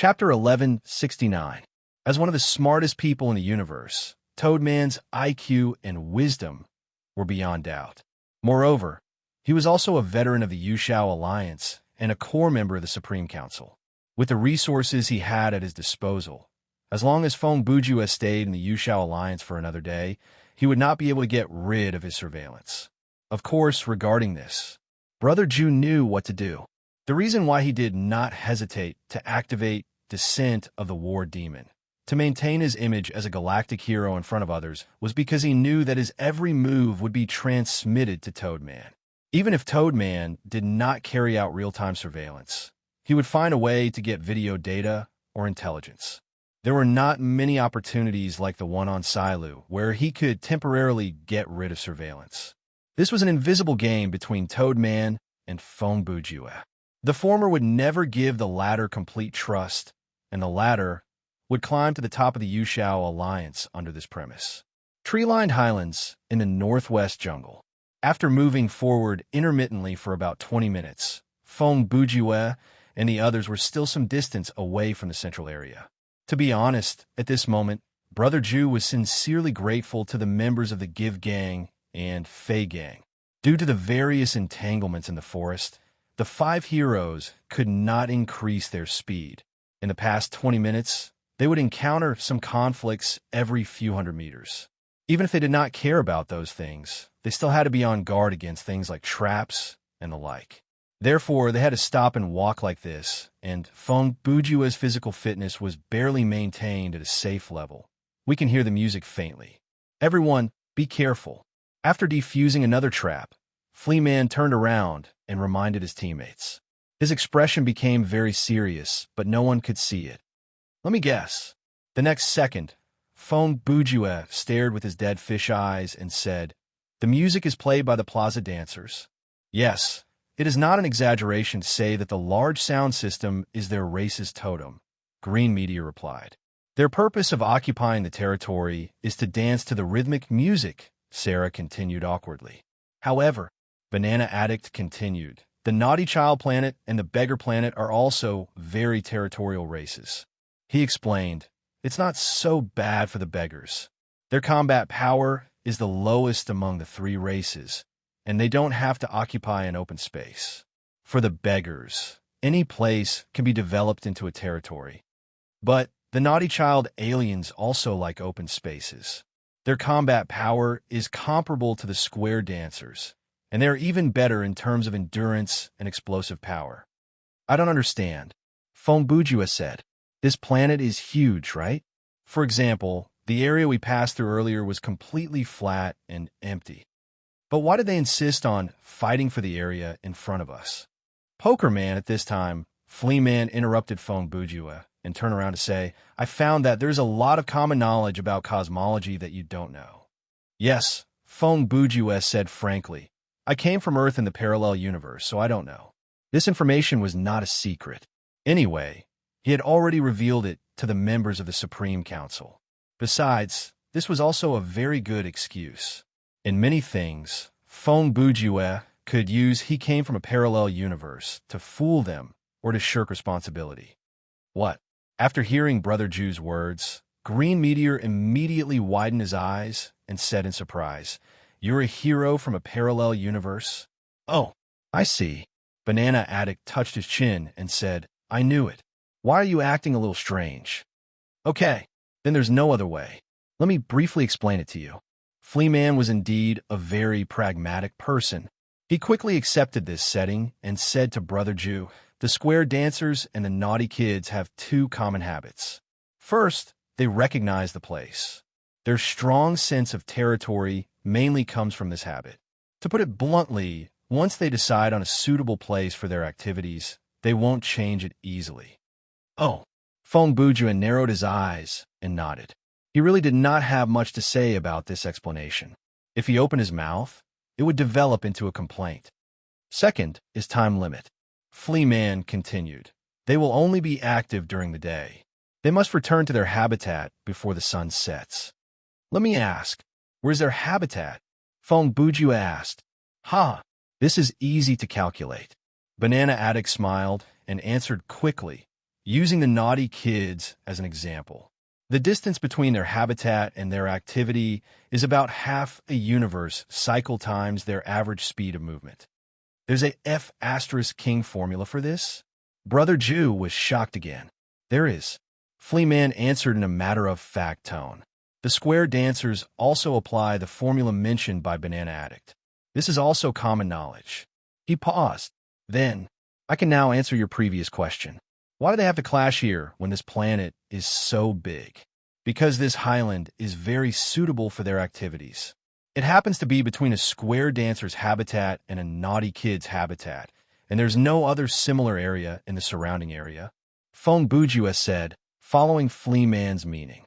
Chapter 1169. As one of the smartest people in the universe, Toadman's IQ and wisdom were beyond doubt. Moreover, he was also a veteran of the Yushao Alliance and a core member of the Supreme Council. With the resources he had at his disposal, as long as Feng Bujue stayed in the Yushao Alliance for another day, he would not be able to get rid of his surveillance. Of course, regarding this, Brother Ju knew what to do. The reason why he did not hesitate to activate Descent of the War Demon to maintain his image as a galactic hero in front of others was because he knew that his every move would be transmitted to Toadman. Even if Toadman did not carry out real-time surveillance, he would find a way to get video data or intelligence. There were not many opportunities like the one on Silu where he could temporarily get rid of surveillance. This was an invisible game between Toadman and Feng Bujue. The former would never give the latter complete trust, and the latter would climb to the top of the Yushao Alliance under this premise. Tree-lined highlands in the northwest jungle. After moving forward intermittently for about 20 minutes, Feng Bujue and the others were still some distance away from the central area. To be honest, at this moment, Brother Ju was sincerely grateful to the members of the Give Gang and Fei Gang. Due to the various entanglements in the forest, the five heroes could not increase their speed. In the past 20 minutes, they would encounter some conflicts every few hundred meters. Even if they did not care about those things, they still had to be on guard against things like traps and the like. Therefore, they had to stop and walk like this, and Feng Bujue's physical fitness was barely maintained at a safe level. We can hear the music faintly. Everyone, be careful. After defusing another trap, Fleaman turned around and reminded his teammates. His expression became very serious, but no one could see it. Let me guess. The next second, Feng Bujue stared with his dead fish eyes and said, "The music is played by the plaza dancers." Yes, it is not an exaggeration to say that the large sound system is their race's totem, Green Meteor replied. Their purpose of occupying the territory is to dance to the rhythmic music, Sarah continued awkwardly. However, Banana Addict continued, the Naughty Child Planet and the Beggar Planet are also very territorial races. He explained, it's not so bad for the beggars. Their combat power is the lowest among the three races, and they don't have to occupy an open space. For the beggars, any place can be developed into a territory. But the Naughty Child aliens also like open spaces. Their combat power is comparable to the Square Dancers, and they are even better in terms of endurance and explosive power. I don't understand, Feng Bujue said. This planet is huge, right? For example, the area we passed through earlier was completely flat and empty. But why did they insist on fighting for the area in front of us? Poker Man at this time, Fleaman interrupted Feng Bujue and turned around to say, I found that there's a lot of common knowledge about cosmology that you don't know. Yes, Feng Bujue said frankly. I came from Earth in the parallel universe, so I don't know. This information was not a secret. Anyway, he had already revealed it to the members of the Supreme Council. Besides, this was also a very good excuse. In many things, Feng Bujue could use he came from a parallel universe to fool them or to shirk responsibility. What? After hearing Brother Ju's words, Green Meteor immediately widened his eyes and said in surprise, You're a hero from a parallel universe? Oh, I see. Banana Addict touched his chin and said, I knew it. Why are you acting a little strange? Okay, then there's no other way. Let me briefly explain it to you. Fleaman was indeed a very pragmatic person. He quickly accepted this setting and said to Brother Ju, the Square Dancers and the Naughty Kids have two common habits. First, they recognize the place. Their strong sense of territory mainly comes from this habit. To put it bluntly, once they decide on a suitable place for their activities, they won't change it easily. Oh, Feng Bujue narrowed his eyes and nodded. He really did not have much to say about this explanation. If he opened his mouth, it would develop into a complaint. Second is time limit. Fleaman continued. They will only be active during the day. They must return to their habitat before the sun sets. Let me ask, where's their habitat? Feng Bujue asked. This is easy to calculate. Banana Addict smiled and answered quickly. using the naughty kids as an example. The distance between their habitat and their activity is about half a universe cycle times their average speed of movement. There's a F** formula for this? Brother Jew was shocked again. There is. Flea Man answered in a matter-of-fact tone. The square dancers also apply the formula mentioned by Banana Addict. This is also common knowledge. He paused. Then, I can now answer your previous question. Why do they have to clash here when this planet is so big? Because this highland is very suitable for their activities. It happens to be between a square dancer's habitat and a naughty kid's habitat, and there's no other similar area in the surrounding area. Phone Bujua said, following Flea Man's meaning.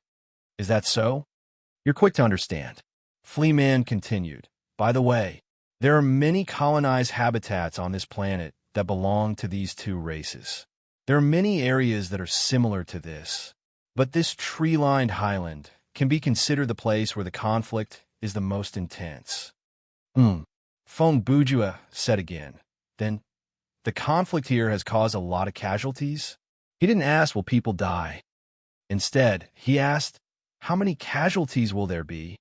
Is that so? You're quick to understand. Flea Man continued. By the way, there are many colonized habitats on this planet that belong to these two races. There are many areas that are similar to this, but this tree-lined highland can be considered the place where the conflict is the most intense. Phone Bujua said again. Then, the conflict here has caused a lot of casualties? He didn't ask, will people die? Instead, he asked, how many casualties will there be?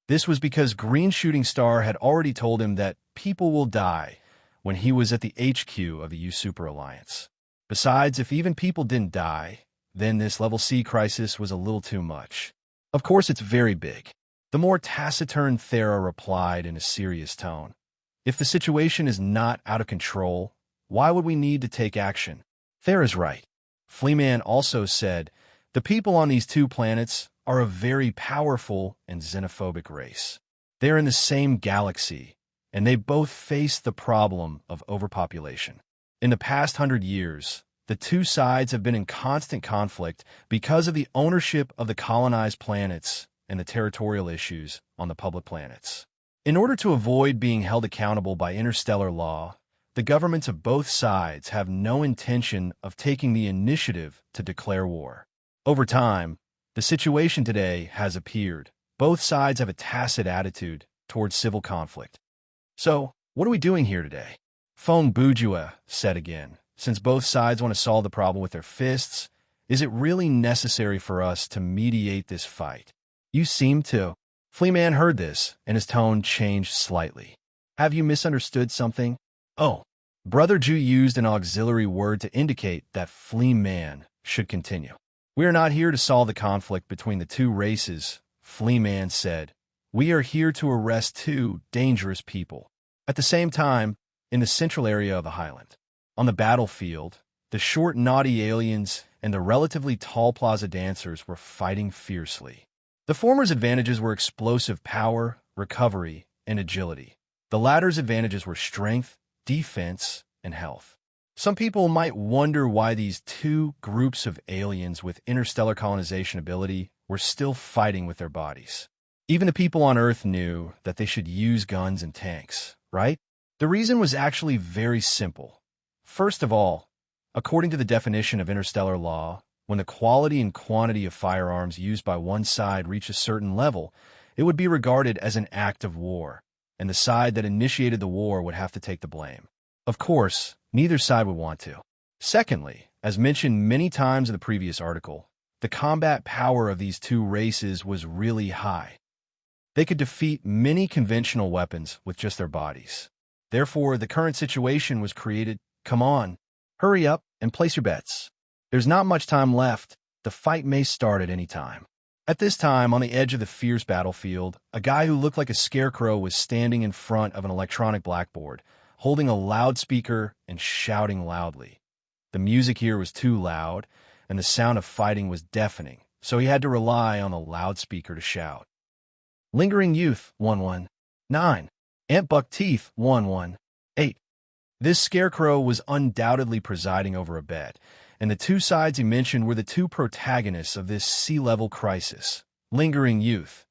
This was because Green Shooting Star had already told him that people will die when he was at the HQ of the U-Super Alliance. Besides, if even people didn't die, then this level C crisis was a little too much. Of course, it's very big. The more taciturn Thera replied in a serious tone. If the situation is not out of control, why would we need to take action? Thera's right. Flea Man also said, the people on these two planets are a very powerful and xenophobic race. They're in the same galaxy, and they both face the problem of overpopulation. In the past 100 years, the two sides have been in constant conflict because of the ownership of the colonized planets and the territorial issues on the public planets. In order to avoid being held accountable by interstellar law, the governments of both sides have no intention of taking the initiative to declare war. Over time, the situation today has appeared. Both sides have a tacit attitude towards civil conflict. So, what are we doing here today? Phone Bujua said again, since both sides want to solve the problem with their fists, is it really necessary for us to mediate this fight? You seem to. Flea Man heard this, and his tone changed slightly. Have you misunderstood something? Oh, Brother Jew used an auxiliary word to indicate that Flea Man should continue. We are not here to solve the conflict between the two races, Flea Man said. We are here to arrest two dangerous people. At the same time, in the central area of the highland, on the battlefield, the short, naughty aliens and the relatively tall plaza dancers were fighting fiercely. The former's advantages were explosive power, recovery, and agility. The latter's advantages were strength, defense, and health. Some people might wonder why these two groups of aliens with interstellar colonization ability were still fighting with their bodies. Even the people on Earth knew that they should use guns and tanks, right? The reason was actually very simple. First of all, according to the definition of interstellar law, when the quality and quantity of firearms used by one side reach a certain level, it would be regarded as an act of war, and the side that initiated the war would have to take the blame. Of course, neither side would want to. Secondly, as mentioned many times in the previous article, the combat power of these two races was really high. They could defeat many conventional weapons with just their bodies. Therefore, the current situation was created. Come on, hurry up and place your bets. There's not much time left. The fight may start at any time. At this time, on the edge of the fierce battlefield, a guy who looked like a scarecrow was standing in front of an electronic blackboard, holding a loudspeaker and shouting loudly. The music here was too loud, and the sound of fighting was deafening, so he had to rely on the loudspeaker to shout. Lingering Youth, 119. Ant Buck Teeth, 118. This scarecrow was undoubtedly presiding over a bet, and the two sides he mentioned were the two protagonists of this sea-level crisis. Lingering Youth,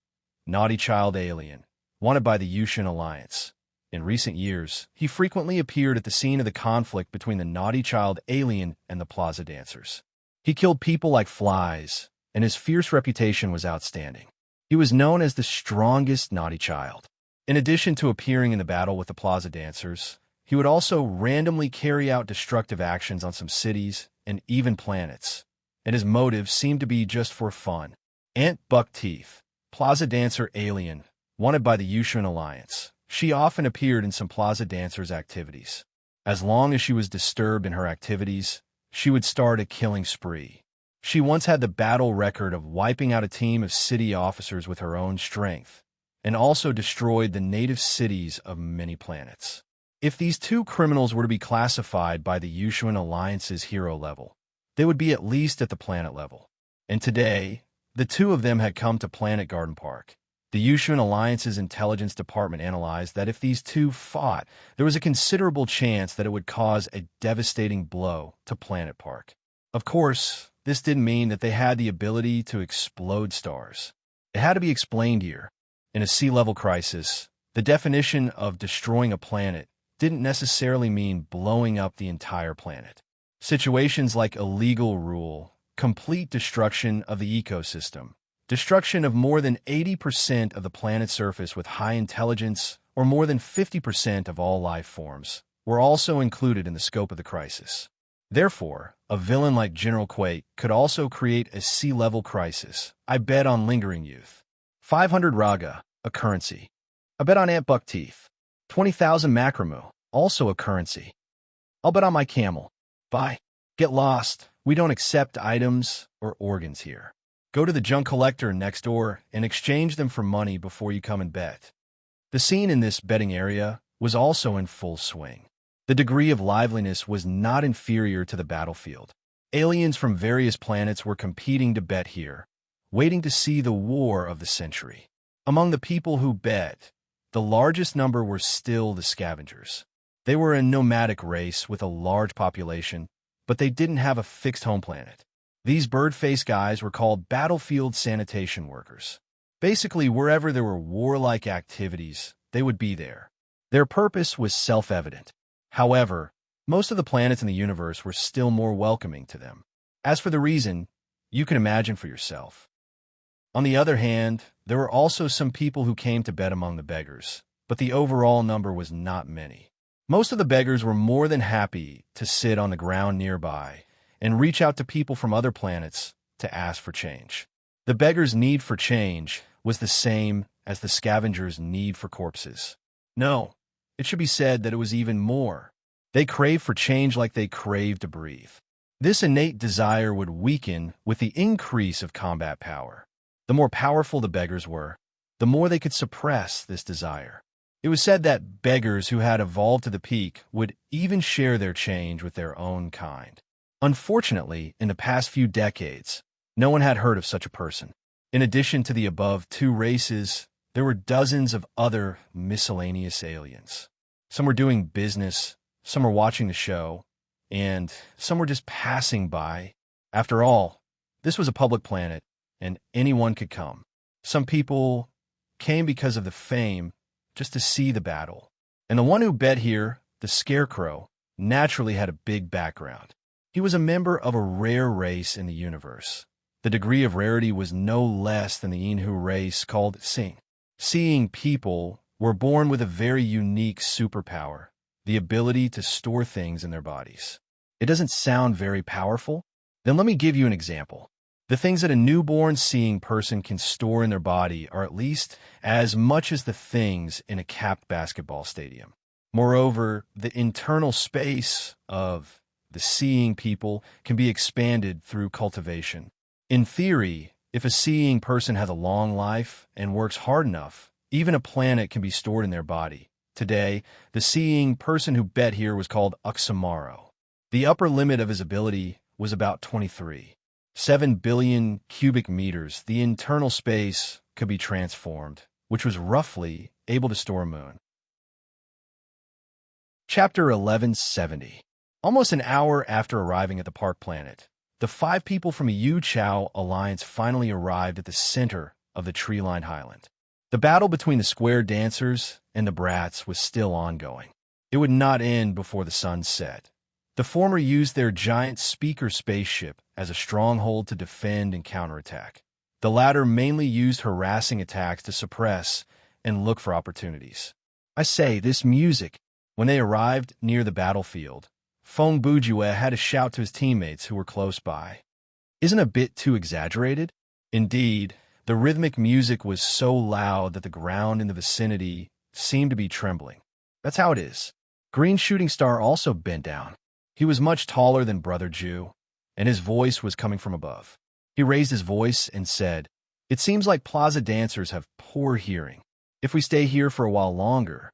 naughty child alien, wanted by the Yushin Alliance. In recent years, he frequently appeared at the scene of the conflict between the naughty child alien and the plaza dancers. He killed people like flies, and his fierce reputation was outstanding. He was known as the strongest naughty child. In addition to appearing in the battle with the plaza dancers, He would also randomly carry out destructive actions on some cities and even planets, and his motives seemed to be just for fun. Aunt Buckteeth, plaza dancer alien, wanted by the Yushan Alliance. She often appeared in some plaza dancers' activities. As long as she was disturbed in her activities, she would start a killing spree. She once had the battle record of wiping out a team of city officers with her own strength, and also destroyed the native cities of many planets. If these two criminals were to be classified by the Yushan Alliance's hero level, they would be at least at the planet level. And today, the two of them had come to Planet Garden Park. The Yushan Alliance's intelligence department analyzed that if these two fought, there was a considerable chance that it would cause a devastating blow to Planet Park. Of course, this didn't mean that they had the ability to explode stars. It had to be explained here. In a sea level crisis, the definition of destroying a planet didn't necessarily mean blowing up the entire planet. Situations like illegal rule, complete destruction of the ecosystem, destruction of more than 80% of the planet's surface with high intelligence, or more than 50% of all life forms, were also included in the scope of the crisis. Therefore, a villain like General Quake could also create a sea-level crisis. I bet on Lingering Youth. 500 Raga, a currency. I bet on Aunt Buckteeth. 20,000 Macramu, also a currency. I'll bet on my camel. Bye. Get lost. We don't accept items or organs here. Go to the junk collector next door and exchange them for money before you come and bet. The scene in this betting area was also in full swing. The degree of liveliness was not inferior to the battlefield. Aliens from various planets were competing to bet here, waiting to see the war of the century. Among the people who bet, the largest number were still the scavengers. They were a nomadic race with a large population, but they didn't have a fixed home planet. These bird-faced guys were called battlefield sanitation workers. Basically, wherever there were warlike activities, they would be there. Their purpose was self-evident. However, most of the planets in the universe were still more welcoming to them. As for the reason, you can imagine for yourself. On the other hand, there were also some people who came to bet among the beggars, but the overall number was not many. Most of the beggars were more than happy to sit on the ground nearby and reach out to people from other planets to ask for change. The beggars' need for change was the same as the scavengers' need for corpses. No, it should be said that it was even more. They craved for change like they craved to breathe. This innate desire would weaken with the increase of combat power. The more powerful the beggars were, the more they could suppress this desire. It was said that beggars who had evolved to the peak would even share their change with their own kind. Unfortunately, in the past few decades, no one had heard of such a person. In addition to the above two races, there were dozens of other miscellaneous aliens. Some were doing business, some were watching the show, and some were just passing by. After all, this was a public planet, and anyone could come. Some people came because of the fame, just to see the battle. And the one who bet here, the Scarecrow, naturally had a big background. He was a member of a rare race in the universe. The degree of rarity was no less than the Inhu race called Seeing. Seeing people were born with a very unique superpower, the ability to store things in their bodies. It doesn't sound very powerful? Then let me give you an example. The things that a newborn seeing person can store in their body are at least as much as the things in a capped basketball stadium. Moreover, the internal space of the seeing people can be expanded through cultivation. In theory, if a seeing person has a long life and works hard enough, even a planet can be stored in their body. Today, the seeing person who bet here was called Uxamaro. The upper limit of his ability was about 23. 7 billion cubic meters, the internal space could be transformed, which was roughly able to store a moon. Chapter 1170. Almost an hour after arriving at the park planet, the 5 people from Yu Chao Alliance finally arrived at the center of the tree-lined highland. The battle between the square dancers and the brats was still ongoing. It would not end before the sun set. The former used their giant speaker spaceship as a stronghold to defend and counterattack. The latter mainly used harassing attacks to suppress and look for opportunities. I say, this music, When they arrived near the battlefield, Feng Bujue had to shout to his teammates who were close by. Isn't a bit too exaggerated? Indeed, the rhythmic music was so loud that the ground in the vicinity seemed to be trembling. That's how it is. Green Shooting Star also bent down. He was much taller than Brother Jew, and his voice was coming from above. He raised his voice and said, "It seems like plaza dancers have poor hearing. If we stay here for a while longer..."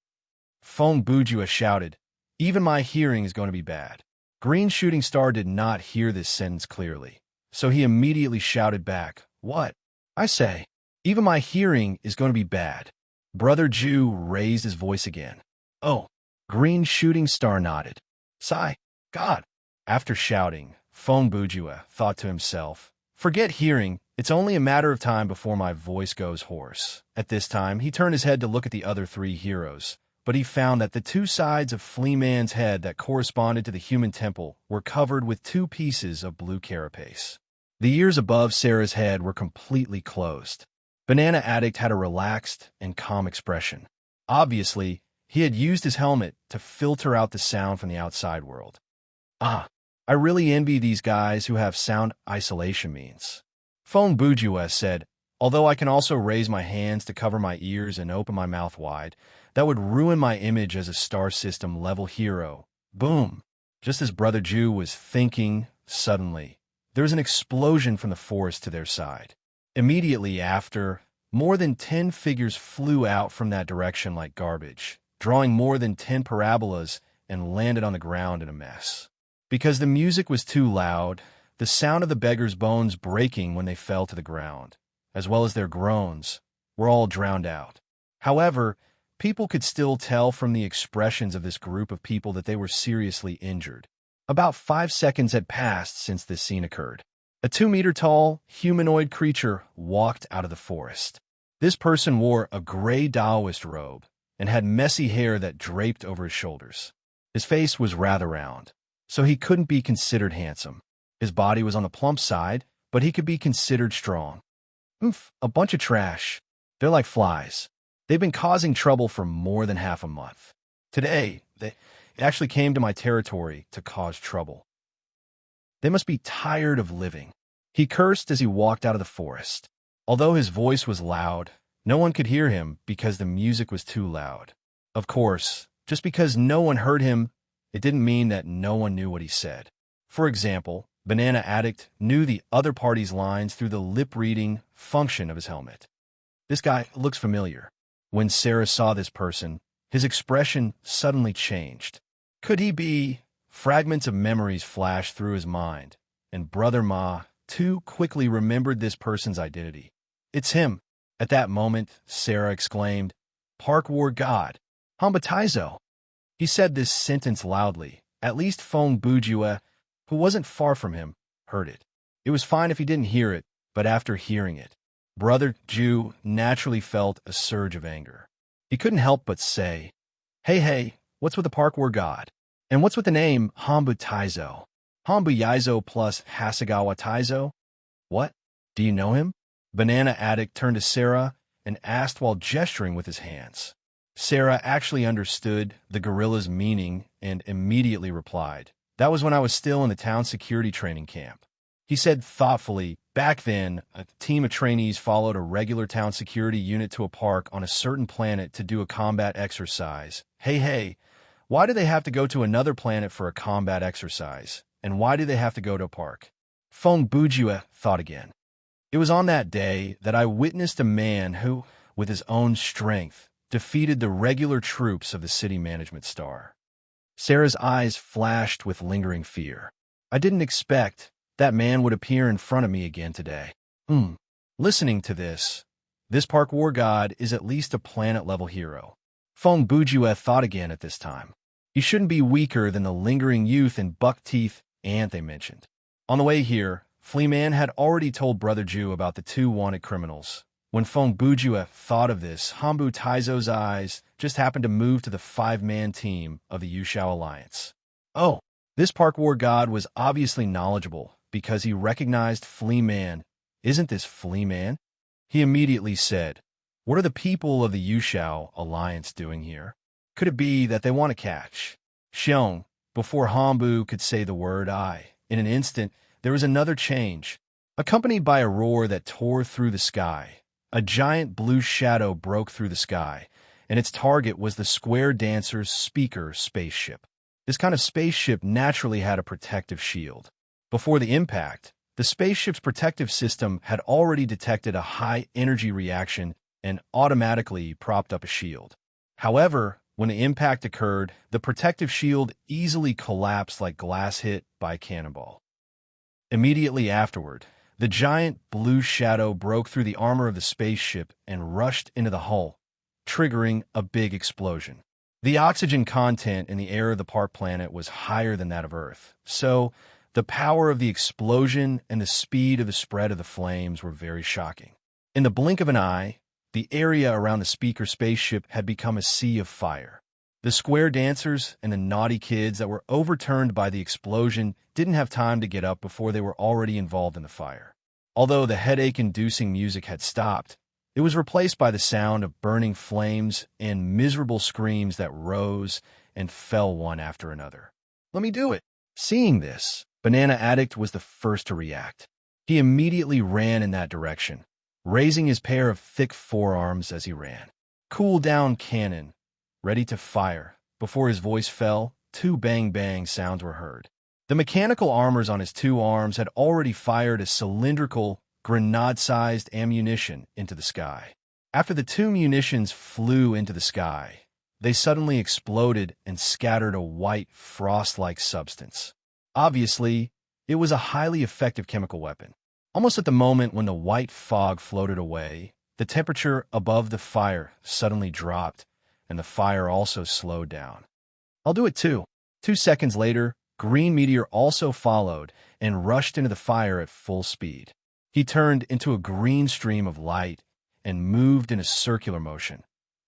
Feng Bujue shouted, "Even my hearing is going to be bad." Green Shooting Star did not hear this sentence clearly, so he immediately shouted back, "What? I say, even my hearing is going to be bad." Brother Jew raised his voice again. "Oh." Green Shooting Star nodded. "Sigh, God." After shouting, Feng Bujue thought to himself, "Forget hearing, it's only a matter of time before my voice goes hoarse." At this time, he turned his head to look at the other three heroes, but he found that the two sides of Flea Man's head that corresponded to the human temple were covered with two pieces of blue carapace. The ears above Sarah's head were completely closed. Banana Addict had a relaxed and calm expression. Obviously, he had used his helmet to filter out the sound from the outside world. "Ah, I really envy these guys who have sound isolation means," Feng Bujue said, "although I can also raise my hands to cover my ears and open my mouth wide. That would ruin my image as a star system level hero." Boom! Just as Brother Jew was thinking, suddenly, there was an explosion from the forest to their side. Immediately after, more than 10 figures flew out from that direction like garbage, drawing more than 10 parabolas, and landed on the ground in a mess. Because the music was too loud, the sound of the beggars' bones breaking when they fell to the ground, as well as their groans, were all drowned out. However, people could still tell from the expressions of this group of people that they were seriously injured. About 5 seconds had passed since this scene occurred. A 2-meter-tall, humanoid creature walked out of the forest. This person wore a gray Taoist robe and had messy hair that draped over his shoulders. His face was rather round, so he couldn't be considered handsome. His body was on the plump side, but he could be considered strong. "Oof, a bunch of trash. They're like flies. They've been causing trouble for more than half a month. Today, they actually came to my territory to cause trouble. They must be tired of living." He cursed as he walked out of the forest. Although his voice was loud, no one could hear him because the music was too loud. Of course, just because no one heard him, it didn't mean that no one knew what he said. For example, Banana Addict knew the other party's lines through the lip-reading function of his helmet. "This guy looks familiar." When Sarah saw this person, his expression suddenly changed. Could he be? Fragments of memories flashed through his mind, and Brother Ma, too, quickly remembered this person's identity. "It's him." At that moment, Sarah exclaimed, "Park War God, Hambatizo." He said this sentence loudly. At least Feng Bujue, who wasn't far from him, heard it. It was fine if he didn't hear it, but after hearing it, Brother Jew naturally felt a surge of anger. He couldn't help but say, Hey, what's with the Park War God? And what's with the name Hambutizo? Hambuyizo plus Hasegawa Taizo? What? Do you know him?" Banana Addict turned to Sarah and asked while gesturing with his hands. Sarah actually understood the gorilla's meaning and immediately replied, "That was when I was still in the town security training camp." He said thoughtfully, "Back then, a team of trainees followed a regular town security unit to a park on a certain planet to do a combat exercise. Hey, why do they have to go to another planet for a combat exercise? And why do they have to go to a park?" Feng Bujue thought again. "It was on that day that I witnessed a man who, with his own strength, defeated the regular troops of the city management star." Sarah's eyes flashed with lingering fear. "I didn't expect that man would appear in front of me again today." Listening to this Park War God is at least a planet-level hero. Feng Bujue thought again at this time. He shouldn't be weaker than the lingering youth and buck-teeth ant they mentioned. On the way here, Flea Man had already told Brother Jew about the 2 wanted criminals. When Feng Bujue thought of this, Hambu Taizo's eyes just happened to move to the 5-man team of the Yushao Alliance. Oh, this Park War God was obviously knowledgeable because he recognized Flea Man. "Isn't this Flea Man?" He immediately said, "What are the people of the Yushao Alliance doing here?" Could it be that they want to catch? Xiong, before Hambu could say the word I. In an instant, there was another change, accompanied by a roar that tore through the sky. A giant blue shadow broke through the sky, and its target was the Square Dancer's speaker spaceship. This kind of spaceship naturally had a protective shield. Before the impact, the spaceship's protective system had already detected a high-energy reaction and automatically propped up a shield. However, when the impact occurred, the protective shield easily collapsed like glass hit by a cannonball. Immediately afterward, the giant blue shadow broke through the armor of the spaceship and rushed into the hull, triggering a big explosion. The oxygen content in the air of the park planet was higher than that of Earth, so the power of the explosion and the speed of the spread of the flames were very shocking. In the blink of an eye, the area around the speaker spaceship had become a sea of fire. The Square Dancers and the naughty kids that were overturned by the explosion didn't have time to get up before they were already involved in the fire. Although the headache-inducing music had stopped, it was replaced by the sound of burning flames and miserable screams that rose and fell one after another. "Let me do it." Seeing this, Banana Addict was the first to react. He immediately ran in that direction, raising his pair of thick forearms as he ran. Cool down cannon, ready to fire. Before his voice fell, 2 bang-bang sounds were heard. The mechanical armors on his 2 arms had already fired a cylindrical, grenade-sized ammunition into the sky. After the 2 munitions flew into the sky, they suddenly exploded and scattered a white, frost-like substance. Obviously, it was a highly effective chemical weapon. Almost at the moment when the white fog floated away, the temperature above the fire suddenly dropped, and the fire also slowed down. "I'll do it too." 2 seconds later, Green Meteor also followed and rushed into the fire at full speed. He turned into a green stream of light and moved in a circular motion.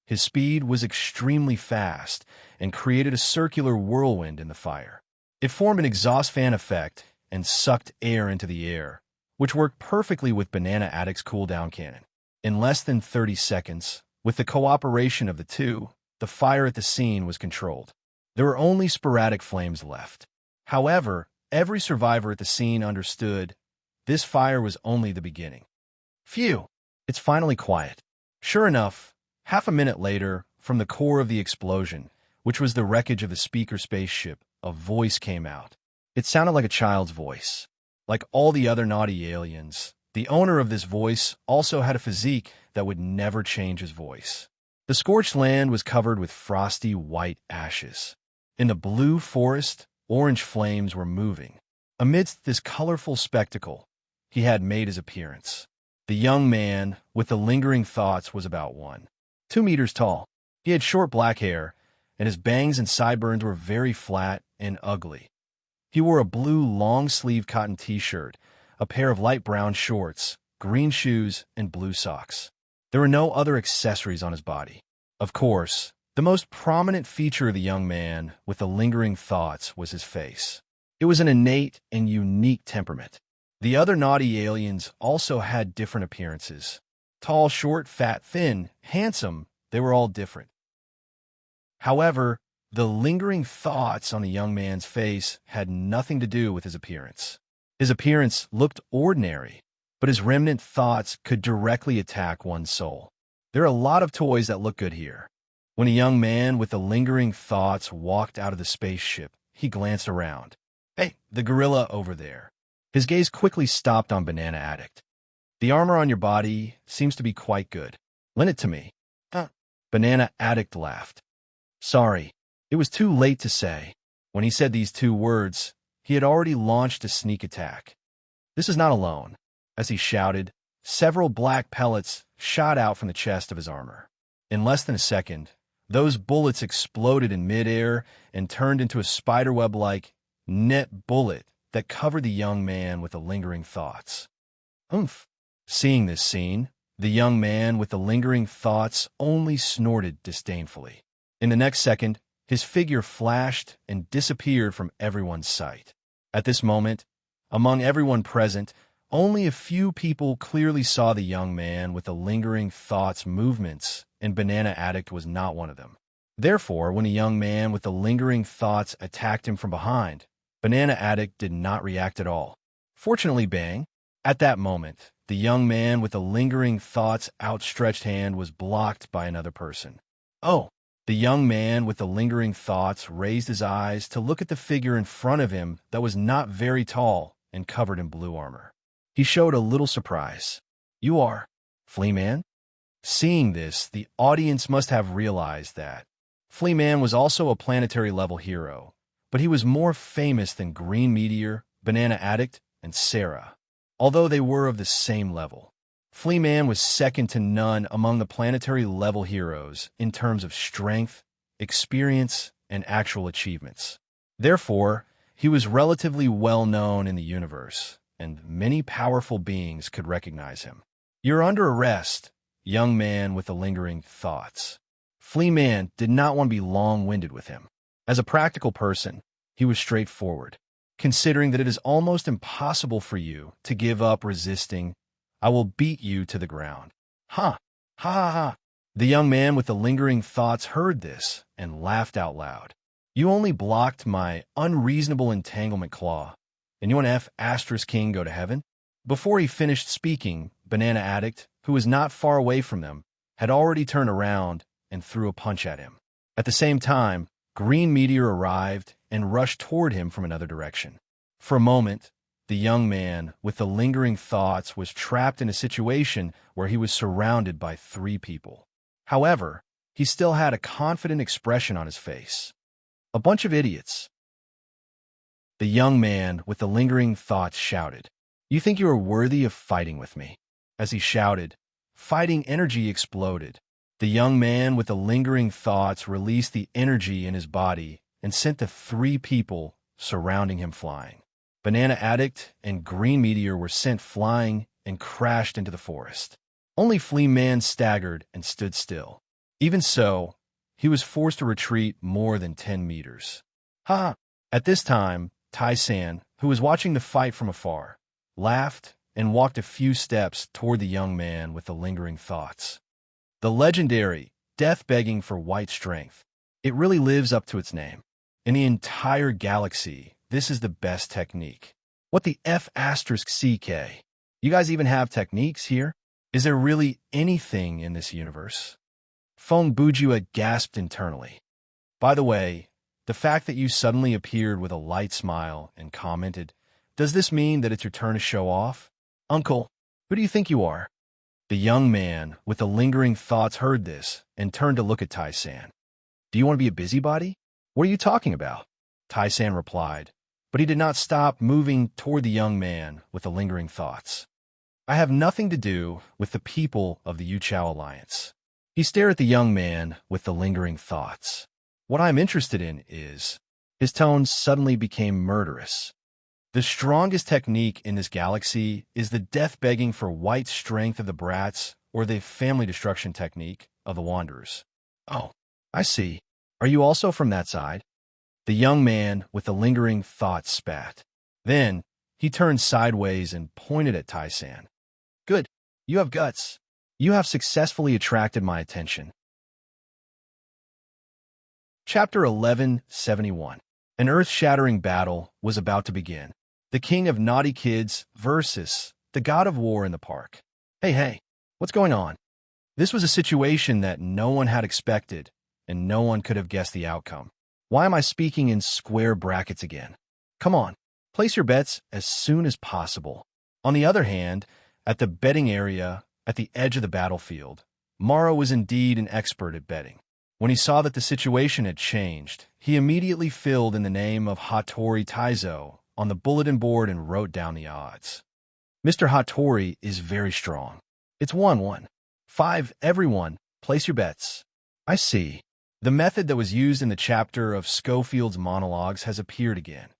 His speed was extremely fast and created a circular whirlwind in the fire. It formed an exhaust fan effect and sucked air into the air, which worked perfectly with Banana Addict's cooldown cannon. In less than 30 seconds, with the cooperation of the 2, the fire at the scene was controlled. There were only sporadic flames left. However, every survivor at the scene understood this fire was only the beginning. Phew! It's finally quiet. Sure enough, half a minute later, from the core of the explosion, which was the wreckage of the speaker spaceship, a voice came out. It sounded like a child's voice. Like all the other naughty aliens, the owner of this voice also had a physique that would never change his voice. The scorched land was covered with frosty white ashes. In the blue forest, orange flames were moving. Amidst this colorful spectacle, he had made his appearance. The young man with the lingering thoughts was about 2 meters tall. He had short black hair, and his bangs and sideburns were very flat and ugly. He wore a blue long-sleeve cotton t-shirt, a pair of light brown shorts, green shoes, and blue socks. There were no other accessories on his body. Of course, the most prominent feature of the young man with the lingering thoughts was his face. It was an innate and unique temperament. The other naughty aliens also had different appearances. Tall, short, fat, thin, handsome, they were all different. However, the lingering thoughts on the young man's face had nothing to do with his appearance. His appearance looked ordinary, but his remnant thoughts could directly attack one's soul. There are a lot of toys that look good here. When a young man with the lingering thoughts walked out of the spaceship, he glanced around. "Hey, the gorilla over there." His gaze quickly stopped on Banana Addict. "The armor on your body seems to be quite good. Lend it to me." Banana Addict laughed. "Sorry, it was too late to say." When he said these 2 words, he had already launched a sneak attack. "This is not alone." As he shouted, several black pellets shot out from the chest of his armor. In less than a second, those bullets exploded in midair and turned into a spiderweb-like net bullet that covered the young man with the lingering thoughts. Oomph! Seeing this scene, the young man with the lingering thoughts only snorted disdainfully. In the next second, his figure flashed and disappeared from everyone's sight. At this moment, among everyone present, only a few people clearly saw the young man with the lingering thoughts movements, and Banana Addict was not one of them. Therefore, when a young man with the lingering thoughts attacked him from behind, Banana Addict did not react at all. Fortunately, bang, at that moment, the young man with the lingering thoughts' outstretched hand was blocked by another person. Oh! The young man with the lingering thoughts raised his eyes to look at the figure in front of him that was not very tall and covered in blue armor. He showed a little surprise. "You are Fleaman?" Seeing this, the audience must have realized that Fleaman was also a planetary-level hero, but he was more famous than Green Meteor, Banana Addict, and Sarah, although they were of the same level. Fleaman was second to none among the planetary-level heroes in terms of strength, experience, and actual achievements. Therefore, he was relatively well-known in the universe, and many powerful beings could recognize him. "You're under arrest, young man with the lingering thoughts." Fleaman did not want to be long-winded with him. As a practical person, he was straightforward. "Considering that it is almost impossible for you to give up resisting, I will beat you to the ground." Ha! Ha ha ha! The young man with the lingering thoughts heard this and laughed out loud. "You only blocked my unreasonable entanglement claw, and you want F** King go to heaven?" Before he finished speaking, Banana Addict, who was not far away from them, had already turned around and threw a punch at him. At the same time, Green Meteor arrived and rushed toward him from another direction. For a moment, the young man with the lingering thoughts was trapped in a situation where he was surrounded by three people. However, he still had a confident expression on his face. "A bunch of idiots." The young man with the lingering thoughts shouted, "You think you are worthy of fighting with me?" As he shouted, fighting energy exploded. The young man with the lingering thoughts released the energy in his body and sent the three people surrounding him flying. Banana Addict and Green Meteor were sent flying and crashed into the forest. Only Fleaman staggered and stood still. Even so, he was forced to retreat more than 10 meters. Ha! At this time, Tai-san, who was watching the fight from afar, laughed and walked a few steps toward the young man with the lingering thoughts. The legendary death begging for white strength. It really lives up to its name. In the entire galaxy, this is the best technique. What the F***CK? You guys even have techniques here? Is there really anything in this universe? Fong Bujua gasped internally. By the way, the fact that you suddenly appeared with a light smile and commented, "Does this mean that it's your turn to show off? Uncle, who do you think you are?" The young man with the lingering thoughts heard this and turned to look at Tai-san. "Do you want to be a busybody? What are you talking about?" Tai-san replied, but he did not stop moving toward the young man with the lingering thoughts. "I have nothing to do with the people of the Yuchao Alliance." He stared at the young man with the lingering thoughts. "What I'm interested in is..." His tone suddenly became murderous. "The strongest technique in this galaxy is the death-begging for white strength of the brats or the family destruction technique of the wanderers." "Oh, I see. Are you also from that side?" The young man with the lingering thoughts spat. Then, he turned sideways and pointed at Tai-san. "Good. You have guts. You have successfully attracted my attention." Chapter 1171. An earth-shattering battle was about to begin. The king of naughty kids versus the god of war in the park. Hey, what's going on? This was a situation that no one had expected, and no one could have guessed the outcome. Why am I speaking in square brackets again? Come on, place your bets as soon as possible. On the other hand, at the betting area, at the edge of the battlefield, Maro was indeed an expert at betting. When he saw that the situation had changed, he immediately filled in the name of Hattori Taizo on the bulletin board and wrote down the odds. "Mr. Hattori is very strong. It's 1-1. 5, everyone, place your bets." I see. The method that was used in the chapter of Schofield's monologues has appeared again.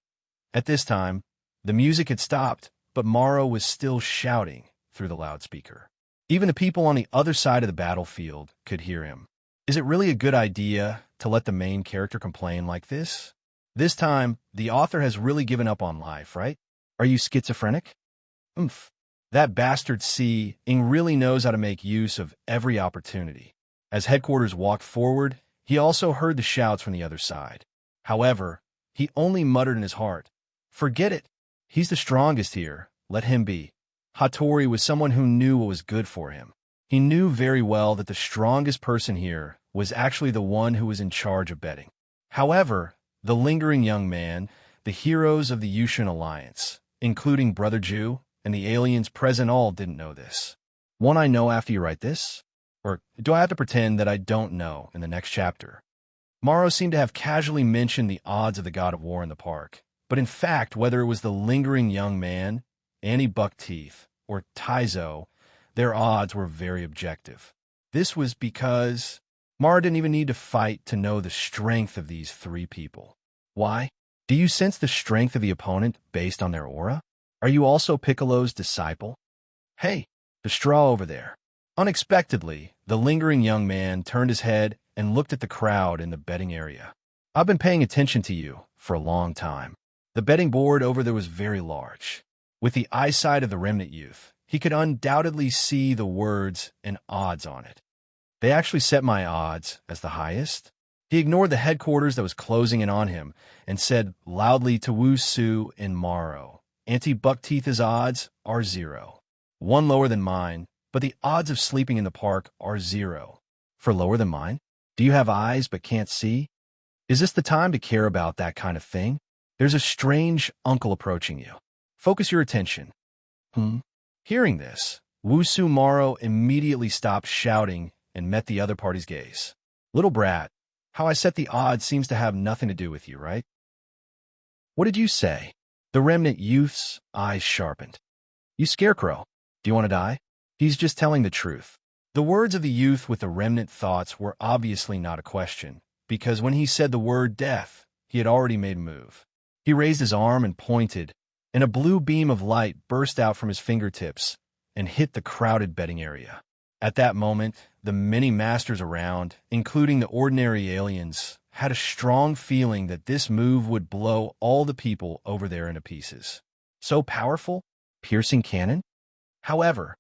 At this time, the music had stopped, but Maro was still shouting through the loudspeaker. Even the people on the other side of the battlefield could hear him. Is it really a good idea to let the main character complain like this? This time, the author has really given up on life, right? Are you schizophrenic? Oomph. That bastard C-ing really knows how to make use of every opportunity. As headquarters walked forward, He also heard the shouts from the other side. However, he only muttered in his heart, "Forget it. He's the strongest here. Let him be." Hattori was someone who knew what was good for him. He knew very well that the strongest person here was actually the one who was in charge of betting. However, the lingering young man, the heroes of the Yushin Alliance, including Brother Jew and the aliens present, all didn't know this. Won't I know after you write this? Or do I have to pretend that I don't know in the next chapter? Morrow seemed to have casually mentioned the odds of the God of War in the park, but in fact, whether it was the lingering young man, Annie Buckteeth, or Taizo, their odds were very objective. This was because Mara didn't even need to fight to know the strength of these three people. Why? Do you sense the strength of the opponent based on their aura? Are you also Piccolo's disciple? Hey, the straw over there. Unexpectedly, the lingering young man turned his head and looked at the crowd in the betting area. I've been paying attention to you for a long time. The betting board over there was very large. With the eyesight of the remnant youth, he could undoubtedly see the words and odds on it. They actually set my odds as the highest. He ignored the headquarters that was closing in on him and said loudly to Wu Su and Morrow, "Buckteeth's odds are 0. One lower than mine, but the odds of sleeping in the park are 0. For lower than mine? Do you have eyes but can't see? Is this the time to care about that kind of thing? There's a strange uncle approaching you. Focus your attention." Hearing this, Wu Su Morrow immediately stopped shouting and met the other party's gaze. "Little brat, how I set the odds seems to have nothing to do with you, right?" "What did you say?" The remnant youth's eyes sharpened. "You scarecrow. Do you want to die?" He's just telling the truth. The words of the youth with the remnant thoughts were obviously not a question, because when he said the word death, he had already made a move. He raised his arm and pointed, and a blue beam of light burst out from his fingertips and hit the crowded betting area. At that moment, the many masters around, including the ordinary aliens, had a strong feeling that this move would blow all the people over there into pieces. So powerful? Piercing cannon? However,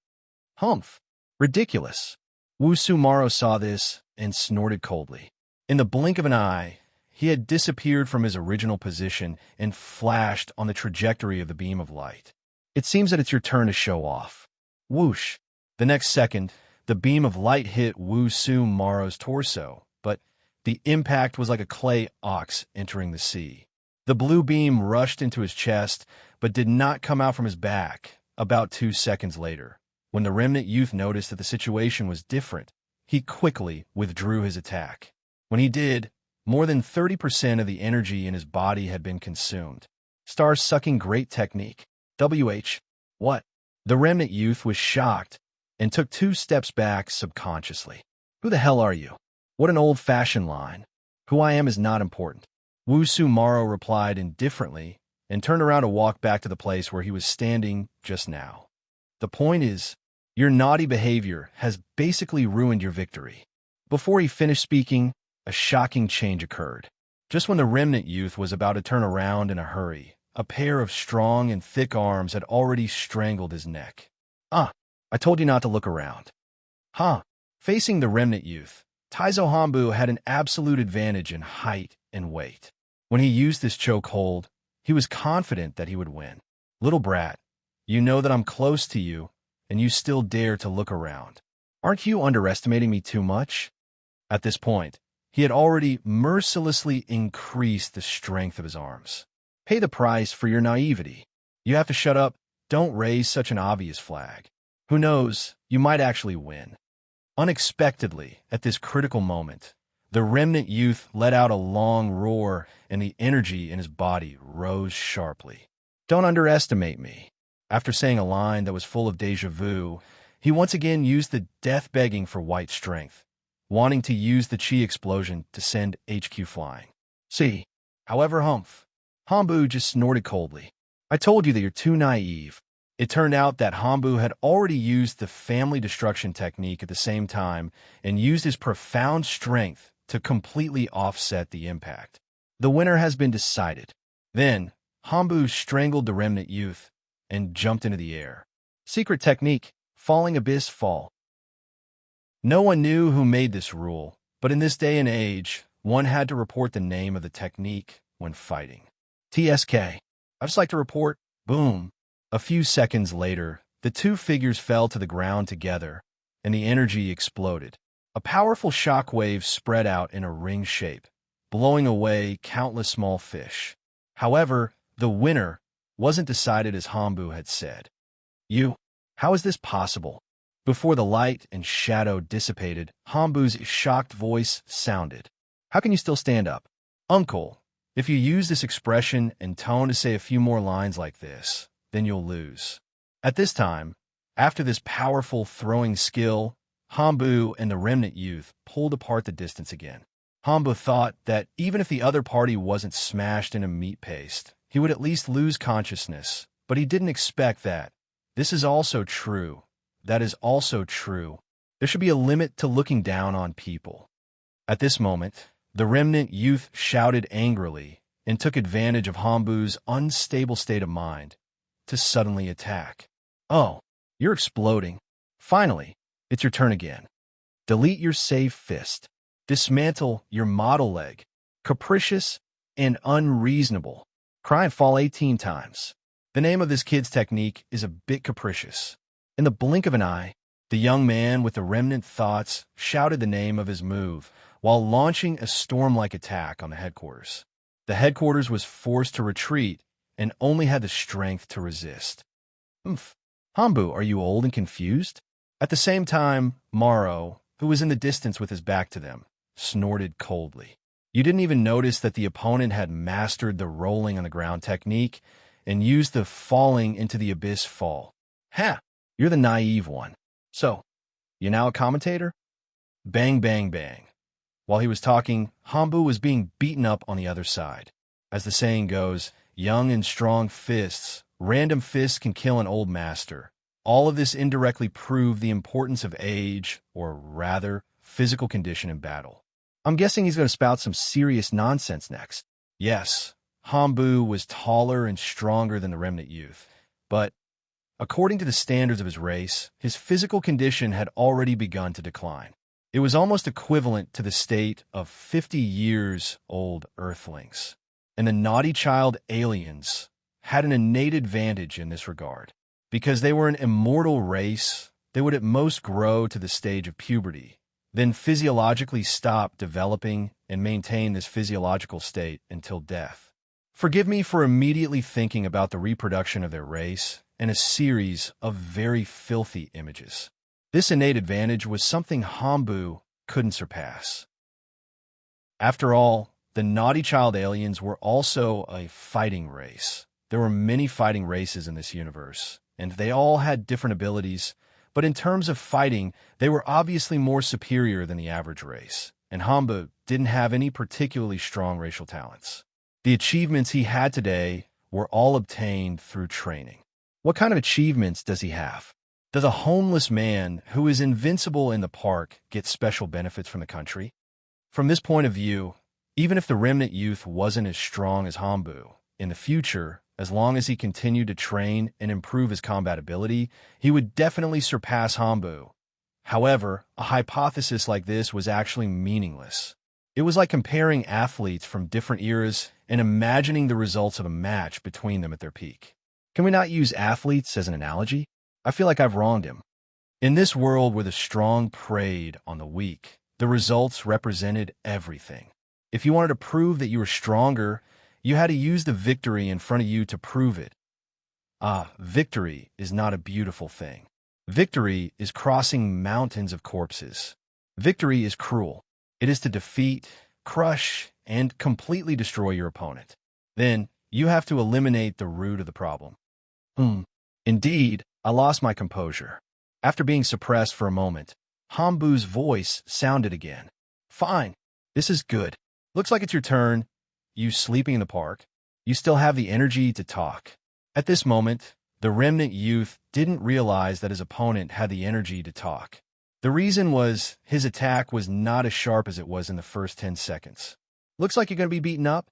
humph! Ridiculous! Wu Su Morrow saw this and snorted coldly. In the blink of an eye, he had disappeared from his original position and flashed on the trajectory of the beam of light. "It seems that it's your turn to show off." Whoosh! The next second, the beam of light hit Wu Su Morrow's torso, but the impact was like a clay ox entering the sea. The blue beam rushed into his chest, but did not come out from his back about 2 seconds later. When the remnant youth noticed that the situation was different, he quickly withdrew his attack. When he did, more than 30% of the energy in his body had been consumed. Star-sucking great technique. What? The remnant youth was shocked and took 2 steps back subconsciously. "Who the hell are you?" What an old-fashioned line. "Who I am is not important." Wu Su Morrow replied indifferently and turned around to walk back to the place where he was standing just now. "The point is, your naughty behavior has basically ruined your victory." Before he finished speaking, a shocking change occurred. Just when the remnant youth was about to turn around in a hurry, a pair of strong and thick arms had already strangled his neck. "Ah, I told you not to look around." Facing the remnant youth, Taizo Hanbu had an absolute advantage in height and weight. When he used this chokehold, he was confident that he would win. "Little brat, you know that I'm close to you, and you still dare to look around. Aren't you underestimating me too much?" At this point, he had already mercilessly increased the strength of his arms. "Pay the price for your naivety. You have to shut up. Don't raise such an obvious flag. Who knows, you might actually win." Unexpectedly, at this critical moment, the remnant youth let out a long roar, and the energy in his body rose sharply. "Don't underestimate me." After saying a line that was full of déjà vu, he once again used the death begging for white strength, wanting to use the chi explosion to send HQ flying. "See, however, Hanbu just snorted coldly. "I told you that you're too naive." It turned out that Hanbu had already used the family destruction technique at the same time and used his profound strength to completely offset the impact. The winner has been decided. Then, Hanbu strangled the remnant youth and jumped into the air. Secret technique, falling abyss fall. No one knew who made this rule, But in this day and age, one had to report the name of the technique when fighting. TSK. I just like to report, boom. A few seconds later, the two figures fell to the ground together, and the energy exploded. A powerful shock wave spread out in a ring shape, blowing away countless small fish. However, the winner wasn't decided as Hambu had said. You? How is this possible? Before the light and shadow dissipated, Hambu's shocked voice sounded. How can you still stand up? Uncle, if you use this expression and tone to say a few more lines like this, then you'll lose. At this time, after this powerful throwing skill, Hambu and the remnant youth pulled apart the distance again. Hambu thought that even if the other party wasn't smashed into meat paste, he would at least lose consciousness, but he didn't expect that. This is also true. That is also true. There should be a limit to looking down on people. At this moment, the remnant youth shouted angrily and took advantage of Hambu's unstable state of mind to suddenly attack. Oh, you're exploding. Finally, it's your turn again. Delete your save fist. Dismantle your model leg. Capricious and unreasonable. Cry and fall 18 times. The name of this kid's technique is a bit capricious. In the blink of an eye, the young man with the remnant thoughts shouted the name of his move while launching a storm-like attack on the headquarters. The headquarters was forced to retreat and only had the strength to resist. Oomph. Hambu, are you old and confused? At the same time, Morrow, who was in the distance with his back to them, snorted coldly. You didn't even notice that the opponent had mastered the rolling on the ground technique and used the falling into the abyss fall. Ha! You're the naive one. So, you now a commentator? Bang, bang, bang. While he was talking, Hambu was being beaten up on the other side. As the saying goes, young and strong fists, random fists can kill an old master. All of this indirectly proved the importance of age, or rather, physical condition in battle. I'm guessing he's going to spout some serious nonsense next. Yes, Hambu was taller and stronger than the remnant youth, but according to the standards of his race, his physical condition had already begun to decline. It was almost equivalent to the state of 50-years-old Earthlings. And the naughty child aliens had an innate advantage in this regard. Because they were an immortal race, they would at most grow to the stage of puberty, then physiologically stop developing and maintain this physiological state until death. Forgive me for immediately thinking about the reproduction of their race and a series of very filthy images. This innate advantage was something Hambu couldn't surpass. After all, the naughty child aliens were also a fighting race. There were many fighting races in this universe, and they all had different abilities, but in terms of fighting, they were obviously more superior than the average race, and Hambu didn't have any particularly strong racial talents. The achievements he had today were all obtained through training. What kind of achievements does he have? Does a homeless man who is invincible in the park get special benefits from the country? From this point of view, even if the remnant youth wasn't as strong as Hambu, in the future, as long as he continued to train and improve his combat ability, he would definitely surpass Hambu. However, a hypothesis like this was actually meaningless. It was like comparing athletes from different eras and imagining the results of a match between them at their peak. Can we not use athletes as an analogy? I feel like I've wronged him. In this world where the strong preyed on the weak, the results represented everything. If you wanted to prove that you were stronger, you had to use the victory in front of you to prove it. Victory is not a beautiful thing. Victory is crossing mountains of corpses. Victory is cruel. It is to defeat, crush, and completely destroy your opponent. Then, you have to eliminate the root of the problem. Indeed, I lost my composure. After being suppressed for a moment, Hambu's voice sounded again. Fine, this is good. Looks like it's your turn. You sleeping in the park. You still have the energy to talk. At this moment, the remnant youth didn't realize that his opponent had the energy to talk. The reason was his attack was not as sharp as it was in the first 10 seconds. Looks like you're going to be beaten up?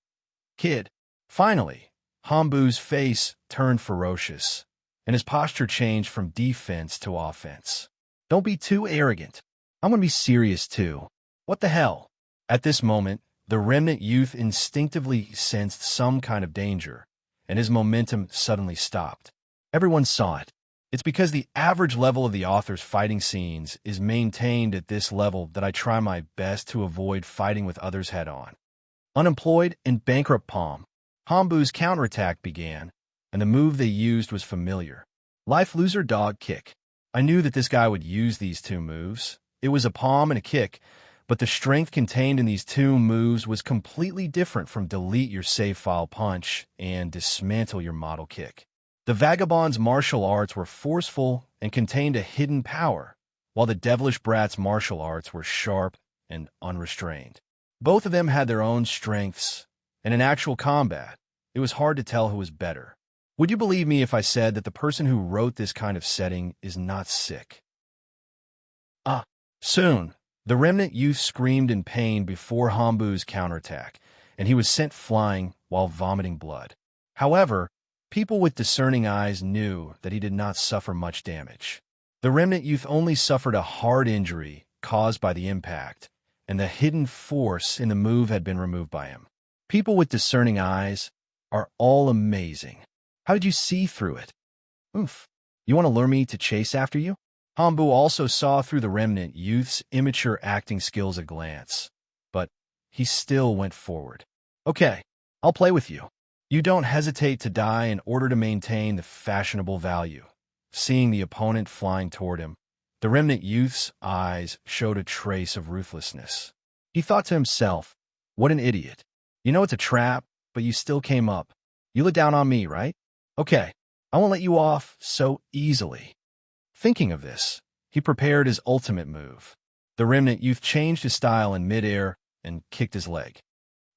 Kid. Finally, Hambu's face turned ferocious, and his posture changed from defense to offense. Don't be too arrogant. I'm going to be serious too. What the hell? At this moment, the remnant youth instinctively sensed some kind of danger, and his momentum suddenly stopped. Everyone saw it. It's because the average level of the author's fighting scenes is maintained at this level that I try my best to avoid fighting with others head-on. Unemployed and bankrupt Palm, Hambu's counterattack began, and the move they used was familiar. Life loser dog kick. I knew that this guy would use these two moves. It was a palm and a kick, but the strength contained in these two moves was completely different from delete your save file punch and dismantle your model kick. The vagabond's martial arts were forceful and contained a hidden power, while the devilish brat's martial arts were sharp and unrestrained. Both of them had their own strengths, and in actual combat, it was hard to tell who was better. Would you believe me if I said that the person who wrote this kind of setting is not sick? Soon, the remnant youth screamed in pain before Hambu's counterattack, and he was sent flying while vomiting blood. However, people with discerning eyes knew that he did not suffer much damage. The remnant youth only suffered a hard injury caused by the impact, and the hidden force in the move had been removed by him. People with discerning eyes are all amazing. How did you see through it? Oof. You want to lure me to chase after you? Hambu also saw through the remnant youth's immature acting skills at a glance, but he still went forward. Okay, I'll play with you. You don't hesitate to die in order to maintain the fashionable value. Seeing the opponent flying toward him, the remnant youth's eyes showed a trace of ruthlessness. He thought to himself, what an idiot. You know it's a trap, but you still came up. You let down on me, right? Okay, I won't let you off so easily. Thinking of this, he prepared his ultimate move. The remnant youth changed his style in midair and kicked his leg.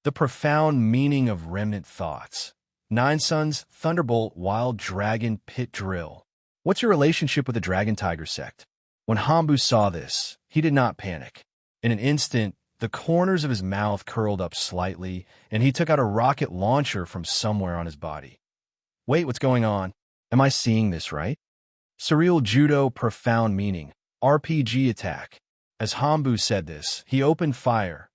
The profound meaning of remnant thoughts. Nine Suns, Thunderbolt, Wild Dragon, Pit Drill. What's your relationship with the Dragon Tiger sect? When Hambu saw this, he did not panic. In an instant, the corners of his mouth curled up slightly, and he took out a rocket launcher from somewhere on his body. Wait, what's going on? Am I seeing this right? Surreal Judo, profound meaning. RPG attack. As Hambu said this, he opened fire.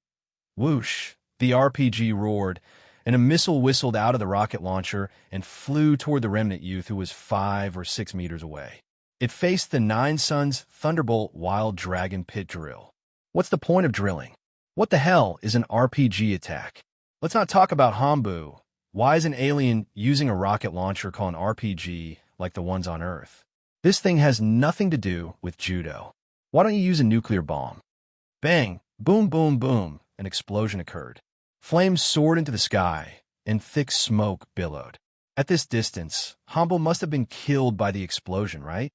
Whoosh! The RPG roared, and a missile whistled out of the rocket launcher and flew toward the remnant youth who was 5 or 6 meters away. It faced the Nine Suns Thunderbolt Wild Dragon Pit Drill. What's the point of drilling? What the hell is an RPG attack? Let's not talk about Hambu. Why is an alien using a rocket launcher called an RPG like the ones on Earth? This thing has nothing to do with judo. Why don't you use a nuclear bomb? Bang! Boom, boom, boom! An explosion occurred. Flames soared into the sky, and thick smoke billowed. At this distance, Hambu must have been killed by the explosion, right?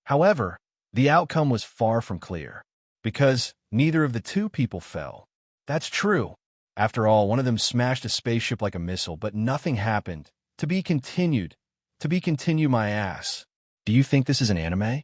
However, the outcome was far from clear, because neither of the two people fell. That's true. After all, one of them smashed a spaceship like a missile, but nothing happened. To be continued. To be continued, my ass. Do you think this is an anime?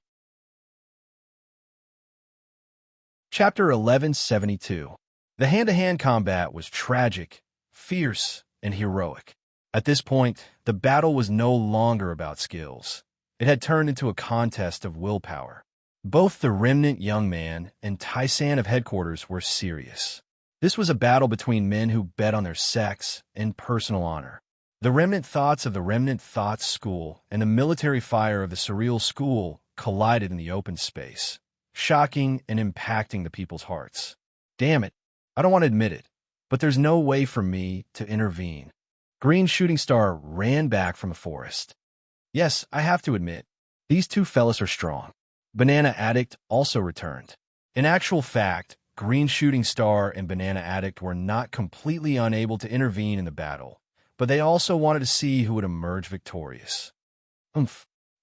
Chapter 1172. The hand-to-hand combat was tragic, fierce, and heroic. At this point, the battle was no longer about skills. It had turned into a contest of willpower. Both the remnant young man and Taisan of headquarters were serious. This was a battle between men who bet on their sex and personal honor. The remnant thoughts of the remnant thoughts school and the military fire of the surreal school collided in the open space, shocking and impacting the people's hearts. Damn it, I don't want to admit it, but there's no way for me to intervene. Green Shooting Star ran back from the forest. Yes, I have to admit, these two fellas are strong. Banana Addict also returned. In actual fact, Green Shooting Star and Banana Addict were not completely unable to intervene in the battle, but they also wanted to see who would emerge victorious.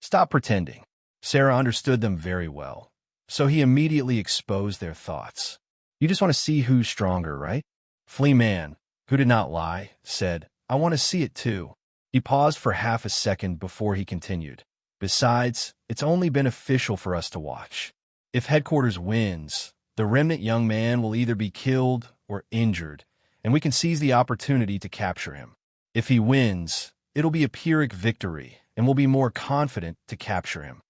Stop pretending. Sarah understood them very well, so he immediately exposed their thoughts. You just want to see who's stronger, right? Flea Man, who did not lie, said, I want to see it too. He paused for half a second before he continued. Besides, it's only beneficial for us to watch. If headquarters wins, the remnant young man will either be killed or injured, and we can seize the opportunity to capture him. If he wins, it'll be a Pyrrhic victory, and we'll be more confident to capture him.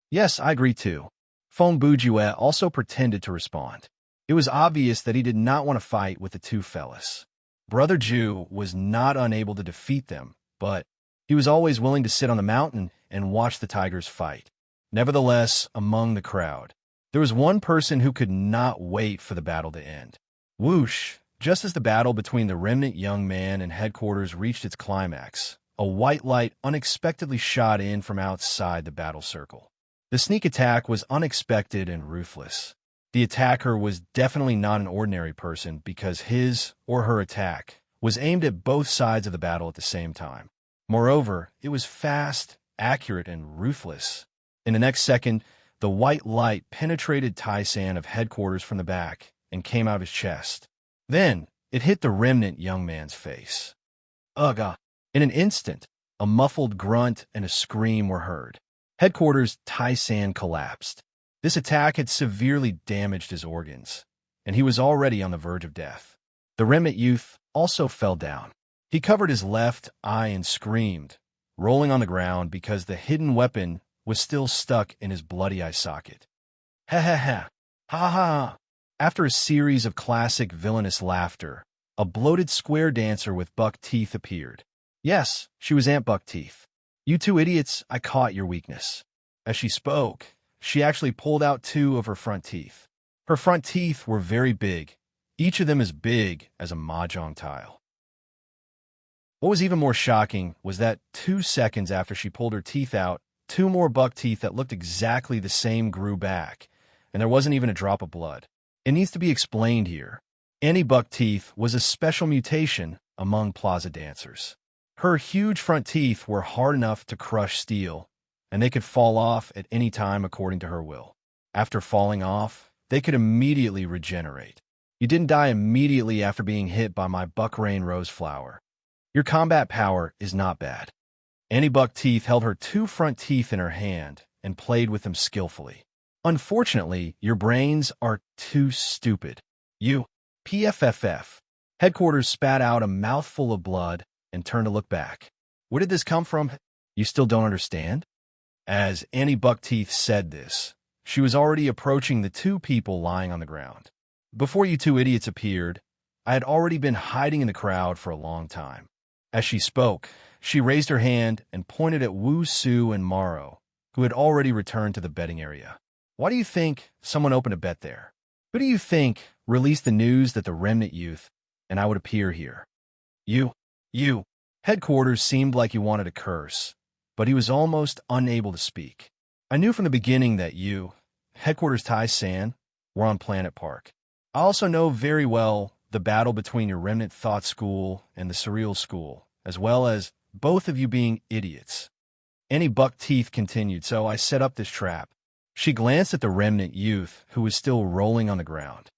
Yes, I agree too. Fong Bujuet also pretended to respond. It was obvious that he did not want to fight with the two fellas. Brother Jew was not unable to defeat them, but he was always willing to sit on the mountain and watch the tigers fight. Nevertheless, among the crowd, there was one person who could not wait for the battle to end. Whoosh! Just as the battle between the remnant young man and headquarters reached its climax, a white light unexpectedly shot in from outside the battle circle. The sneak attack was unexpected and ruthless. The attacker was definitely not an ordinary person because his or her attack was aimed at both sides of the battle at the same time. Moreover, it was fast, accurate, and ruthless. In the next second, the white light penetrated Tai-san of headquarters from the back and came out of his chest. Then, it hit the remnant young man's face. Ugh! In an instant, a muffled grunt and a scream were heard. Headquarters Tai-san collapsed. This attack had severely damaged his organs, and he was already on the verge of death. The remnant youth also fell down. He covered his left eye and screamed, rolling on the ground because the hidden weapon was still stuck in his bloody eye socket. Ha ha ha! Ha ha! After a series of classic villainous laughter, a bloated square dancer with buck teeth appeared. Yes, she was Aunt Buckteeth. You two idiots, I caught your weakness. As she spoke, she actually pulled out two of her front teeth. Her front teeth were very big, each of them as big as a mahjong tile. What was even more shocking was that 2 seconds after she pulled her teeth out, two more buck teeth that looked exactly the same grew back, and there wasn't even a drop of blood. It needs to be explained here. Annie Buckteeth was a special mutation among plaza dancers. Her huge front teeth were hard enough to crush steel, and they could fall off at any time according to her will. After falling off, they could immediately regenerate. You didn't die immediately after being hit by my Buckrain Rose Flower. Your combat power is not bad. Annie Buckteeth held her two front teeth in her hand and played with them skillfully. Unfortunately, your brains are too stupid. You, PFFF. Headquarters spat out a mouthful of blood and turned to look back. Where did this come from? You still don't understand? As Annie Buckteeth said this, she was already approaching the two people lying on the ground. Before you two idiots appeared, I had already been hiding in the crowd for a long time. As she spoke, she raised her hand and pointed at Wu Su and Morrow, who had already returned to the betting area. Why do you think someone opened a bet there? Who do you think released the news that the remnant youth and I would appear here? You. Headquarters seemed like he wanted to curse, but he was almost unable to speak. I knew from the beginning that you, Headquarters Tai-san, were on Planet Park. I also know very well the battle between your remnant thought school and the surreal school, as well as both of you being idiots. Annie Buckteeth continued, so I set up this trap. She glanced at the remnant youth, who was still rolling on the ground.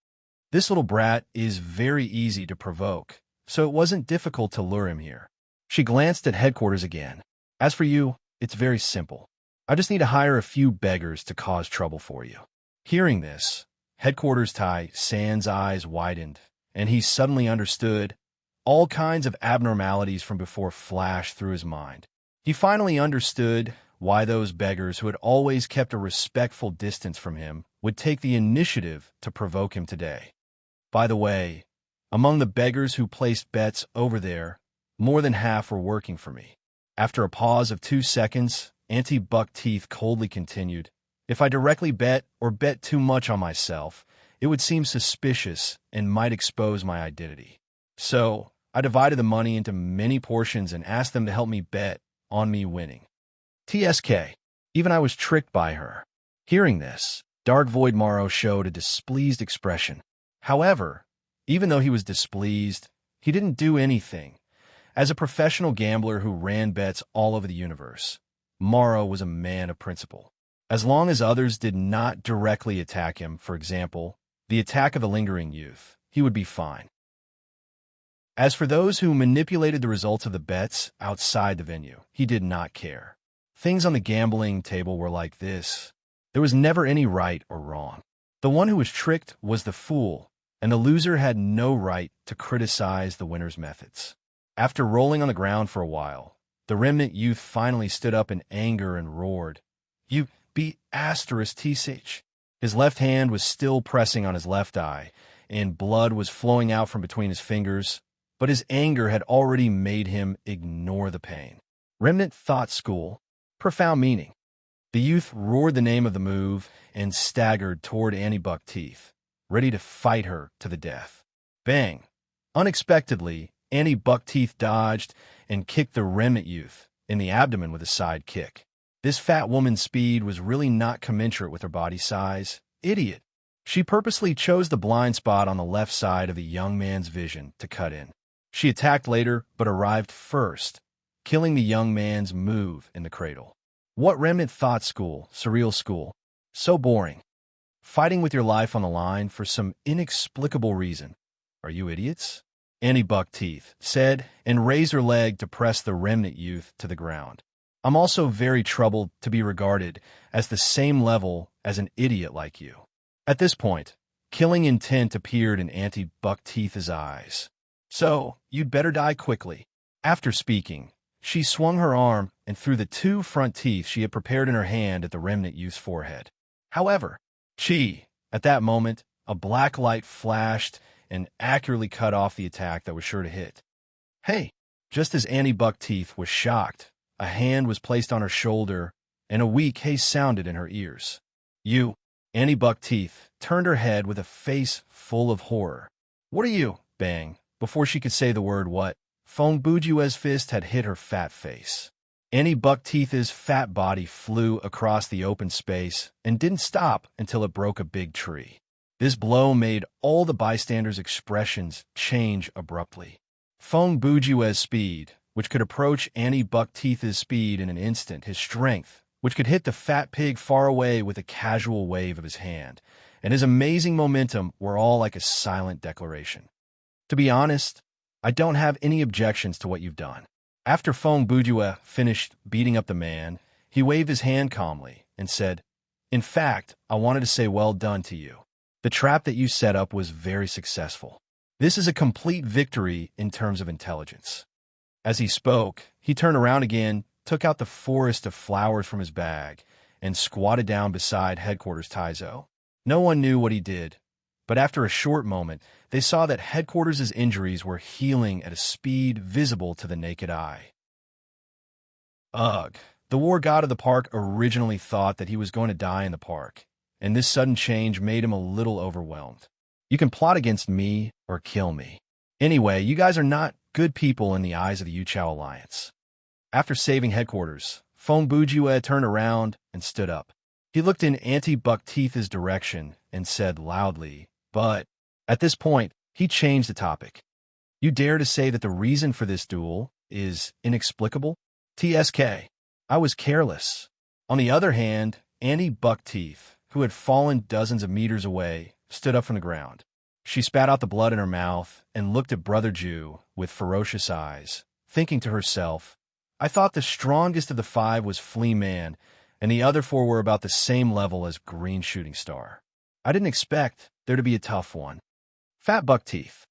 This little brat is very easy to provoke, so it wasn't difficult to lure him here. She glanced at Headquarters again. As for you, it's very simple. I just need to hire a few beggars to cause trouble for you. Hearing this, Headquarters Tai-san's eyes widened, and he suddenly understood. All kinds of abnormalities from before flashed through his mind. He finally understood why those beggars who had always kept a respectful distance from him would take the initiative to provoke him today. By the way, among the beggars who placed bets over there, more than half were working for me. After a pause of 2 seconds, Auntie Buckteeth coldly continued, if I directly bet or bet too much on myself, it would seem suspicious and might expose my identity. So, I divided the money into many portions and asked them to help me bet on me winning. TSK. Even I was tricked by her. Hearing this, Dark Void Morrow showed a displeased expression. However, even though he was displeased, he didn't do anything. As a professional gambler who ran bets all over the universe, Morrow was a man of principle. As long as others did not directly attack him, for example, the attack of the lingering youth, he would be fine. As for those who manipulated the results of the bets outside the venue, he did not care. Things on the gambling table were like this. There was never any right or wrong. The one who was tricked was the fool, and the loser had no right to criticize the winner's methods. After rolling on the ground for a while, the remnant youth finally stood up in anger and roared, "You be *TSH. His left hand was still pressing on his left eye, and blood was flowing out from between his fingers, but his anger had already made him ignore the pain. Remnant thought school. Profound meaning. The youth roared the name of the move and staggered toward Annie Buckteeth, ready to fight her to the death. Bang! Unexpectedly, Annie Buckteeth dodged and kicked the remnant youth in the abdomen with a side kick. This fat woman's speed was really not commensurate with her body size. Idiot! She purposely chose the blind spot on the left side of the young man's vision to cut in. She attacked later, but arrived first, killing the young man's move in the cradle. What remnant thought school, surreal school? So boring. Fighting with your life on the line for some inexplicable reason. Are you idiots? Annie Buckteeth said, and raised her leg to press the remnant youth to the ground. I'm also very troubled to be regarded as the same level as an idiot like you. At this point, killing intent appeared in Auntie Buckteeth's eyes. So, you'd better die quickly. After speaking, she swung her arm and threw the 2 front teeth she had prepared in her hand at the remnant youth's forehead. However, at that moment, a black light flashed and accurately cut off the attack that was sure to hit. Hey! Just as Annie Buckteeth was shocked, a hand was placed on her shoulder, and a weak hey sounded in her ears. You, Annie Buckteeth, turned her head with a face full of horror. What are you? Bang! Before she could say the word what, Fong Bujue's fist had hit her fat face. Annie Buckteeth's fat body flew across the open space and didn't stop until it broke a big tree. This blow made all the bystanders' expressions change abruptly. Fong Bujue's speed, which could approach Annie Buckteeth's speed in an instant, his strength, which could hit the fat pig far away with a casual wave of his hand, and his amazing momentum were all like a silent declaration. To be honest, I don't have any objections to what you've done. After Fong Bujue finished beating up the man, he waved his hand calmly and said, In fact, I wanted to say well done to you. The trap that you set up was very successful. This is a complete victory in terms of intelligence. As he spoke, he turned around again, took out the forest of flowers from his bag, and squatted down beside Headquarters Taizo. No one knew what he did, but after a short moment, they saw that Headquarters' injuries were healing at a speed visible to the naked eye. Ugh, the war god of the park originally thought that he was going to die in the park, and this sudden change made him a little overwhelmed. You can plot against me or kill me. Anyway, you guys are not good people in the eyes of the Yuchao Alliance. After saving Headquarters, Fong Bujue turned around and stood up. He looked in Auntie Buckteeth's direction and said loudly, but at this point, he changed the topic. You dare to say that the reason for this duel is inexplicable? TSK. I was careless. On the other hand, Annie Buckteeth, who had fallen dozens of meters away, stood up from the ground. She spat out the blood in her mouth and looked at Brother Jew with ferocious eyes, thinking to herself, I thought the strongest of the 5 was Flea Man, and the other 4 were about the same level as Green Shooting Star. I didn't expect there to be a tough one. Fat Buckteeth.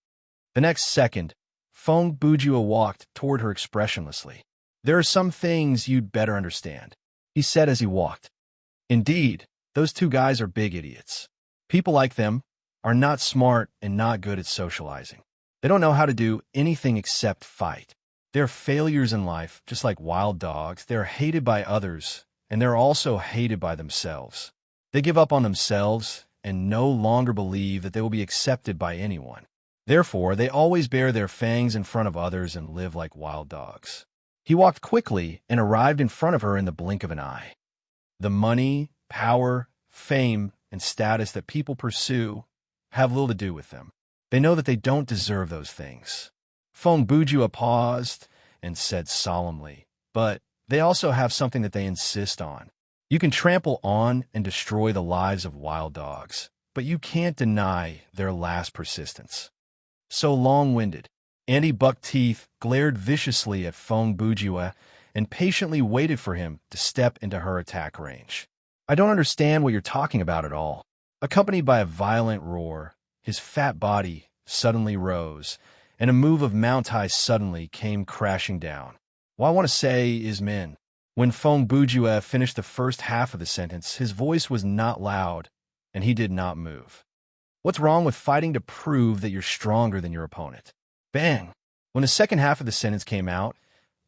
The next second, Fong Bujue walked toward her expressionlessly. There are some things you'd better understand, he said as he walked. Indeed, those 2 guys are big idiots. People like them are not smart and not good at socializing. They don't know how to do anything except fight. They're failures in life, just like wild dogs. They're hated by others, and they're also hated by themselves. They give up on themselves and no longer believe that they will be accepted by anyone. Therefore, they always bare their fangs in front of others and live like wild dogs. He walked quickly and arrived in front of her in the blink of an eye. The money, power, fame, and status that people pursue have little to do with them. They know that they don't deserve those things. Fong Bujue paused and said solemnly, but they also have something that they insist on. You can trample on and destroy the lives of wild dogs, but you can't deny their last persistence. So long-winded, Annie Buckteeth glared viciously at Fong Bujue and patiently waited for him to step into her attack range. I don't understand what you're talking about at all. Accompanied by a violent roar, his fat body suddenly rose, and a move of Mount High suddenly came crashing down. What I want to say is men. When Fong Bujue finished the first half of the sentence, his voice was not loud, and he did not move. What's wrong with fighting to prove that you're stronger than your opponent? Bang! When the second half of the sentence came out,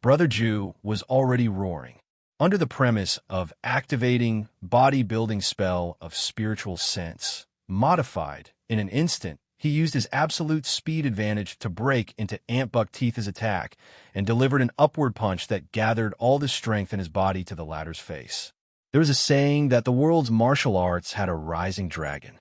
Brother Jew was already roaring. Under the premise of activating bodybuilding spell of spiritual sense, modified in an instant, he used his absolute speed advantage to break into Embark Teeth's attack and delivered an upward punch that gathered all the strength in his body to the latter's face. There was a saying that the world's martial arts had a rising dragon.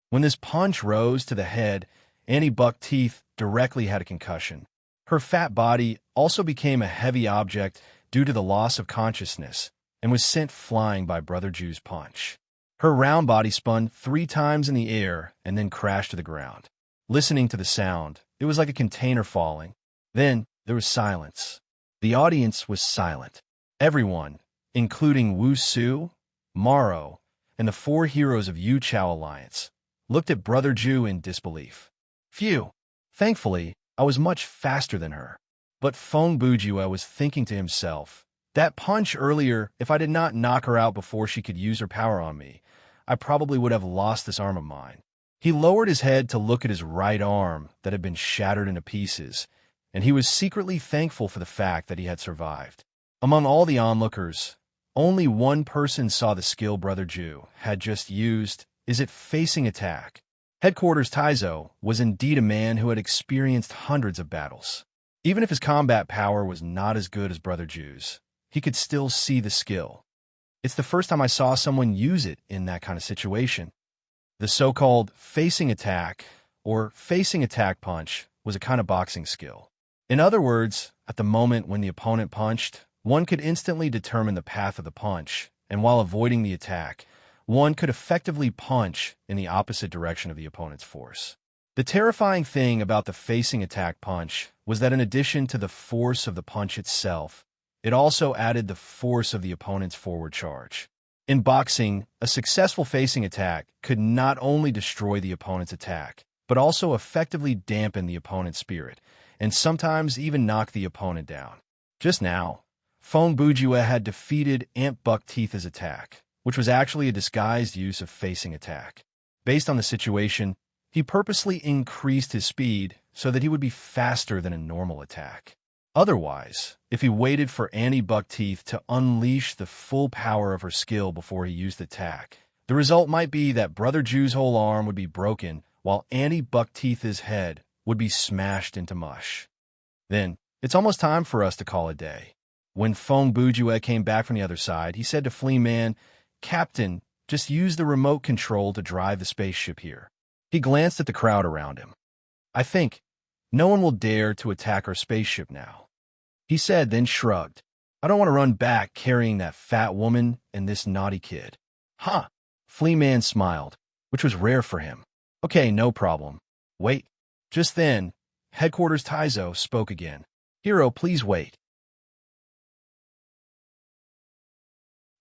When this punch rose to the head, Annie Buck Teeth directly had a concussion. Her fat body also became a heavy object due to the loss of consciousness and was sent flying by Brother Jew's punch. Her round body spun 3 times in the air and then crashed to the ground. Listening to the sound, it was like a container falling. Then there was silence. The audience was silent. Everyone, including Wu Su, Maro, and the 4 heroes of Yu Chao Alliance, looked at Brother Jew in disbelief. Phew! Thankfully, I was much faster than her. But Feng Bujue was thinking to himself, that punch earlier, if I did not knock her out before she could use her power on me, I probably would have lost this arm of mine. He lowered his head to look at his right arm that had been shattered into pieces, and he was secretly thankful for the fact that he had survived. Among all the onlookers, only one person saw the skill Brother Jew had just used. Is it facing attack? Headquarters Taizo was indeed a man who had experienced hundreds of battles. Even if his combat power was not as good as Brother Jew's, he could still see the skill. It's the first time I saw someone use it in that kind of situation. The so-called facing attack or facing attack punch was a kind of boxing skill. In other words, at the moment when the opponent punched, one could instantly determine the path of the punch, and while avoiding the attack, one could effectively punch in the opposite direction of the opponent's force. The terrifying thing about the facing attack punch was that in addition to the force of the punch itself, it also added the force of the opponent's forward charge. In boxing, a successful facing attack could not only destroy the opponent's attack, but also effectively dampen the opponent's spirit, and sometimes even knock the opponent down. Just now, Feng Bujue had defeated Ant Buck Teeth's attack, which was actually a disguised use of facing attack. Based on the situation, he purposely increased his speed so that he would be faster than a normal attack. Otherwise, if he waited for Annie Buck Teeth to unleash the full power of her skill before he used the attack, the result might be that Brother Jew's whole arm would be broken while Annie Buck Teeth's head would be smashed into mush. Then, it's almost time for us to call it a day. When Feng Bujue came back from the other side, he said to Flea Man, "Captain, just use the remote control to drive the spaceship here." He glanced at the crowd around him. "I think no one will dare to attack our spaceship now," he said, then shrugged. "I don't want to run back carrying that fat woman and this naughty kid." "Huh." Flea Man smiled, which was rare for him. "Okay, no problem. Wait." Just then, Headquarters Taizo spoke again. "Hero, please wait."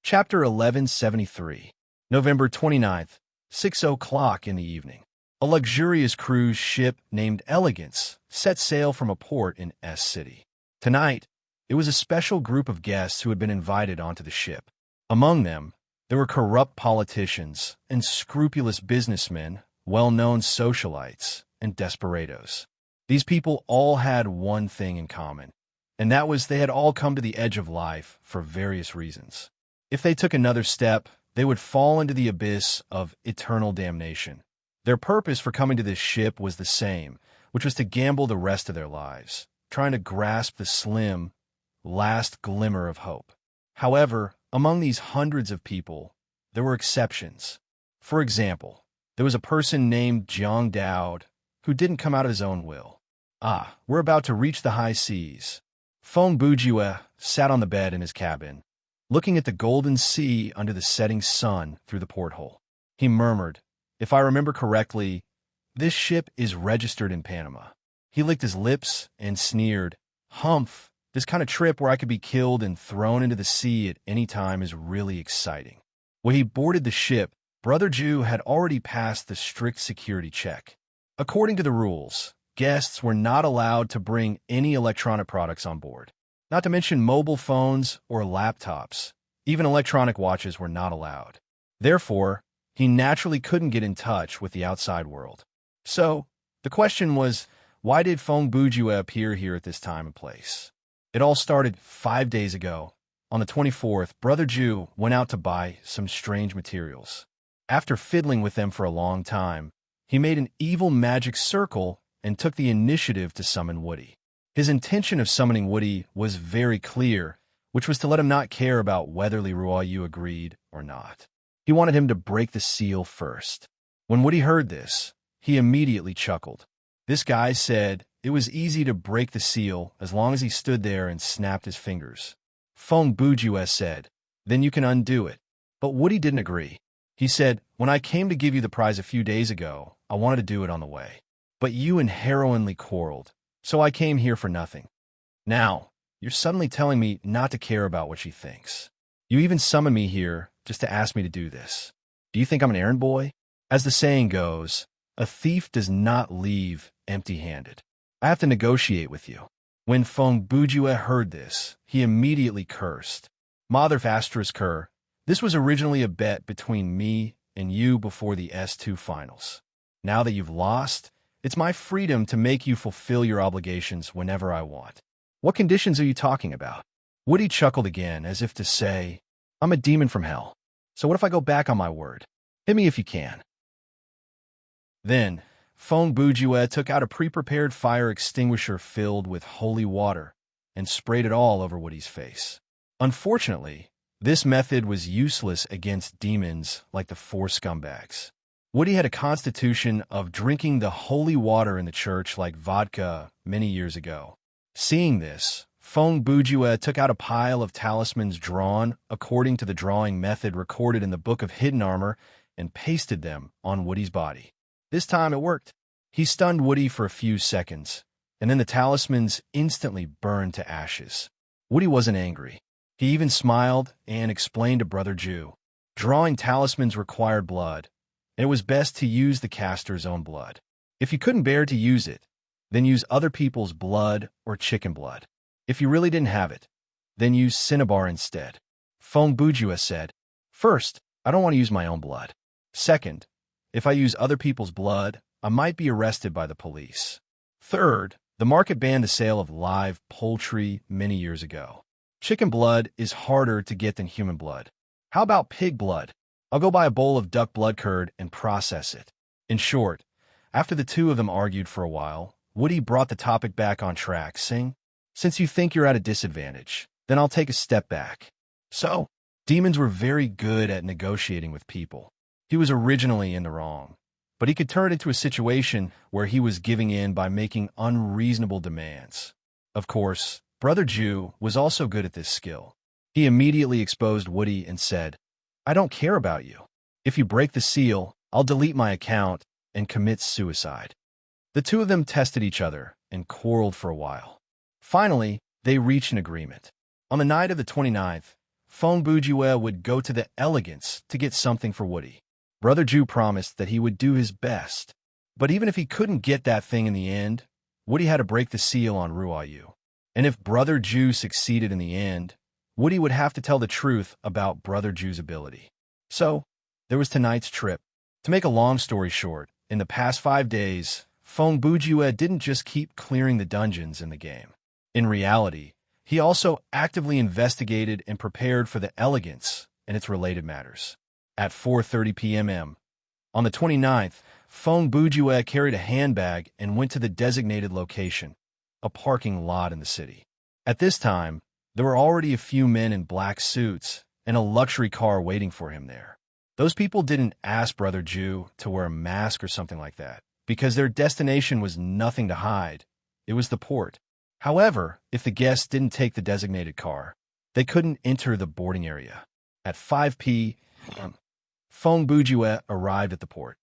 Chapter 1173, November 29th, 6 o'clock in the evening. A luxurious cruise ship named Elegance set sail from a port in S City. Tonight, it was a special group of guests who had been invited onto the ship. Among them, there were corrupt politicians and scrupulous businessmen, well-known socialites, and desperados. These people all had one thing in common, and that was they had all come to the edge of life for various reasons. If they took another step, they would fall into the abyss of eternal damnation. Their purpose for coming to this ship was the same, which was to gamble the rest of their lives, trying to grasp the slim, last glimmer of hope. However, among these hundreds of people, there were exceptions. For example, there was a person named Jiang Daoud who didn't come out of his own will. We're about to reach the high seas. Feng Bujue sat on the bed in his cabin, looking at the golden sea under the setting sun through the porthole. He murmured, "If I remember correctly, this ship is registered in Panama." He licked his lips and sneered, "Humph, this kind of trip where I could be killed and thrown into the sea at any time is really exciting." When he boarded the ship, Brother Jew had already passed the strict security check. According to the rules, guests were not allowed to bring any electronic products on board. Not to mention mobile phones or laptops. Even electronic watches were not allowed. Therefore, he naturally couldn't get in touch with the outside world. So, the question was, why did Feng Bujue appear here at this time and place? It all started 5 days ago. On the 24th, Brother Ju went out to buy some strange materials. After fiddling with them for a long time, he made an evil magic circle and took the initiative to summon Woody. His intention of summoning Woody was very clear, which was to let him not care about whether Ruoyu agreed or not. He wanted him to break the seal first. When Woody heard this, he immediately chuckled. This guy said it was easy to break the seal as long as he stood there and snapped his fingers. Feng Bujue said, then you can undo it. But Woody didn't agree. He said, when I came to give you the prize a few days ago, I wanted to do it on the way. But you and heroinely quarreled, so I came here for nothing. Now, you're suddenly telling me not to care about what she thinks. You even summoned me here just to ask me to do this. Do you think I'm an errand boy? As the saying goes, a thief does not leave empty-handed. I have to negotiate with you. When Feng Bujue heard this, he immediately cursed. Mother Cur, this was originally a bet between me and you before the S2 finals. Now that you've lost, it's my freedom to make you fulfill your obligations whenever I want. What conditions are you talking about? Woody chuckled again, as if to say, I'm a demon from hell. So what if I go back on my word? Hit me if you can. Then, Feng Bujue took out a pre-prepared fire extinguisher filled with holy water and sprayed it all over Woody's face. Unfortunately, this method was useless against demons like the four scumbags. Woody had a constitution of drinking the holy water in the church like vodka many years ago. Seeing this, Feng Bujue took out a pile of talismans drawn according to the drawing method recorded in the Book of Hidden Armor and pasted them on Woody's body. This time it worked. He stunned Woody for a few seconds, and then the talismans instantly burned to ashes. Woody wasn't angry. He even smiled and explained to Brother Ju. Drawing talismans required blood, and it was best to use the caster's own blood. If you couldn't bear to use it, then use other people's blood or chicken blood. If you really didn't have it, then use cinnabar instead. Feng Bujue said, first, I don't want to use my own blood. Second, if I use other people's blood, I might be arrested by the police. Third, the market banned the sale of live poultry many years ago. Chicken blood is harder to get than human blood. How about pig blood? I'll go buy a bowl of duck blood curd and process it. In short, after the two of them argued for a while, Woody brought the topic back on track, saying, since you think you're at a disadvantage, then I'll take a step back. So, demons were very good at negotiating with people. He was originally in the wrong, but he could turn it into a situation where he was giving in by making unreasonable demands. Of course, Brother Ju was also good at this skill. He immediately exposed Woody and said, I don't care about you. If you break the seal, I'll delete my account and commit suicide. The two of them tested each other and quarreled for a while. Finally, they reached an agreement. On the night of the 29th, Feng Bujue would go to the Elegance to get something for Woody. Brother Ju promised that he would do his best. But even if he couldn't get that thing in the end, Woody had to break the seal on Ruoyu. And if Brother Ju succeeded in the end, Woody would have to tell the truth about Brother Ju's ability. So, there was tonight's trip. To make a long story short, in the past 5 days, Feng Bujue didn't just keep clearing the dungeons in the game. In reality, he also actively investigated and prepared for the Elegance and its related matters. At 4:30 p.m. on the 29th, Feng Bujue carried a handbag and went to the designated location, a parking lot in the city. At this time, there were already a few men in black suits and a luxury car waiting for him there. Those people didn't ask Brother Ju to wear a mask or something like that, because their destination was nothing to hide. It was the port. However, if the guests didn't take the designated car, they couldn't enter the boarding area. At 5 p.m., Feng Bujue arrived at the port.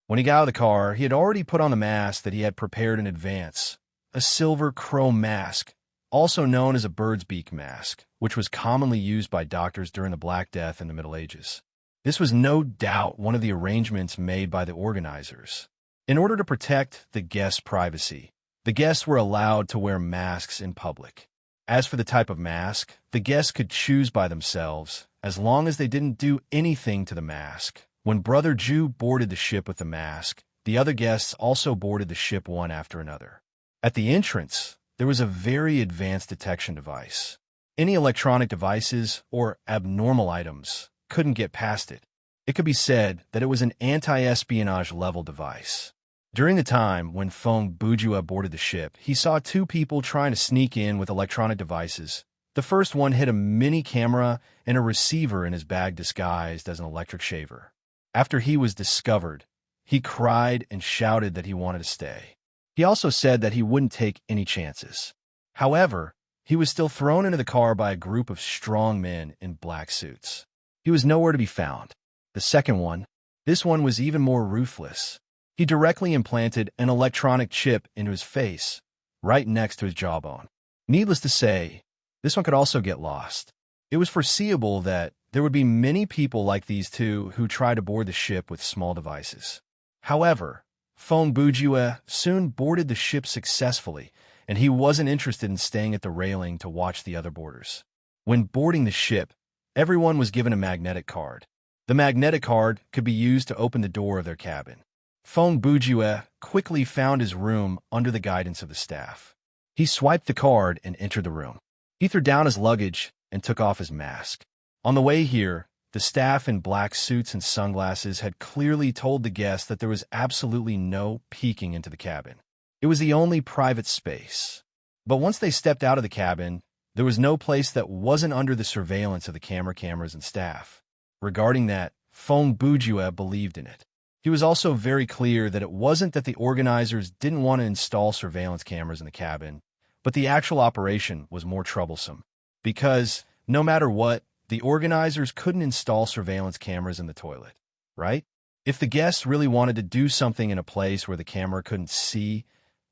When he got out of the car, he had already put on the mask that he had prepared in advance, a silver chrome mask, also known as a bird's beak mask, which was commonly used by doctors during the Black Death in the Middle Ages. This was no doubt one of the arrangements made by the organizers. In order to protect the guests' privacy, the guests were allowed to wear masks in public. As for the type of mask, the guests could choose by themselves, as long as they didn't do anything to the mask. When Brother Jew boarded the ship with the mask, the other guests also boarded the ship one after another. At the entrance, there was a very advanced detection device. Any electronic devices or abnormal items couldn't get past it. It could be said that it was an anti-espionage level device. During the time when Feng Bujua boarded the ship, he saw two people trying to sneak in with electronic devices. The first one hid a mini camera and a receiver in his bag disguised as an electric shaver. After he was discovered, he cried and shouted that he wanted to stay. He also said that he wouldn't take any chances. However, he was still thrown into the car by a group of strong men in black suits. He was nowhere to be found. The second one, this one was even more ruthless. He directly implanted an electronic chip into his face, right next to his jawbone. Needless to say, this one could also get lost. It was foreseeable that there would be many people like these two who tried to board the ship with small devices. However, Feng Bujua soon boarded the ship successfully, and he wasn't interested in staying at the railing to watch the other boarders. When boarding the ship, everyone was given a magnetic card. The magnetic card could be used to open the door of their cabin. Feng Bujua quickly found his room under the guidance of the staff. He swiped the card and entered the room. He threw down his luggage and took off his mask. On the way here, the staff in black suits and sunglasses had clearly told the guests that there was absolutely no peeking into the cabin. It was the only private space. But once they stepped out of the cabin, there was no place that wasn't under the surveillance of the cameras and staff. Regarding that, Feng Bujua believed in it. He was also very clear that it wasn't that the organizers didn't want to install surveillance cameras in the cabin, but the actual operation was more troublesome. Because, no matter what, the organizers couldn't install surveillance cameras in the toilet, right? If the guests really wanted to do something in a place where the camera couldn't see,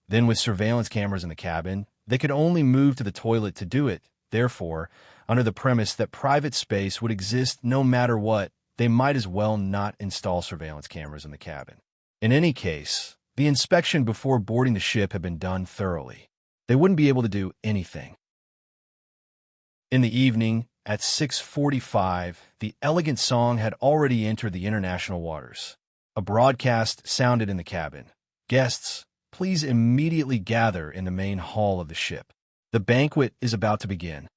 then with surveillance cameras in the cabin, they could only move to the toilet to do it. Therefore, under the premise that private space would exist no matter what, they might as well not install surveillance cameras in the cabin. In any case, the inspection before boarding the ship had been done thoroughly. They wouldn't be able to do anything. In the evening, at 6:45, the elegant song had already entered the international waters. A broadcast sounded in the cabin. Guests, please immediately gather in the main hall of the ship. The banquet is about to begin.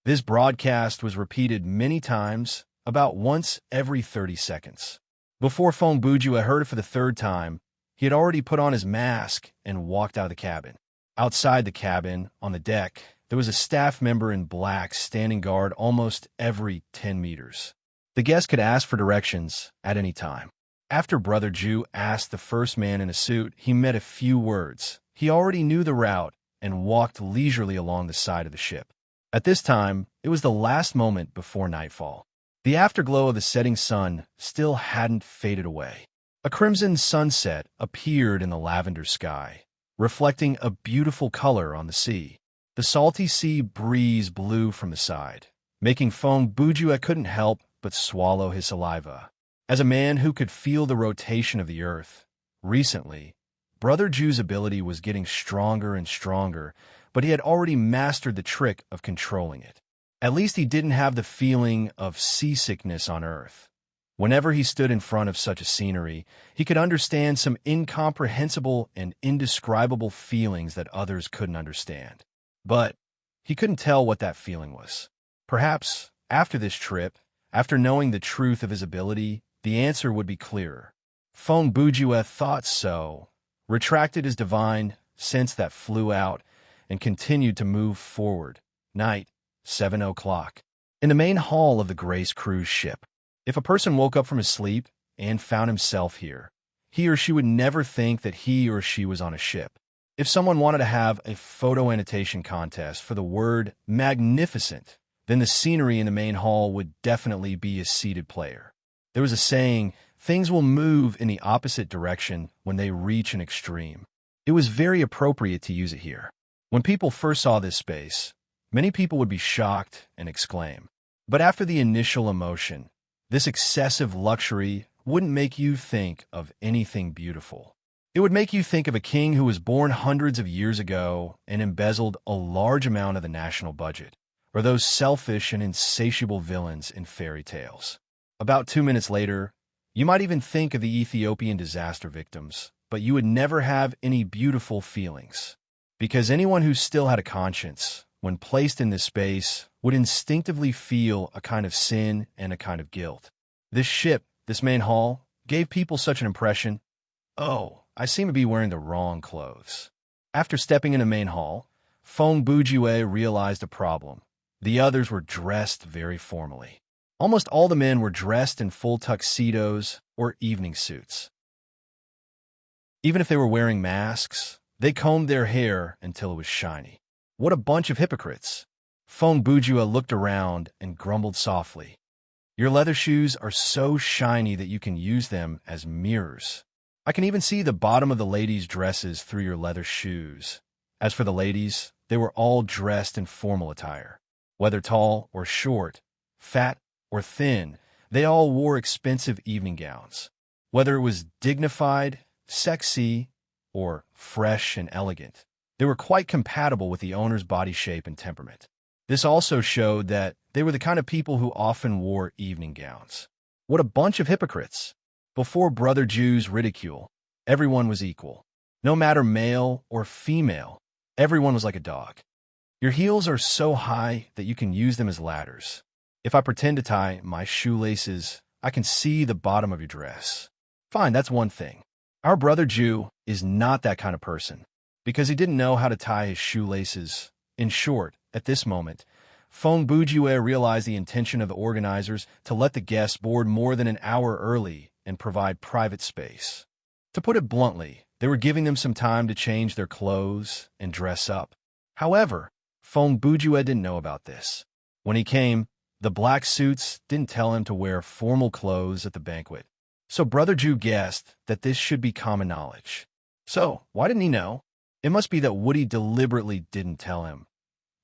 This broadcast was repeated many times, about once every 30 seconds. Before Feng Bujua heard it for the third time, he had already put on his mask and walked out of the cabin. Outside the cabin, on the deck, there was a staff member in black standing guard almost every 10 meters. The guest could ask for directions at any time. After Brother Jew asked the first man in a suit, he met a few words. He already knew the route and walked leisurely along the side of the ship. At this time, it was the last moment before nightfall. The afterglow of the setting sun still hadn't faded away. A crimson sunset appeared in the lavender sky, reflecting a beautiful color on the sea. The salty sea breeze blew from the side, making Feng Bujua couldn't help but swallow his saliva. As a man who could feel the rotation of the earth, recently, Brother Jew's ability was getting stronger and stronger, but he had already mastered the trick of controlling it. At least he didn't have the feeling of seasickness on earth. Whenever he stood in front of such a scenery, he could understand some incomprehensible and indescribable feelings that others couldn't understand. But he couldn't tell what that feeling was. Perhaps, after this trip, after knowing the truth of his ability, the answer would be clearer. Feng Bujua thought so, retracted his divine sense that flew out, and continued to move forward. Night, 7 o'clock. In the main hall of the Grace cruise ship. If a person woke up from his sleep and found himself here, he or she would never think that he or she was on a ship. If someone wanted to have a photo annotation contest for the word magnificent, then the scenery in the main hall would definitely be a seated player. There was a saying, things will move in the opposite direction when they reach an extreme. It was very appropriate to use it here. When people first saw this space, many people would be shocked and exclaim. But after the initial emotion, this excessive luxury wouldn't make you think of anything beautiful. It would make you think of a king who was born hundreds of years ago and embezzled a large amount of the national budget, or or those selfish and insatiable villains in fairy tales. About 2 minutes later, you might even think of the Ethiopian disaster victims, but you would never have any beautiful feelings. Because anyone who still had a conscience, when placed in this space, would instinctively feel a kind of sin and a kind of guilt. This ship, this main hall, gave people such an impression. Oh, I seem to be wearing the wrong clothes. After stepping into main hall, Fong Bujue realized a problem. The others were dressed very formally. Almost all the men were dressed in full tuxedos or evening suits. Even if they were wearing masks, they combed their hair until it was shiny. What a bunch of hypocrites! Fong Bujue looked around and grumbled softly. Your leather shoes are so shiny that you can use them as mirrors. I can even see the bottom of the ladies' dresses through your leather shoes. As for the ladies, they were all dressed in formal attire. Whether tall or short, fat or thin, they all wore expensive evening gowns. Whether it was dignified, sexy, or fresh and elegant, they were quite compatible with the owner's body shape and temperament. This also showed that they were the kind of people who often wore evening gowns. What a bunch of hypocrites! Before Brother Jew's ridicule, everyone was equal. No matter male or female, everyone was like a dog. Your heels are so high that you can use them as ladders. If I pretend to tie my shoelaces, I can see the bottom of your dress. Fine, that's one thing. Our Brother Jew is not that kind of person, because he didn't know how to tie his shoelaces. In short, at this moment, Fong Bujue realized the intention of the organizers to let the guests board more than an hour early and provide private space. To put it bluntly, they were giving them some time to change their clothes and dress up. However, Fong Bujue didn't know about this. When he came, the black suits didn't tell him to wear formal clothes at the banquet. So Brother Jew guessed that this should be common knowledge. So, why didn't he know? It must be that Woody deliberately didn't tell him.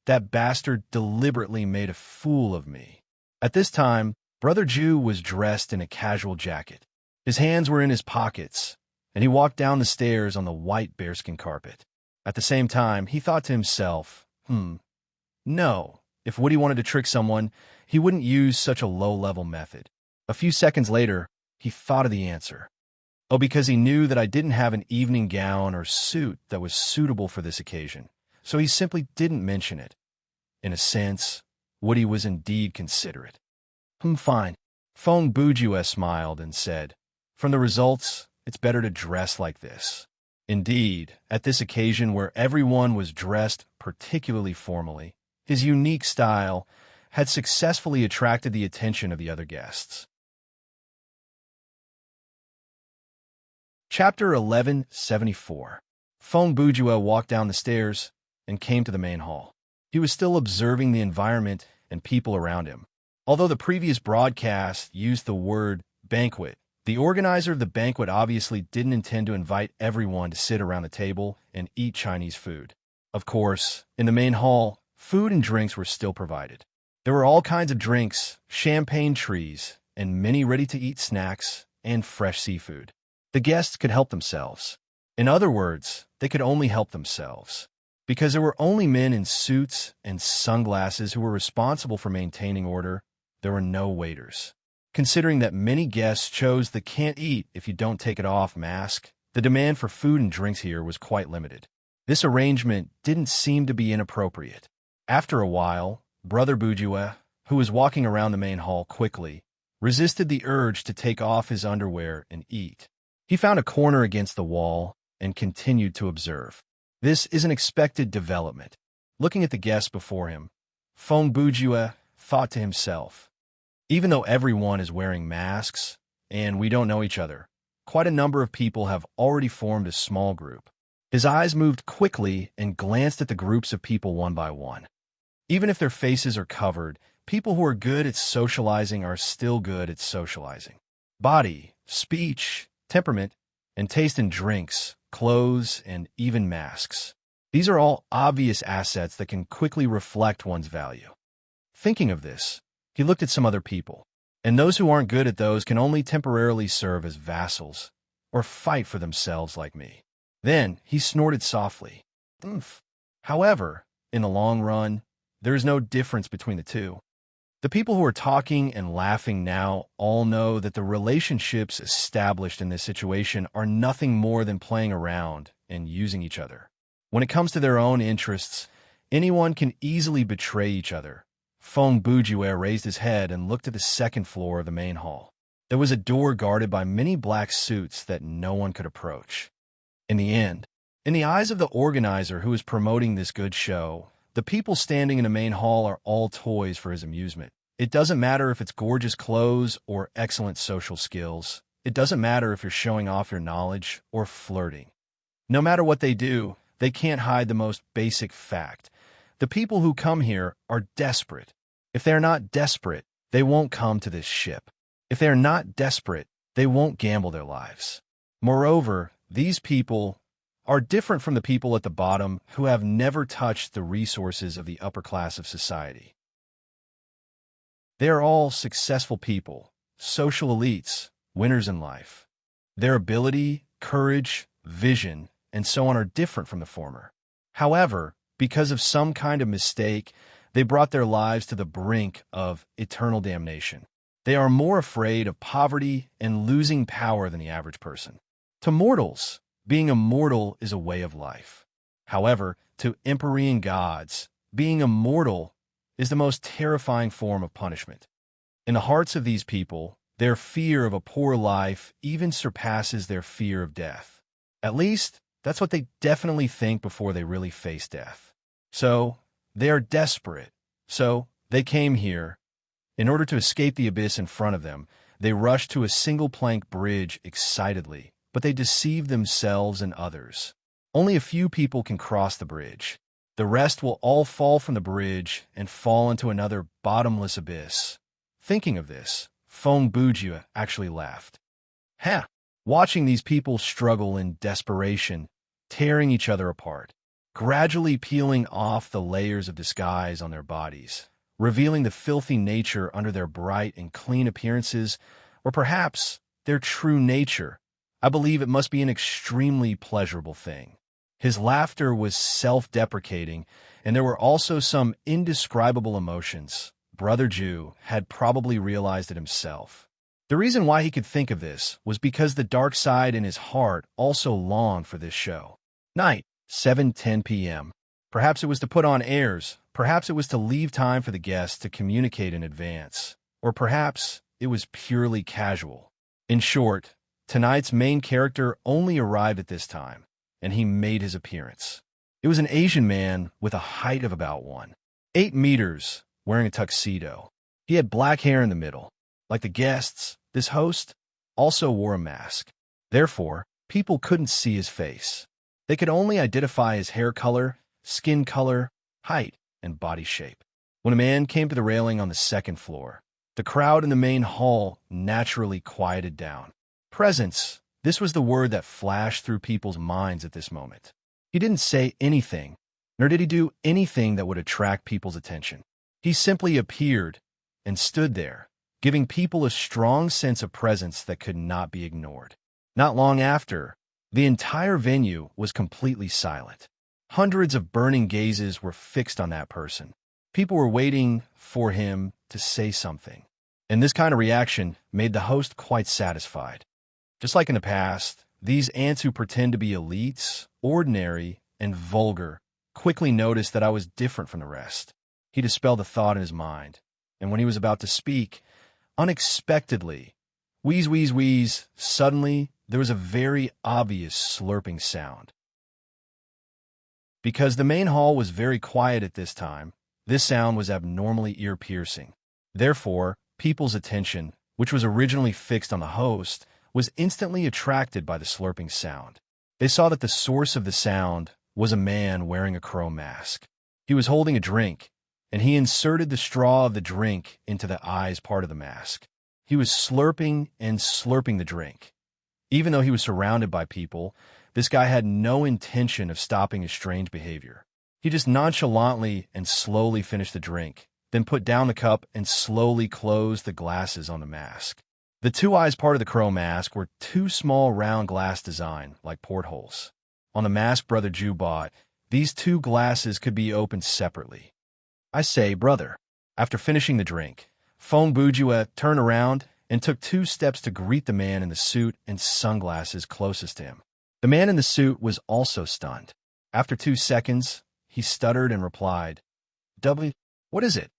That bastard deliberately made a fool of me. At this time, Brother Jew was dressed in a casual jacket. His hands were in his pockets, and he walked down the stairs on the white bearskin carpet. At the same time, he thought to himself, no, if Woody wanted to trick someone, he wouldn't use such a low-level method. A few seconds later, he thought of the answer. Oh, because he knew that I didn't have an evening gown or suit that was suitable for this occasion, so he simply didn't mention it. In a sense, Woody was indeed considerate. Fine. Fong Bujue smiled and said, from the results, it's better to dress like this. Indeed, at this occasion where everyone was dressed particularly formally, his unique style had successfully attracted the attention of the other guests. Chapter 1174. Fong Bujue walked down the stairs and came to the main hall. He was still observing the environment and people around him. Although the previous broadcast used the word banquet, the organizer of the banquet obviously didn't intend to invite everyone to sit around the table and eat Chinese food. Of course, in the main hall, food and drinks were still provided. There were all kinds of drinks, champagne trees, and many ready-to-eat snacks and fresh seafood. The guests could help themselves. In other words, they could only help themselves. Because there were only men in suits and sunglasses who were responsible for maintaining order, there were no waiters. Considering that many guests chose the can't eat if you don't take it off mask, the demand for food and drinks here was quite limited. This arrangement didn't seem to be inappropriate. After a while, Brother Bujue, who was walking around the main hall quickly, resisted the urge to take off his underwear and eat. He found a corner against the wall and continued to observe. This is an expected development. Looking at the guests before him, Fong Bujue thought to himself, even though everyone is wearing masks and we don't know each other, quite a number of people have already formed a small group. His eyes moved quickly and glanced at the groups of people one by one. Even if their faces are covered, people who are good at socializing are still good at socializing. Body, speech, temperament, and taste in drinks, clothes, and even masks. These are all obvious assets that can quickly reflect one's value. Thinking of this, he looked at some other people, and those who aren't good at those can only temporarily serve as vassals or fight for themselves like me. Then he snorted softly. However, in the long run, there is no difference between the two. The people who are talking and laughing now all know that the relationships established in this situation are nothing more than playing around and using each other. When it comes to their own interests, anyone can easily betray each other. Feng Bujue raised his head and looked at the second floor of the main hall. There was a door guarded by many black suits that no one could approach. In the end, in the eyes of the organizer who is promoting this good show, the people standing in the main hall are all toys for his amusement. It doesn't matter if it's gorgeous clothes or excellent social skills. It doesn't matter if you're showing off your knowledge or flirting. No matter what they do, they can't hide the most basic fact. The people who come here are desperate. If they're not desperate, they won't come to this ship. If they're not desperate, they won't gamble their lives. Moreover, these people are different from the people at the bottom who have never touched the resources of the upper class of society. They are all successful people, social elites, winners in life. Their ability, courage, vision, and so on are different from the former. However, because of some kind of mistake, they brought their lives to the brink of eternal damnation. They are more afraid of poverty and losing power than the average person. To mortals, being immortal is a way of life. However, to empyrean gods, being immortal is the most terrifying form of punishment. In the hearts of these people, their fear of a poor life even surpasses their fear of death. At least, that's what they definitely think before they really face death. So, they are desperate. So, they came here. In order to escape the abyss in front of them, they rushed to a single-plank bridge excitedly, but they deceived themselves and others. Only a few people can cross the bridge. The rest will all fall from the bridge and fall into another bottomless abyss. Thinking of this, Feng Bujue actually laughed. Ha! Watching these people struggle in desperation, tearing each other apart, gradually peeling off the layers of disguise on their bodies, revealing the filthy nature under their bright and clean appearances, or perhaps their true nature. I believe it must be an extremely pleasurable thing. His laughter was self-deprecating, and there were also some indescribable emotions. Brother Jew had probably realized it himself. The reason why he could think of this was because the dark side in his heart also longed for this show. Night, 7:10 p.m. Perhaps it was to put on airs, perhaps it was to leave time for the guests to communicate in advance, or perhaps it was purely casual. In short, tonight's main character only arrived at this time, and he made his appearance. It was an Asian man with a height of about 1.8 meters, wearing a tuxedo. He had black hair in the middle. Like the guests, this host also wore a mask. Therefore, people couldn't see his face. They could only identify his hair color, skin color, height, and body shape. When a man came to the railing on the second floor, the crowd in the main hall naturally quieted down. Presence, this was the word that flashed through people's minds at this moment. He didn't say anything, nor did he do anything that would attract people's attention. He simply appeared and stood there, giving people a strong sense of presence that could not be ignored. Not long after, the entire venue was completely silent. Hundreds of burning gazes were fixed on that person. People were waiting for him to say something. And this kind of reaction made the host quite satisfied. Just like in the past, these ants who pretend to be elites, ordinary, and vulgar quickly noticed that I was different from the rest. He dispelled the thought in his mind, and when he was about to speak, unexpectedly, wheeze, wheeze, wheeze, suddenly there was a very obvious slurping sound. Because the main hall was very quiet at this time, this sound was abnormally ear-piercing. Therefore, people's attention, which was originally fixed on the host, was instantly attracted by the slurping sound. They saw that the source of the sound was a man wearing a crow mask. He was holding a drink, and he inserted the straw of the drink into the eyes part of the mask. He was slurping and slurping the drink. Even though he was surrounded by people, this guy had no intention of stopping his strange behavior. He just nonchalantly and slowly finished the drink, then put down the cup and slowly closed the glasses on the mask. The two eyes part of the crow mask were two small round glass design, like portholes. On the mask Brother Jew bought, these two glasses could be opened separately. I say, brother. After finishing the drink, Fong Bujue turned around and took 2 steps to greet the man in the suit and sunglasses closest to him. The man in the suit was also stunned. After 2 seconds, he stuttered and replied, W, what is it?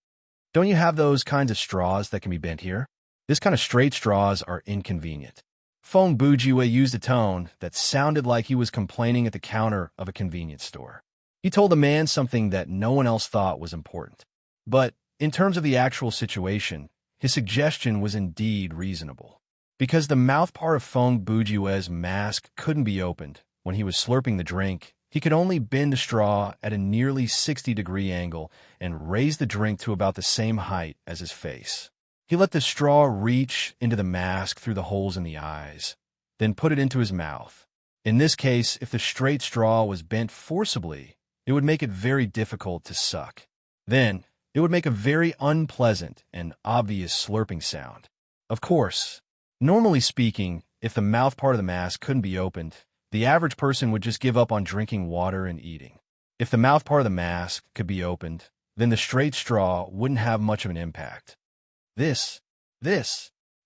Don't you have those kinds of straws that can be bent here? This kind of straight straws are inconvenient. Fong Bujue used a tone that sounded like he was complaining at the counter of a convenience store. He told the man something that no one else thought was important. But in terms of the actual situation, his suggestion was indeed reasonable. Because the mouth part of Fong Bujue's mask couldn't be opened when he was slurping the drink, he could only bend a straw at a nearly 60-degree angle and raise the drink to about the same height as his face. He let the straw reach into the mask through the holes in the eyes, then put it into his mouth. In this case, if the straight straw was bent forcibly, it would make it very difficult to suck. Then, it would make a very unpleasant and obvious slurping sound. Of course, normally speaking, if the mouth part of the mask couldn't be opened, the average person would just give up on drinking water and eating. If the mouth part of the mask could be opened, then the straight straw wouldn't have much of an impact. The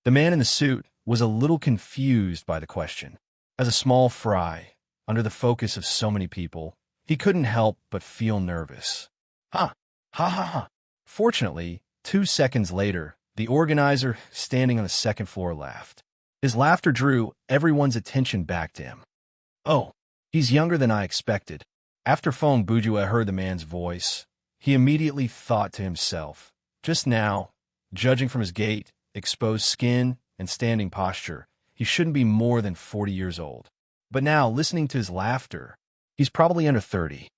man in the suit was a little confused by the question. As a small fry, under the focus of so many people, he couldn't help but feel nervous. Ha! Ha ha ha! Fortunately, 2 seconds later, the organizer, standing on the second floor, laughed. His laughter drew everyone's attention back to him. Oh, he's younger than I expected. After Fong Bujue heard the man's voice, he immediately thought to himself, just now, judging from his gait, exposed skin, and standing posture, he shouldn't be more than 40 years old. But now, listening to his laughter, he's probably under 30.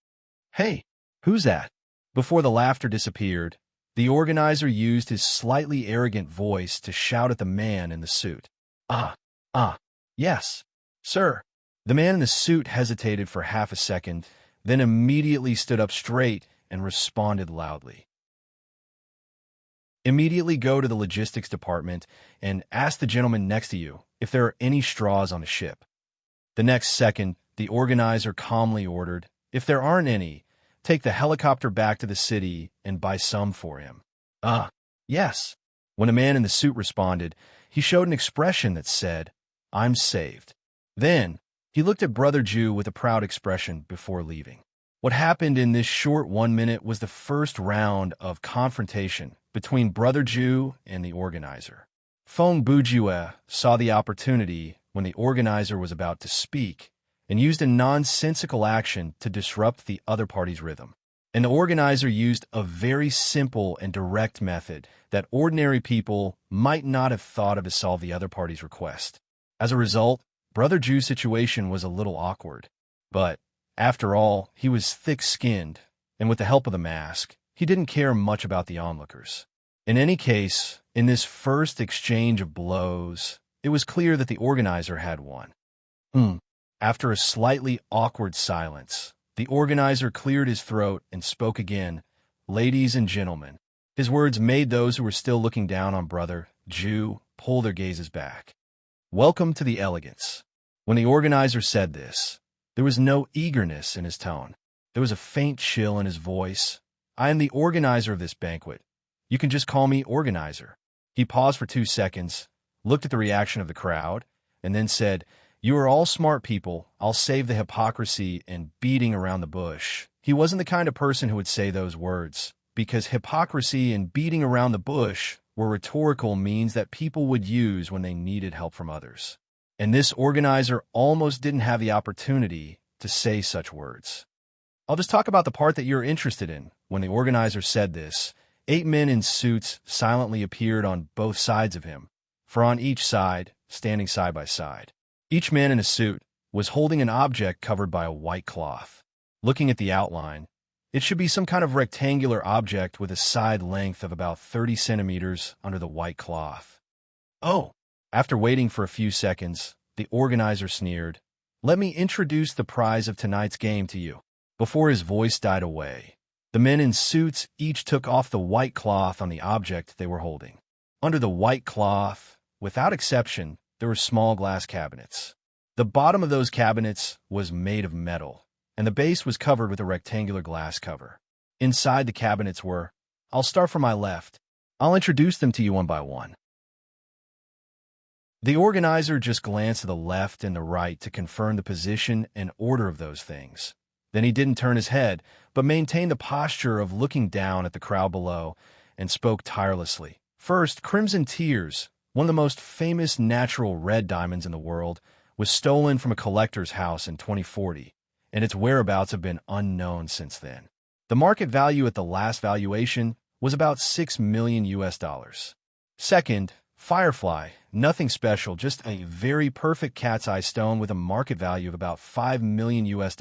Hey, who's that? Before the laughter disappeared, the organizer used his slightly arrogant voice to shout at the man in the suit. Yes, sir. The man in the suit hesitated for half a second, then immediately stood up straight and responded loudly. Immediately go to the logistics department and ask the gentleman next to you if there are any straws on the ship. The next second, the organizer calmly ordered, if there aren't any, take the helicopter back to the city and buy some for him. Yes. When a man in the suit responded, he showed an expression that said, I'm saved. Then, he looked at Brother Jew with a proud expression before leaving. What happened in this short 1 minute was the first round of confrontation between Brother Jew and the organizer. Fong Bujue saw the opportunity when the organizer was about to speak and used a nonsensical action to disrupt the other party's rhythm. And the organizer used a very simple and direct method that ordinary people might not have thought of to solve the other party's request. As a result, Brother Jew's situation was a little awkward. But, after all, he was thick-skinned, and with the help of the mask, he didn't care much about the onlookers. In any case, in this first exchange of blows, it was clear that the organizer had won. After a slightly awkward silence, the organizer cleared his throat and spoke again, Ladies and gentlemen. His words made those who were still looking down on Brother Jew pull their gazes back. Welcome to the elegance. When the organizer said this, there was no eagerness in his tone. There was a faint chill in his voice. I am the organizer of this banquet. You can just call me organizer. He paused for 2 seconds, looked at the reaction of the crowd, and then said, You are all smart people. I'll save the hypocrisy and beating around the bush. He wasn't the kind of person who would say those words, because hypocrisy and beating around the bush were rhetorical means that people would use when they needed help from others. And this organizer almost didn't have the opportunity to say such words. I'll just talk about the part that you're interested in. When the organizer said this, 8 men in suits silently appeared on both sides of him, for on each side, standing side by side. Each man in a suit was holding an object covered by a white cloth. Looking at the outline, it should be some kind of rectangular object with a side length of about 30 centimeters under the white cloth. Oh! After waiting for a few seconds, the organizer sneered, Let me introduce the prize of tonight's game to you. Before his voice died away, the men in suits each took off the white cloth on the object they were holding. Under the white cloth, without exception, there were small glass cabinets. The bottom of those cabinets was made of metal, and the base was covered with a rectangular glass cover. Inside the cabinets were I'll start from my left. I'll introduce them to you one by one. The organizer just glanced to the left and the right to confirm the position and order of those things. Then he didn't turn his head, but maintained the posture of looking down at the crowd below and spoke tirelessly. First, Crimson Tears, one of the most famous natural red diamonds in the world, was stolen from a collector's house in 2040, and its whereabouts have been unknown since then. The market value at the last valuation was about $6 million US. Second, Firefly, nothing special, just a very perfect cat's eye stone with a market value of about $5 million US.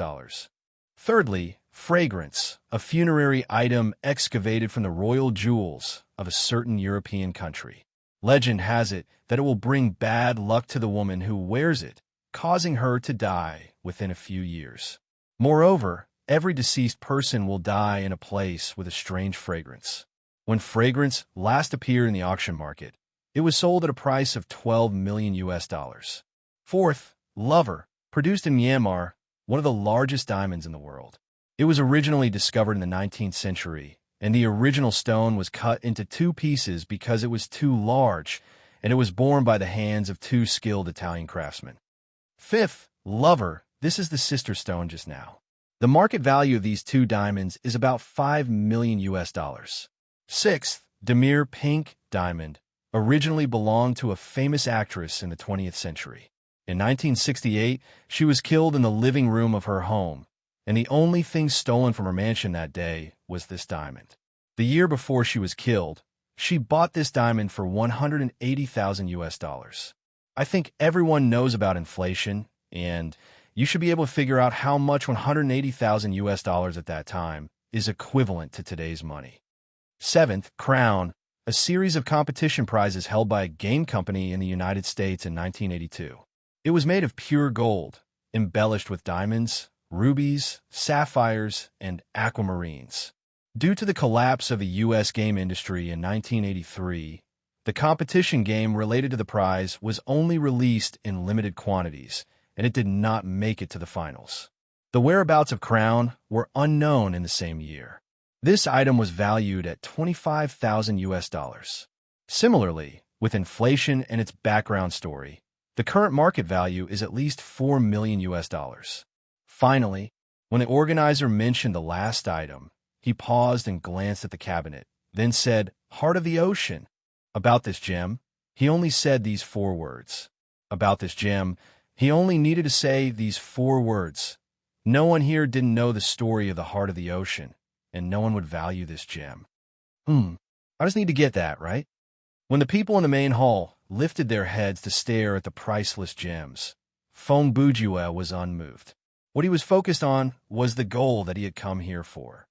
Thirdly, Fragrance, a funerary item excavated from the royal jewels of a certain European country. Legend has it that it will bring bad luck to the woman who wears it, causing her to die within a few years. Moreover, every deceased person will die in a place with a strange fragrance. When Fragrance last appeared in the auction market, it was sold at a price of $12 million US. Fourth, Lover, produced in Myanmar, one of the largest diamonds in the world. It was originally discovered in the 19th century, and the original stone was cut into two pieces because it was too large, and it was borne by the hands of two skilled Italian craftsmen. Fifth, Lover, this is the sister stone just now. The market value of these two diamonds is about $5 million US. Sixth, Demir Pink Diamond, originally belonged to a famous actress in the 20th century. In 1968, she was killed in the living room of her home, and the only thing stolen from her mansion that day was this diamond. The year before she was killed, she bought this diamond for $180,000 US. I think everyone knows about inflation, and you should be able to figure out how much $180,000 US at that time is equivalent to today's money. Seventh, Crown, a series of competition prizes held by a game company in the United States in 1982. It was made of pure gold, embellished with diamonds, rubies, sapphires, and aquamarines. Due to the collapse of the U.S. game industry in 1983, the competition game related to the prize was only released in limited quantities, and it did not make it to the finals. The whereabouts of Crown were unknown in the same year. This item was valued at $25,000 US. Similarly, with inflation and its background story, the current market value is at least $4 million US. Finally, when the organizer mentioned the last item, he paused and glanced at the cabinet, then said, "Heart of the Ocean." About this gem, he only said these 4 words. About this gem, he only needed to say these 4 words. No one here didn't know the story of the Heart of the Ocean, and no one would value this gem. I just need to get that, right? When the people in the main hall lifted their heads to stare at the priceless gems, Fong Bujue was unmoved. What he was focused on was the goal that he had come here for.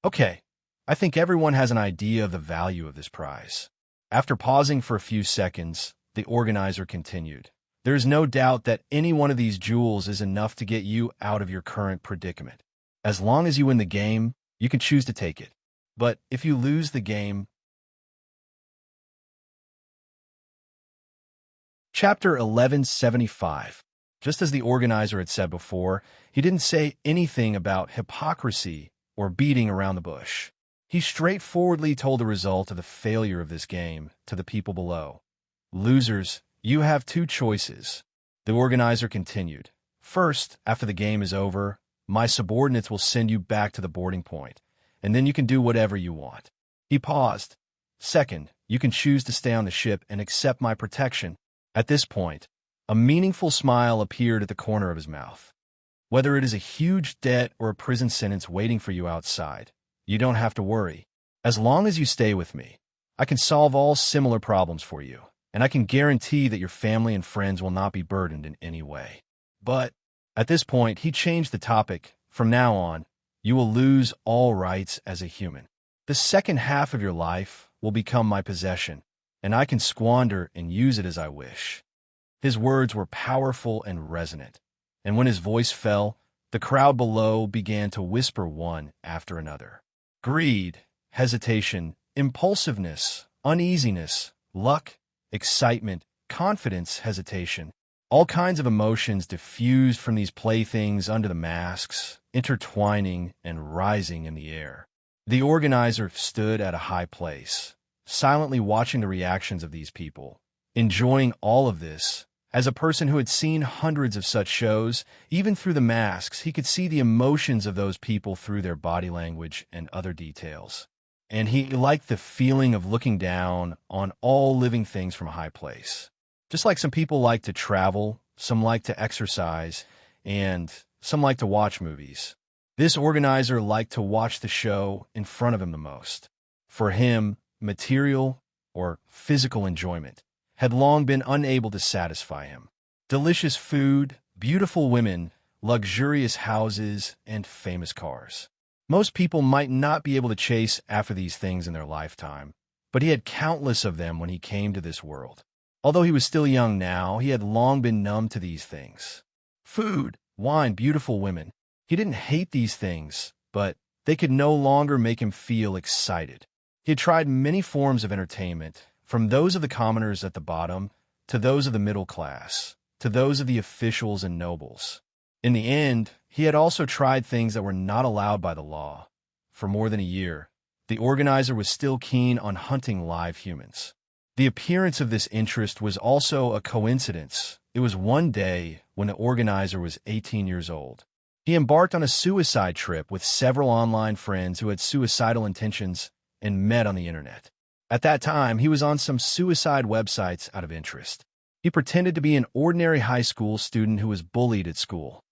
Okay, I think everyone has an idea of the value of this prize. After pausing for a few seconds, the organizer continued. There is no doubt that any one of these jewels is enough to get you out of your current predicament. As long as you win the game, you can choose to take it. But if you lose the game... Chapter 1175. Just as the organizer had said before, he didn't say anything about hypocrisy or beating around the bush. He straightforwardly told the result of the failure of this game to the people below. Losers, you have 2 choices. The organizer continued. First, after the game is over, my subordinates will send you back to the boarding point, and then you can do whatever you want. He paused. Second, you can choose to stay on the ship and accept my protection. At this point, a meaningful smile appeared at the corner of his mouth. Whether it is a huge debt or a prison sentence waiting for you outside, you don't have to worry. As long as you stay with me, I can solve all similar problems for you, and I can guarantee that your family and friends will not be burdened in any way. But at this point, he changed the topic. From now on, you will lose all rights as a human. The second half of your life will become my possession, and I can squander and use it as I wish. His words were powerful and resonant, and when his voice fell, the crowd below began to whisper one after another. Greed, hesitation, impulsiveness, uneasiness, luck, excitement, confidence, hesitation. All kinds of emotions diffused from these playthings under the masks, intertwining and rising in the air. The organizer stood at a high place, silently watching the reactions of these people, enjoying all of this. As a person who had seen hundreds of such shows, even through the masks, he could see the emotions of those people through their body language and other details. And he liked the feeling of looking down on all living things from a high place. Just like some people like to travel, some like to exercise, and some like to watch movies. This organizer liked to watch the show in front of him the most. For him, material or physical enjoyment had long been unable to satisfy him. Delicious food, beautiful women, luxurious houses, and famous cars. Most people might not be able to chase after these things in their lifetime, but he had countless of them when he came to this world. Although he was still young now, he had long been numb to these things. Food, wine, beautiful women. He didn't hate these things, but they could no longer make him feel excited. He had tried many forms of entertainment, from those of the commoners at the bottom, to those of the middle class, to those of the officials and nobles. In the end, he had also tried things that were not allowed by the law. For more than a year, the organizer was still keen on hunting live humans. The appearance of this interest was also a coincidence. It was one day when the organizer was 18 years old. He embarked on a suicide trip with several online friends who had suicidal intentions and met on the internet. At that time, he was on some suicide websites out of interest. He pretended to be an ordinary high school student who was bullied at school.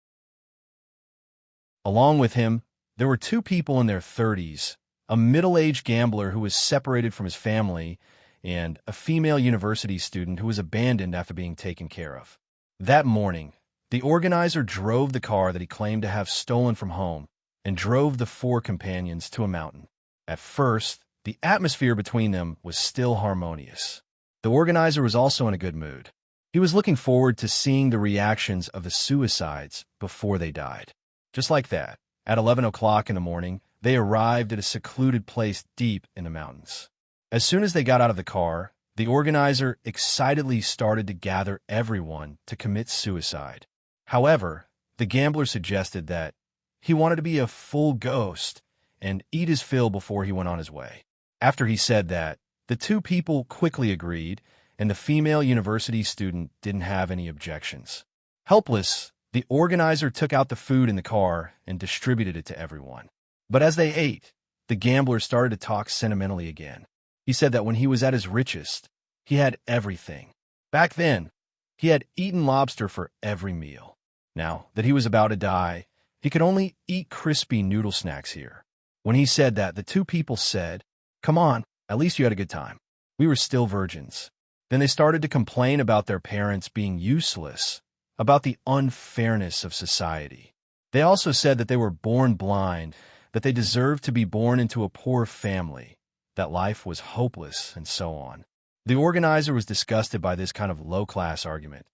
Along with him, there were two people in their 30s, a middle-aged gambler who was separated from his family, and a female university student who was abandoned after being taken care of. That morning, the organizer drove the car that he claimed to have stolen from home and drove the four companions to a mountain. At first, the atmosphere between them was still harmonious. The organizer was also in a good mood. He was looking forward to seeing the reactions of the suicides before they died. Just like that, at 11 o'clock in the morning, they arrived at a secluded place deep in the mountains. As soon as they got out of the car, the organizer excitedly started to gather everyone to commit suicide. However, the gambler suggested that he wanted to be a full ghost and eat his fill before he went on his way. After he said that, the two people quickly agreed, and the female university student didn't have any objections. Helpless, the organizer took out the food in the car and distributed it to everyone. But as they ate, the gambler started to talk sentimentally again. He said that when he was at his richest, he had everything. Back then, he had eaten lobster for every meal. Now that he was about to die, he could only eat crispy noodle snacks here. When he said that, the two people said, "Come on, at least you had a good time. We were still virgins." Then they started to complain about their parents being useless, about the unfairness of society. They also said that they were born blind, that they deserved to be born into a poor family, that life was hopeless, and so on. The organizer was disgusted by this kind of low-class argument,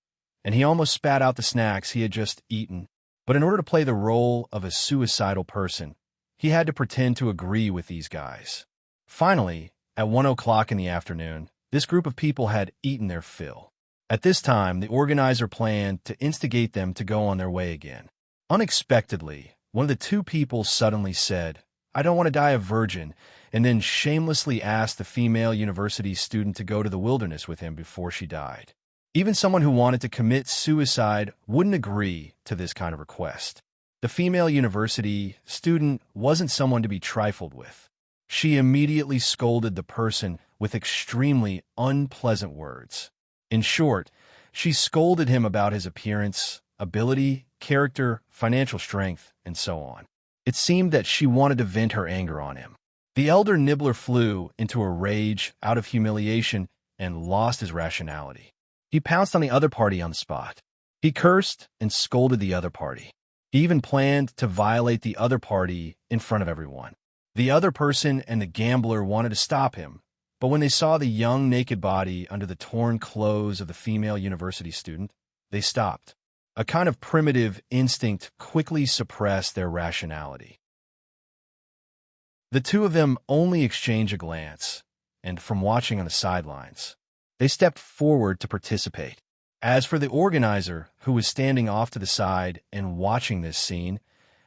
and he almost spat out the snacks he had just eaten. But in order to play the role of a suicidal person, he had to pretend to agree with these guys. Finally, at 1 o'clock in the afternoon, this group of people had eaten their fill. At this time, the organizer planned to instigate them to go on their way again. Unexpectedly, one of the two people suddenly said, "I don't want to die a virgin," and then shamelessly asked the female university student to go to the wilderness with him before she died. Even someone who wanted to commit suicide wouldn't agree to this kind of request. The female university student wasn't someone to be trifled with. She immediately scolded the person with extremely unpleasant words. In short, she scolded him about his appearance, ability, character, financial strength, and so on. It seemed that she wanted to vent her anger on him. The elder nibbler flew into a rage out of humiliation and lost his rationality. He pounced on the other party on the spot. He cursed and scolded the other party. He even planned to violate the other party in front of everyone. The other person and the gambler wanted to stop him, but when they saw the young naked body under the torn clothes of the female university student, they stopped. A kind of primitive instinct quickly suppressed their rationality. The two of them only exchanged a glance, and from watching on the sidelines, they stepped forward to participate. As for the organizer, who was standing off to the side and watching this scene,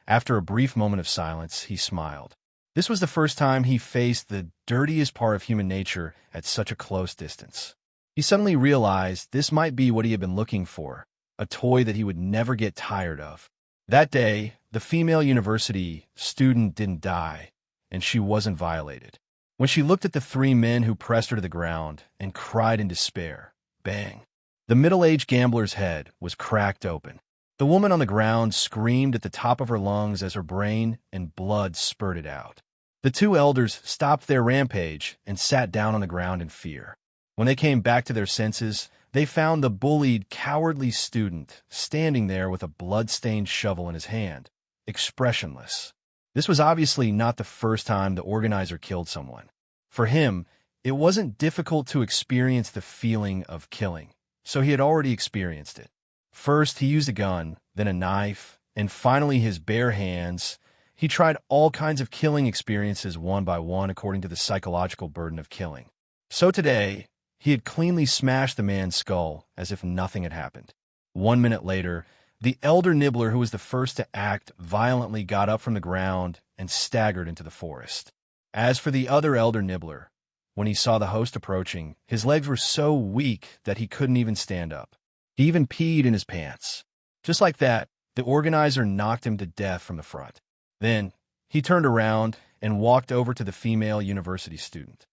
after a brief moment of silence, he smiled. This was the first time he faced the dirtiest part of human nature at such a close distance. He suddenly realized this might be what he had been looking for, a toy that he would never get tired of. That day, the female university student didn't die, and she wasn't violated. When she looked at the three men who pressed her to the ground and cried in despair, bang! The middle-aged gambler's head was cracked open. The woman on the ground screamed at the top of her lungs as her brain and blood spurted out. The two elders stopped their rampage and sat down on the ground in fear. When they came back to their senses, they found the bullied, cowardly student standing there with a blood-stained shovel in his hand, expressionless. This was obviously not the first time the organizer killed someone. For him, it wasn't difficult to experience the feeling of killing, so he had already experienced it. First, he used a gun, then a knife, and finally his bare hands. He tried all kinds of killing experiences one by one according to the psychological burden of killing. So today, he had cleanly smashed the man's skull as if nothing had happened. 1 minute later, the elder nibbler who was the first to act violently got up from the ground and staggered into the forest. As for the other elder nibbler, when he saw the host approaching, his legs were so weak that he couldn't even stand up. He even peed in his pants. Just like that, the organizer knocked him to death from the front. Then, he turned around and walked over to the female university student.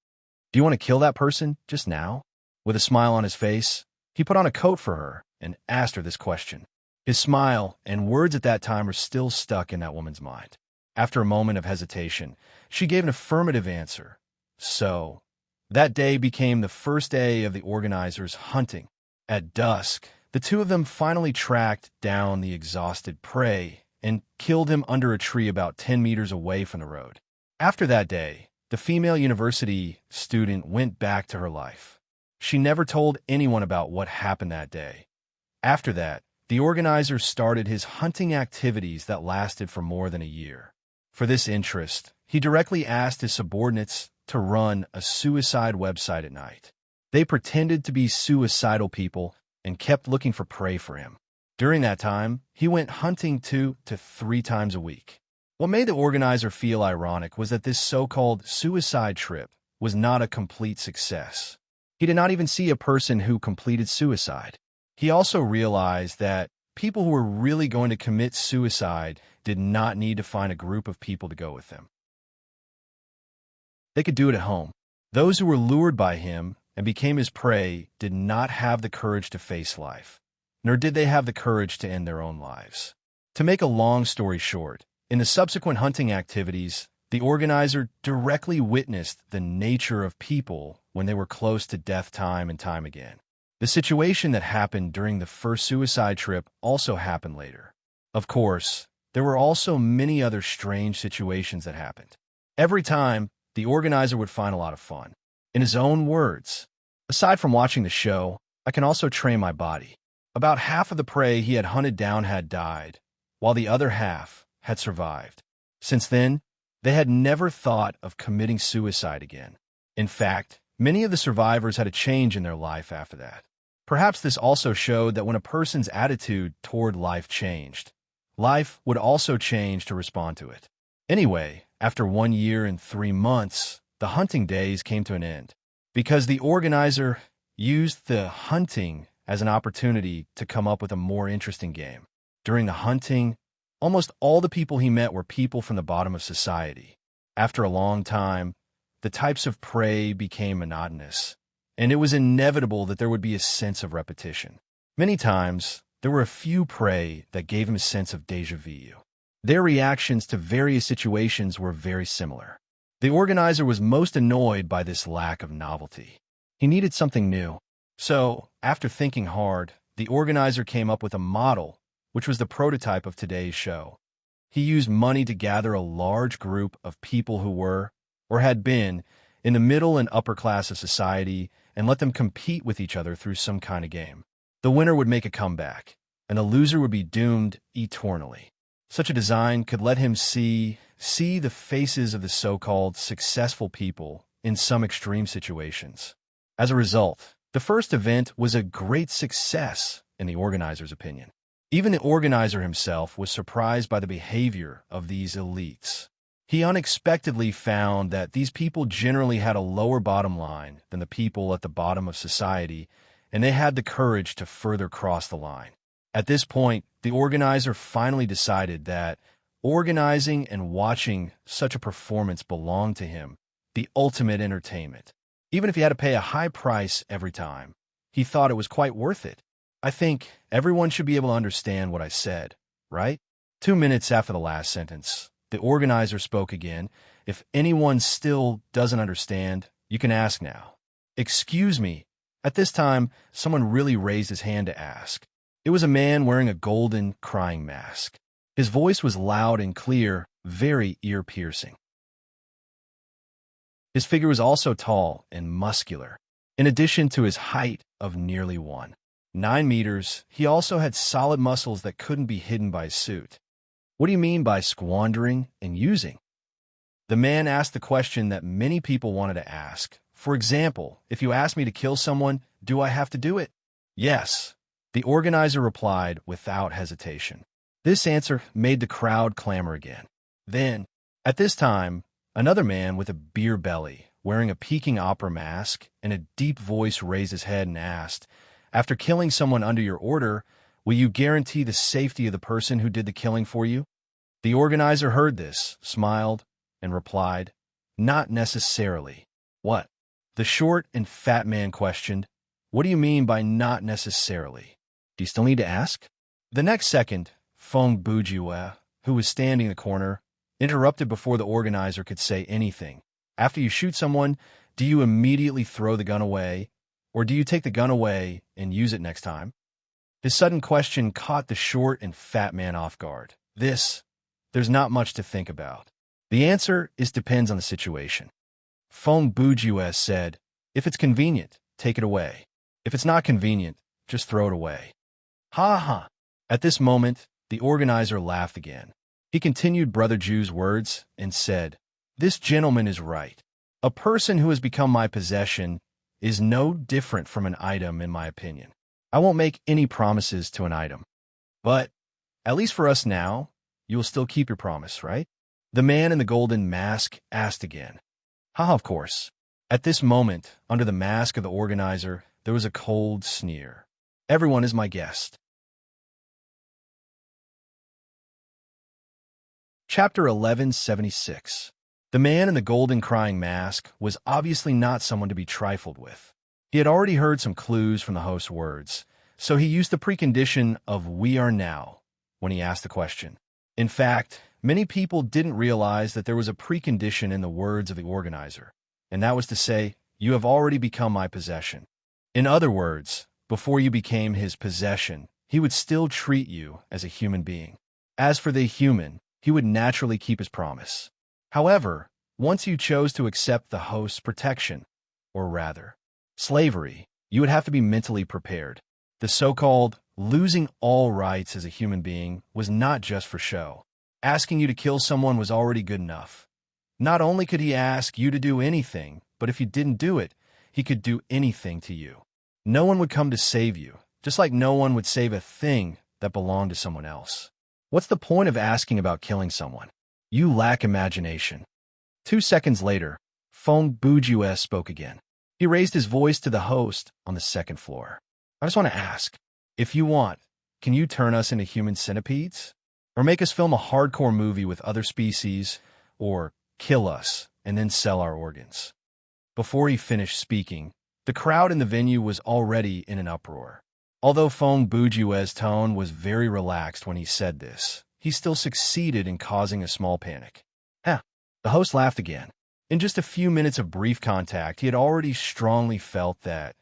"Do you want to kill that person just now?" With a smile on his face, he put on a coat for her and asked her this question. His smile and words at that time were still stuck in that woman's mind. After a moment of hesitation, she gave an affirmative answer. So, that day became the first day of the organizers' hunting. At dusk, the two of them finally tracked down the exhausted prey and killed him under a tree about 10 meters away from the road. After that day, the female university student went back to her life. She never told anyone about what happened that day. After that, the organizer started his hunting activities that lasted for more than a year. For this interest, he directly asked his subordinates to run a suicide website at night. They pretended to be suicidal people and kept looking for prey for him. During that time, he went hunting 2 to 3 times a week. What made the organizer feel ironic was that this so-called suicide trip was not a complete success. He did not even see a person who completed suicide. He also realized that people who were really going to commit suicide did not need to find a group of people to go with them. They could do it at home. Those who were lured by him and became his prey did not have the courage to face life, nor did they have the courage to end their own lives. To make a long story short, in the subsequent hunting activities, the organizer directly witnessed the nature of people when they were close to death time and time again. The situation that happened during the first suicide trip also happened later. Of course, there were also many other strange situations that happened. Every time, the organizer would find a lot of fun. In his own words, "Aside from watching the show, I can also train my body." About half of the prey he had hunted down had died, while the other half had survived. Since then, they had never thought of committing suicide again. In fact, many of the survivors had a change in their life after that. Perhaps this also showed that when a person's attitude toward life changed, life would also change to respond to it. Anyway, after 1 year and 3 months, the hunting days came to an end, because the organizer used the hunting as an opportunity to come up with a more interesting game. During the hunting, almost all the people he met were people from the bottom of society. After a long time, the types of prey became monotonous, and it was inevitable that there would be a sense of repetition. Many times, there were a few prey that gave him a sense of déjà vu. Their reactions to various situations were very similar. The organizer was most annoyed by this lack of novelty. He needed something new. So, after thinking hard, the organizer came up with a model, which was the prototype of today's show. He used money to gather a large group of people who were, or had been, in the middle and upper class of society and let them compete with each other through some kind of game. The winner would make a comeback, and the loser would be doomed eternally. Such a design could let him see the faces of the so-called successful people in some extreme situations. As a result, the first event was a great success in the organizer's opinion. Even the organizer himself was surprised by the behavior of these elites. He unexpectedly found that these people generally had a lower bottom line than the people at the bottom of society, and they had the courage to further cross the line. At this point, the organizer finally decided that organizing and watching such a performance belonged to him, the ultimate entertainment. Even if he had to pay a high price every time, he thought it was quite worth it. I think everyone should be able to understand what I said, right? 2 minutes after the last sentence, the organizer spoke again. If anyone still doesn't understand, you can ask now. Excuse me. At this time, someone really raised his hand to ask. It was a man wearing a golden crying mask. His voice was loud and clear, very ear-piercing. His figure was also tall and muscular. In addition to his height of nearly 1.9 meters, he also had solid muscles that couldn't be hidden by his suit. What do you mean by squandering and using? The man asked the question that many people wanted to ask. For example, if you ask me to kill someone, do I have to do it? Yes, the organizer replied without hesitation. This answer made the crowd clamor again. Then, at this time, another man with a beer belly, wearing a Peking opera mask and a deep voice raised his head and asked, after killing someone under your order, will you guarantee the safety of the person who did the killing for you? The organizer heard this, smiled, and replied, not necessarily. What? The short and fat man questioned, what do you mean by not necessarily? Do you still need to ask? The next second, Feng Bujue, who was standing in the corner, interrupted before the organizer could say anything. After you shoot someone, do you immediately throw the gun away, or do you take the gun away and use it next time? His sudden question caught the short and fat man off guard. There's not much to think about. The answer depends on the situation. Feng Bujue said, if it's convenient, take it away. If it's not convenient, just throw it away. Ha ha. At this moment, the organizer laughed again. He continued Brother Jew's words and said, this gentleman is right. A person who has become my possession is no different from an item in my opinion. I won't make any promises to an item. But, at least for us now, you will still keep your promise, right? The man in the golden mask asked again. Ha, of course. At this moment, under the mask of the organizer, there was a cold sneer. Everyone is my guest. Chapter 1176. The man in the golden crying mask was obviously not someone to be trifled with. He had already heard some clues from the host's words, so he used the precondition of "we are now" when he asked the question. In fact, many people didn't realize that there was a precondition in the words of the organizer, and that was to say, you have already become my possession. In other words, before you became his possession, he would still treat you as a human being. As for the human, he would naturally keep his promise. However, once you chose to accept the host's protection, or rather, slavery, you would have to be mentally prepared. The so-called losing all rights as a human being was not just for show. Asking you to kill someone was already good enough. Not only could he ask you to do anything, but if you didn't do it, he could do anything to you. No one would come to save you, just like no one would save a thing that belonged to someone else. What's the point of asking about killing someone? You lack imagination. 2 seconds later, Feng Bujue spoke again. He raised his voice to the host on the second floor. I just want to ask, if you want, can you turn us into human centipedes? Or make us film a hardcore movie with other species? Or kill us and then sell our organs? Before he finished speaking, the crowd in the venue was already in an uproar. Although Feng Bujue's tone was very relaxed when he said this, he still succeeded in causing a small panic. The host laughed again. In just a few minutes of brief contact, he had already strongly felt that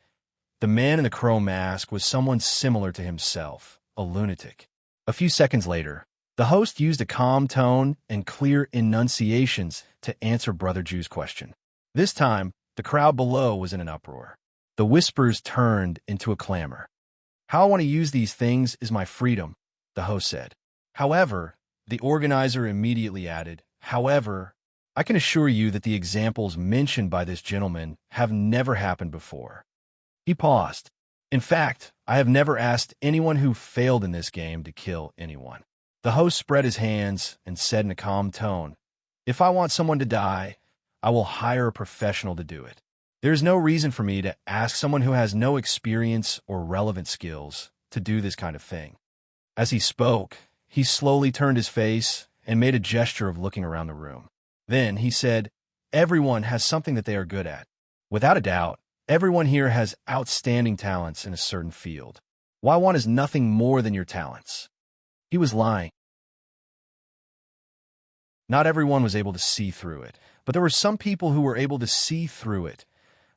the man in the crow mask was someone similar to himself, a lunatic. A few seconds later, the host used a calm tone and clear enunciations to answer Brother Jew's question. This time, the crowd below was in an uproar. The whispers turned into a clamor. How I want to use these things is my freedom, the host said. However, the organizer immediately added, however, I can assure you that the examples mentioned by this gentleman have never happened before. He paused. In fact, I have never asked anyone who failed in this game to kill anyone. The host spread his hands and said in a calm tone, If I want someone to die, I will hire a professional to do it. There is no reason for me to ask someone who has no experience or relevant skills to do this kind of thing." As he spoke, he slowly turned his face and made a gesture of looking around the room. Then he said, "Everyone has something that they are good at. Without a doubt, everyone here has outstanding talents in a certain field. What I want is nothing more than your talents." He was lying. Not everyone was able to see through it, but there were some people who were able to see through it.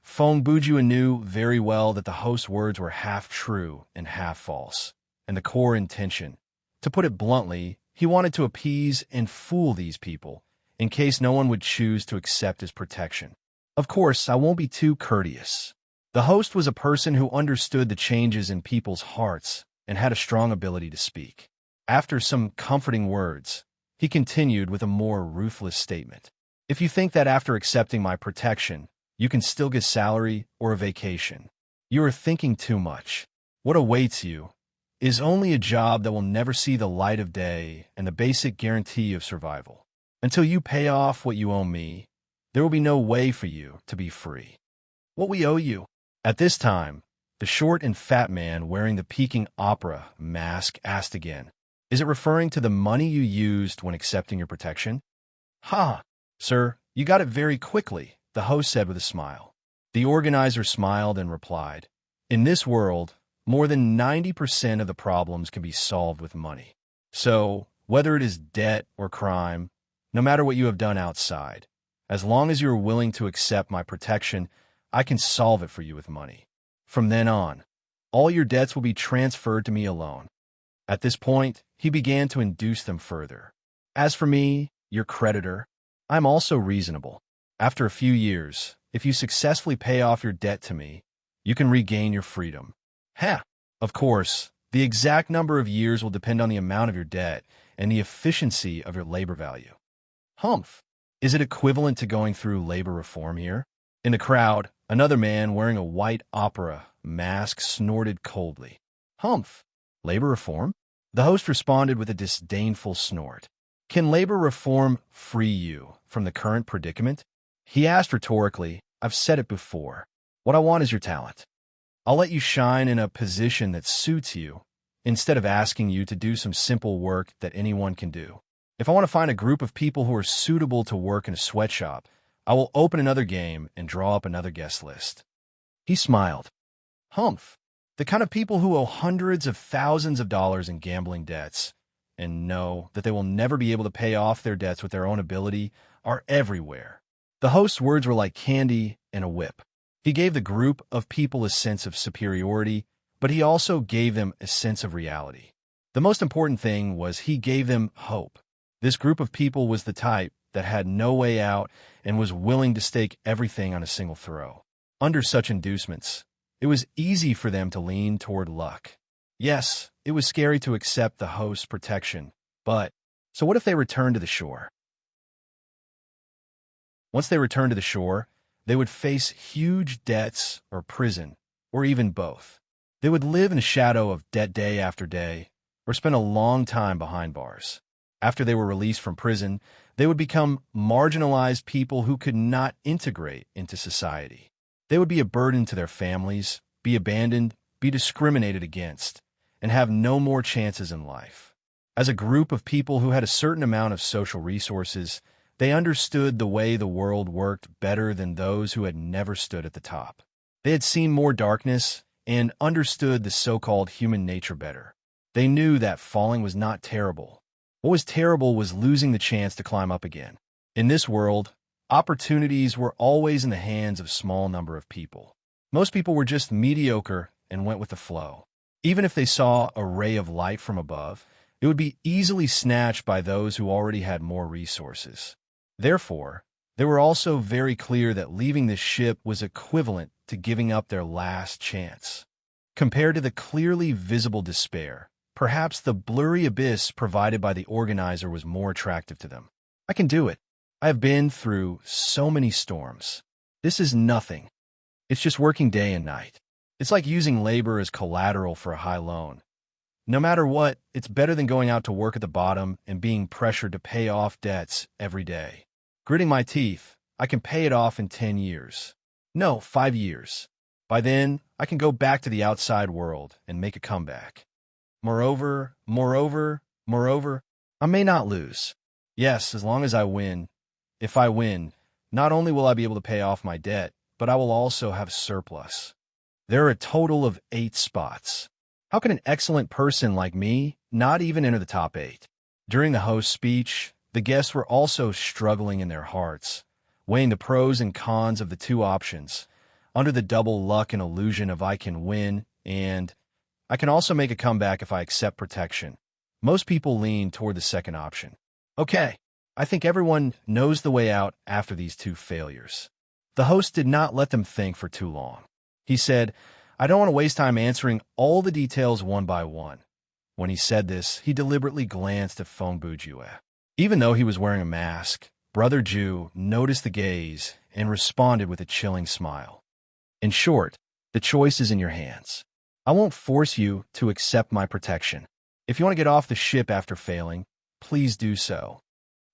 Feng Bujua knew very well that the host's words were half true and half false, and the core intention. To put it bluntly, he wanted to appease and fool these people, in case no one would choose to accept his protection. Of course, I won't be too courteous. The host was a person who understood the changes in people's hearts and had a strong ability to speak. After some comforting words, he continued with a more ruthless statement. "If you think that after accepting my protection, you can still get salary or a vacation, you are thinking too much. What awaits you is only a job that will never see the light of day and the basic guarantee of survival. Until you pay off what you owe me, there will be no way for you to be free." "What we owe you?" At this time, the short and fat man wearing the Peking opera mask asked again. "Is it referring to the money you used when accepting your protection?" "Ha, sir, you got it very quickly," the host said with a smile. The organizer smiled and replied, "In this world, more than 90% of the problems can be solved with money. So, whether it is debt or crime, no matter what you have done outside, as long as you are willing to accept my protection, I can solve it for you with money. From then on, all your debts will be transferred to me alone." At this point, he began to induce them further. "As for me, your creditor, I am also reasonable. After a few years, if you successfully pay off your debt to me, you can regain your freedom." "Ha! Of course, the exact number of years will depend on the amount of your debt and the efficiency of your labor value." "Humph! Is it equivalent to going through labor reform here?" In the crowd, another man wearing a white opera mask snorted coldly. "Humph! Labor reform?" The host responded with a disdainful snort. "Can labor reform free you from the current predicament?" He asked rhetorically. "I've said it before. What I want is your talent. I'll let you shine in a position that suits you, instead of asking you to do some simple work that anyone can do. If I want to find a group of people who are suitable to work in a sweatshop, I will open another game and draw up another guest list." He smiled. "Humph! The kind of people who owe hundreds of thousands of dollars in gambling debts and know that they will never be able to pay off their debts with their own ability are everywhere." The host's words were like candy and a whip. He gave the group of people a sense of superiority, but he also gave them a sense of reality. The most important thing was he gave them hope. This group of people was the type that had no way out and was willing to stake everything on a single throw. Under such inducements, it was easy for them to lean toward luck. Yes, it was scary to accept the host's protection, but so what if they returned to the shore? Once they returned to the shore, they would face huge debts or prison, or even both. They would live in the shadow of debt day after day, or spend a long time behind bars. After they were released from prison, they would become marginalized people who could not integrate into society. They would be a burden to their families, be abandoned, be discriminated against, and have no more chances in life. As a group of people who had a certain amount of social resources, they understood the way the world worked better than those who had never stood at the top. They had seen more darkness and understood the so-called human nature better. They knew that falling was not terrible. What was terrible was losing the chance to climb up again. In this world, opportunities were always in the hands of a small number of people. Most people were just mediocre and went with the flow. Even if they saw a ray of light from above, it would be easily snatched by those who already had more resources. Therefore, they were also very clear that leaving this ship was equivalent to giving up their last chance. Compared to the clearly visible despair, perhaps the blurry abyss provided by the organizer was more attractive to them. "I can do it. I have been through so many storms. This is nothing. It's just working day and night. It's like using labor as collateral for a high loan. No matter what, it's better than going out to work at the bottom and being pressured to pay off debts every day." Gritting my teeth, I can pay it off in 10 years. No, 5 years. By then, I can go back to the outside world and make a comeback. Moreover, I may not lose. Yes, as long as I win. If I win, not only will I be able to pay off my debt, but I will also have surplus. There are a total of 8 spots. How can an excellent person like me not even enter the top 8? During the host's speech, the guests were also struggling in their hearts, weighing the pros and cons of the two options, under the double luck and illusion of I can win and I can also make a comeback if I accept protection. Most people lean toward the second option. Okay, I think everyone knows the way out after these 2 failures. The host did not let them think for too long. He said, I don't want to waste time answering all the details one by one. When he said this, he deliberately glanced at Feng Bujue. Even though he was wearing a mask, Brother Ju noticed the gaze and responded with a chilling smile. In short, the choice is in your hands. I won't force you to accept my protection. If you want to get off the ship after failing, please do so.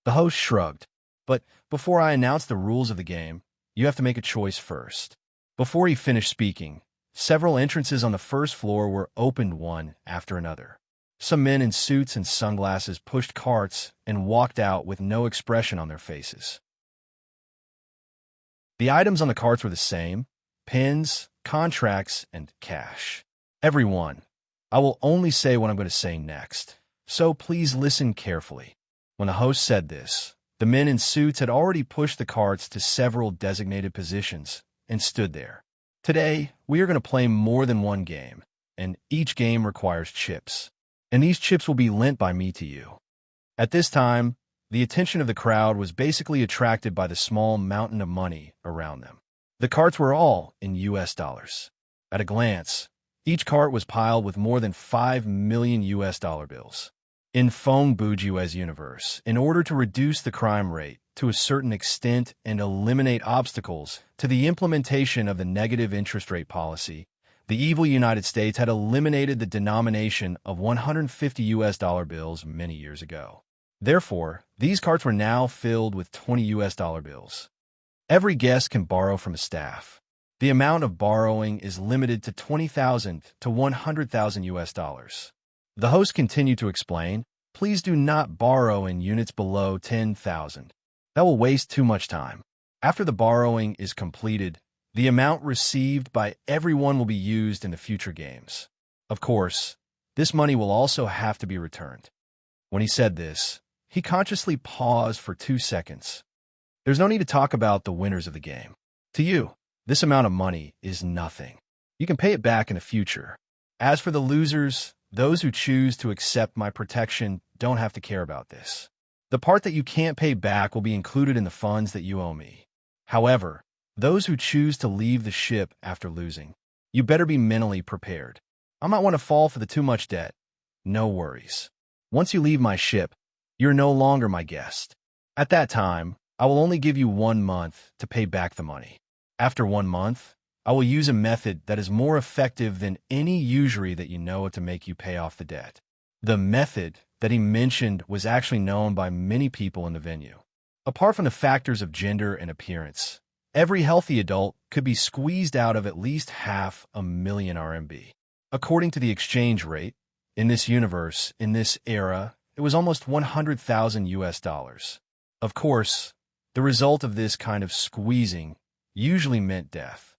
The host shrugged. But before I announce the rules of the game, you have to make a choice first. Before he finished speaking, several entrances on the first floor were opened one after another. Some men in suits and sunglasses pushed carts and walked out with no expression on their faces. The items on the carts were the same: pins, contracts, and cash. Everyone, I will only say what I'm going to say next, so please listen carefully. When the host said this, the men in suits had already pushed the carts to several designated positions and stood there. Today, we are going to play more than one game, and each game requires chips. And these chips will be lent by me to you. At this time, the attention of the crowd was basically attracted by the small mountain of money around them. The carts were all in US dollars. At a glance, each cart was piled with more than 5 million US dollar bills. In Feng Bujue's universe, in order to reduce the crime rate to a certain extent and eliminate obstacles to the implementation of the negative interest rate policy, the evil United States had eliminated the denomination of 150 US dollar bills many years ago. Therefore, these carts were now filled with 20 US dollar bills. Every guest can borrow from a staff. The amount of borrowing is limited to 20,000 to 100,000 US dollars. The host continued to explain, please do not borrow in units below 10,000. That will waste too much time. After the borrowing is completed, the amount received by everyone will be used in the future games. Of course, this money will also have to be returned. When he said this, he consciously paused for 2 seconds. There's no need to talk about the winners of the game. To you, this amount of money is nothing. You can pay it back in the future. As for the losers, those who choose to accept my protection don't have to care about this. The part that you can't pay back will be included in the funds that you owe me. However, those who choose to leave the ship after losing, you better be mentally prepared. I might want to fall for the too much debt. No worries. Once you leave my ship, you're no longer my guest. At that time, I will only give you 1 month to pay back the money. After 1 month, I will use a method that is more effective than any usury that you know to make you pay off the debt. The method that he mentioned was actually known by many people in the venue. Apart from the factors of gender and appearance, every healthy adult could be squeezed out of at least 500,000 RMB. According to the exchange rate, in this universe, in this era, it was almost 100,000 US dollars. Of course, the result of this kind of squeezing usually meant death.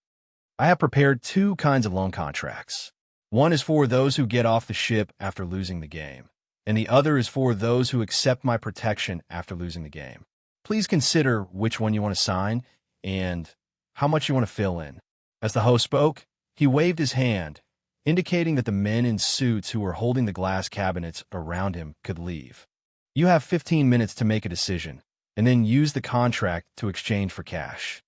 I have prepared 2 kinds of loan contracts. One is for those who get off the ship after losing the game, and the other is for those who accept my protection after losing the game. Please consider which one you want to sign and how much you want to fill in. As the host spoke, he waved his hand, indicating that the men in suits who were holding the glass cabinets around him could leave. You have 15 minutes to make a decision, and then use the contract to exchange for cash.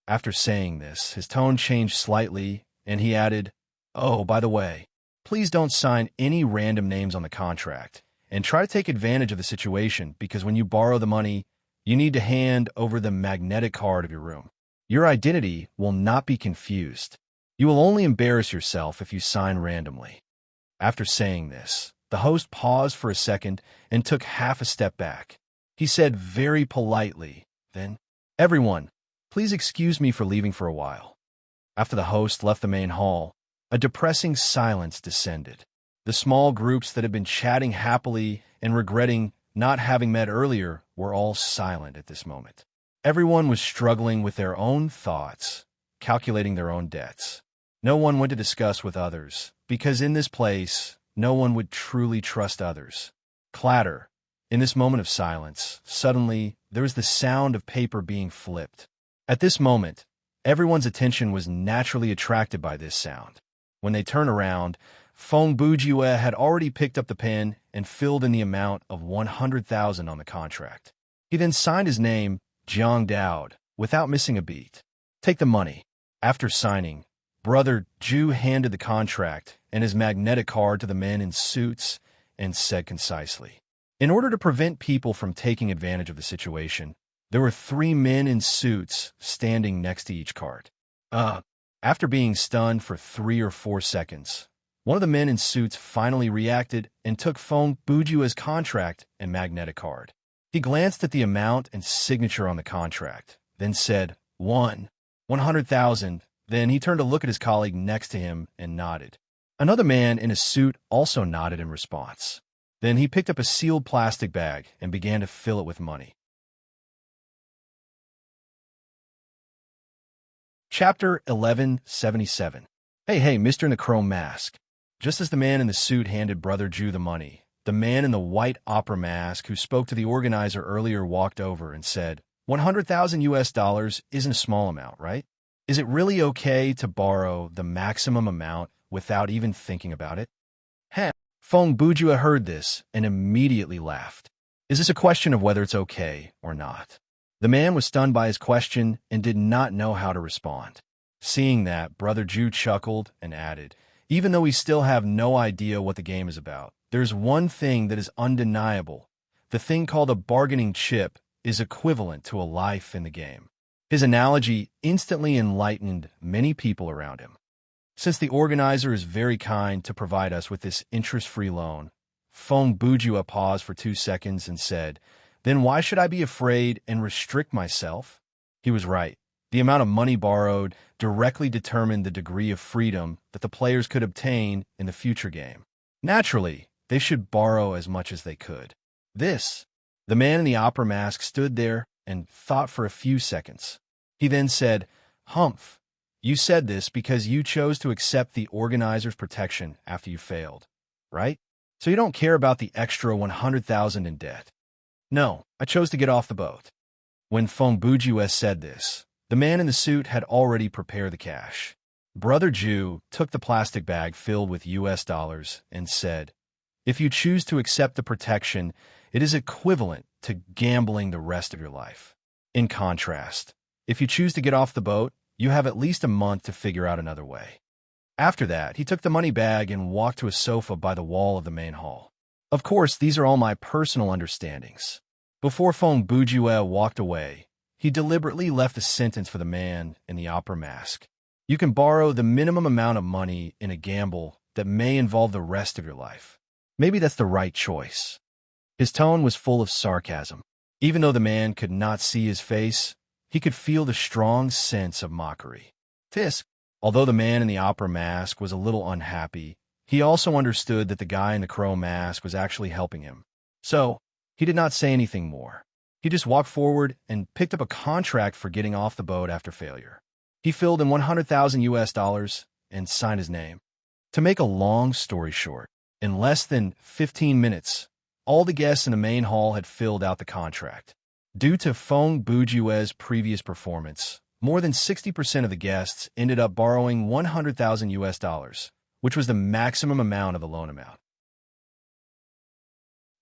After saying this, his tone changed slightly, and he added, "Oh, by the way, please don't sign any random names on the contract, and try to take advantage of the situation because when you borrow the money, you need to hand over the magnetic card of your room. Your identity will not be confused. You will only embarrass yourself if you sign randomly." After saying this, the host paused for a second and took half a step back. He said very politely, then, "Everyone, please excuse me for leaving for a while." After the host left the main hall, a depressing silence descended. The small groups that had been chatting happily and regretting not having met earlier were all silent at this moment. Everyone was struggling with their own thoughts, calculating their own debts. No one went to discuss with others, because in this place, no one would truly trust others. Clatter. In this moment of silence, suddenly, there was the sound of paper being flipped. At this moment, everyone's attention was naturally attracted by this sound. When they turned around, Fong Bujue had already picked up the pen and filled in the amount of 100,000 on the contract. He then signed his name, Jiang Daod, without missing a beat. "Take the money." After signing, Brother Ju handed the contract and his magnetic card to the men in suits and said concisely, "In order to prevent people from taking advantage of the situation, there were 3 men in suits standing next to each cart." After being stunned for 3 or 4 seconds, one of the men in suits finally reacted and took Fong Bujue's contract and magnetic card. He glanced at the amount and signature on the contract, then said, 100,000. Then he turned to look at his colleague next to him and nodded. Another man in a suit also nodded in response. Then he picked up a sealed plastic bag and began to fill it with money. Chapter 1177. Hey, Mr. in the Chrome Mask. Just as the man in the suit handed Brother Ju the money, the man in the white opera mask who spoke to the organizer earlier walked over and said, $100,000 isn't a small amount, right? Is it really okay to borrow the maximum amount without even thinking about it? Fong Bujue heard this and immediately laughed. Is this a question of whether it's okay or not? The man was stunned by his question and did not know how to respond. Seeing that, Brother Ju chuckled and added, even though we still have no idea what the game is about, there's one thing that is undeniable. The thing called a bargaining chip is equivalent to a life in the game. His analogy instantly enlightened many people around him. Since the organizer is very kind to provide us with this interest-free loan, Fong Bujue paused for 2 seconds and said, then why should I be afraid and restrict myself? He was right. The amount of money borrowed directly determined the degree of freedom that the players could obtain in the future game. Naturally, they should borrow as much as they could. The man in the opera mask stood there and thought for a few seconds. He then said, Humph, you said this because you chose to accept the organizer's protection after you failed, right? So you don't care about the extra 100,000 in debt. No, I chose to get off the boat. When Fong Bujue said this, the man in the suit had already prepared the cash. Brother Ju took the plastic bag filled with US dollars and said, if you choose to accept the protection, it is equivalent to gambling the rest of your life. In contrast, if you choose to get off the boat, you have at least a month to figure out another way. After that, he took the money bag and walked to a sofa by the wall of the main hall. Of course, these are all my personal understandings. Before Fong Bujue walked away, he deliberately left a sentence for the man in the opera mask. You can borrow the minimum amount of money in a gamble that may involve the rest of your life. Maybe that's the right choice. His tone was full of sarcasm. Even though the man could not see his face, he could feel the strong sense of mockery. Although the man in the opera mask was a little unhappy, he also understood that the guy in the crow mask was actually helping him. So, he did not say anything more. He just walked forward and picked up a contract for getting off the boat after failure. He filled in 100,000 US dollars and signed his name. To make a long story short, in less than 15 minutes, all the guests in the main hall had filled out the contract. Due to Fong Bujue's previous performance, more than 60% of the guests ended up borrowing 100,000 US dollars, which was the maximum amount of the loan amount.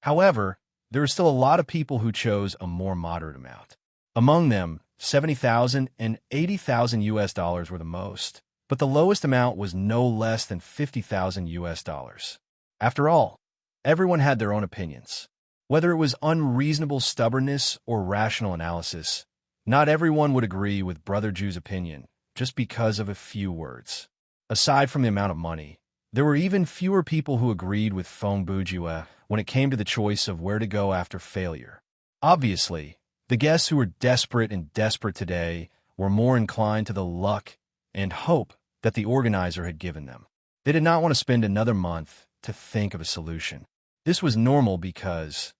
However, there were still a lot of people who chose a more moderate amount. Among them, 70,000 and 80,000 US dollars were the most, but the lowest amount was no less than 50,000 US dollars. After all, everyone had their own opinions. Whether it was unreasonable stubbornness or rational analysis, not everyone would agree with Brother Ju's opinion just because of a few words. Aside from the amount of money, there were even fewer people who agreed with Fong Bujue when it came to the choice of where to go after failure. Obviously, the guests who were desperate today were more inclined to the luck and hope that the organizer had given them. They did not want to spend another month to think of a solution. This was normal because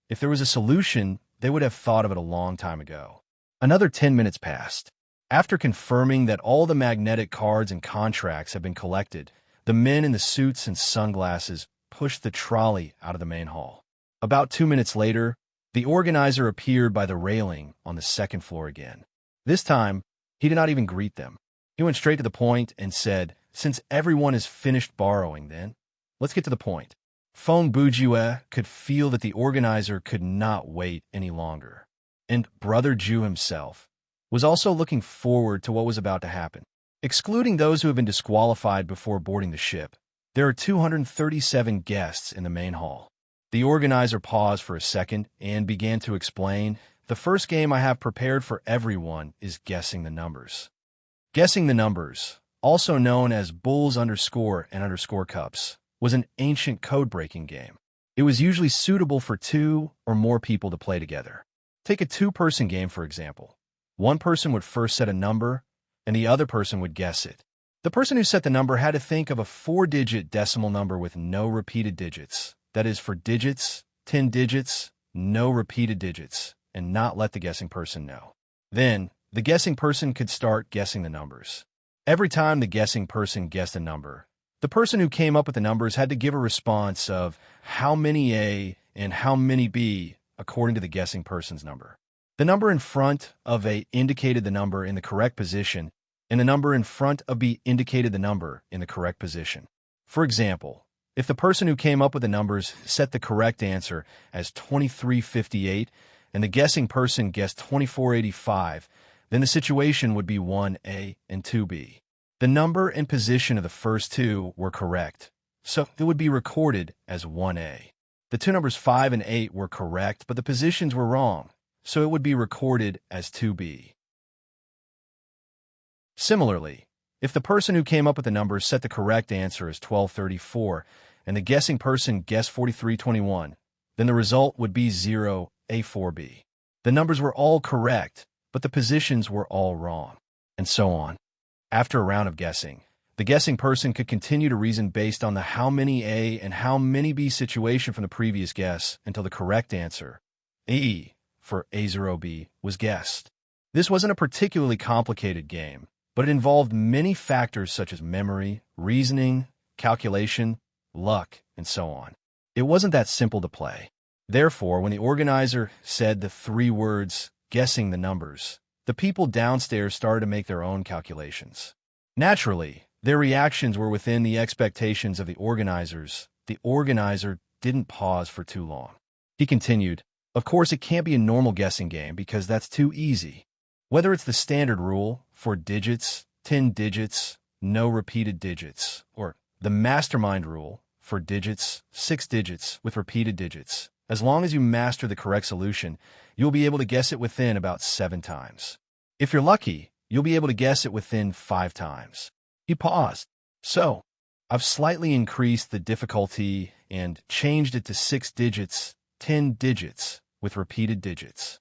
if there was a solution, they would have thought of it a long time ago. Another 10 minutes passed. After confirming that all the magnetic cards and contracts had been collected, the men in the suits and sunglasses pushed the trolley out of the main hall. About 2 minutes later, the organizer appeared by the railing on the second floor again. This time, he did not even greet them. He went straight to the point and said, "Since everyone has finished borrowing, then, let's get to the point." Fong Bujue could feel that the organizer could not wait any longer. And Brother Ju himself was also looking forward to what was about to happen. Excluding those who have been disqualified before boarding the ship, there are 237 guests in the main hall. The organizer paused for a second and began to explain, "The first game I have prepared for everyone is guessing the numbers." Guessing the numbers, also known as Bulls _ and _ Cups, was an ancient code-breaking game. It was usually suitable for 2 or more people to play together. Take a 2-person game, for example. One person would first set a number, and the other person would guess it. The person who set the number had to think of a 4-digit decimal number with no repeated digits. That is, for digits, 10 digits, no repeated digits, and not let the guessing person know. Then, the guessing person could start guessing the numbers. Every time the guessing person guessed a number, the person who came up with the numbers had to give a response of how many A and how many B according to the guessing person's number. The number in front of A indicated the number in the correct position, and the number in front of B indicated the number in the correct position. For example, if the person who came up with the numbers set the correct answer as 2358 and the guessing person guessed 2485, then the situation would be 1A and 2B. The number and position of the first two were correct, so it would be recorded as 1A. The two numbers 5 and 8 were correct, but the positions were wrong, so it would be recorded as 2B. Similarly, if the person who came up with the numbers set the correct answer as 1234 and the guessing person guessed 4321, then the result would be 0A4B. The numbers were all correct, but the positions were all wrong, and so on. After a round of guessing, the guessing person could continue to reason based on the how many A and how many B situation from the previous guess until the correct answer, E for A0B, was guessed. This wasn't a particularly complicated game, but it involved many factors such as memory, reasoning, calculation, luck, and so on. It wasn't that simple to play. Therefore, when the organizer said the 3 words, guessing the numbers, the people downstairs started to make their own calculations. Naturally, their reactions were within the expectations of the organizers. The organizer didn't pause for too long. He continued, "Of course, it can't be a normal guessing game because that's too easy. Whether it's the standard rule, 4 digits, 10 digits, no repeated digits, or the mastermind rule, 4 digits, 6 digits with repeated digits, as long as you master the correct solution, you'll be able to guess it within about 7 times. If you're lucky, you'll be able to guess it within 5 times. He paused. "So, I've slightly increased the difficulty and changed it to 6 digits, 10 digits with repeated digits."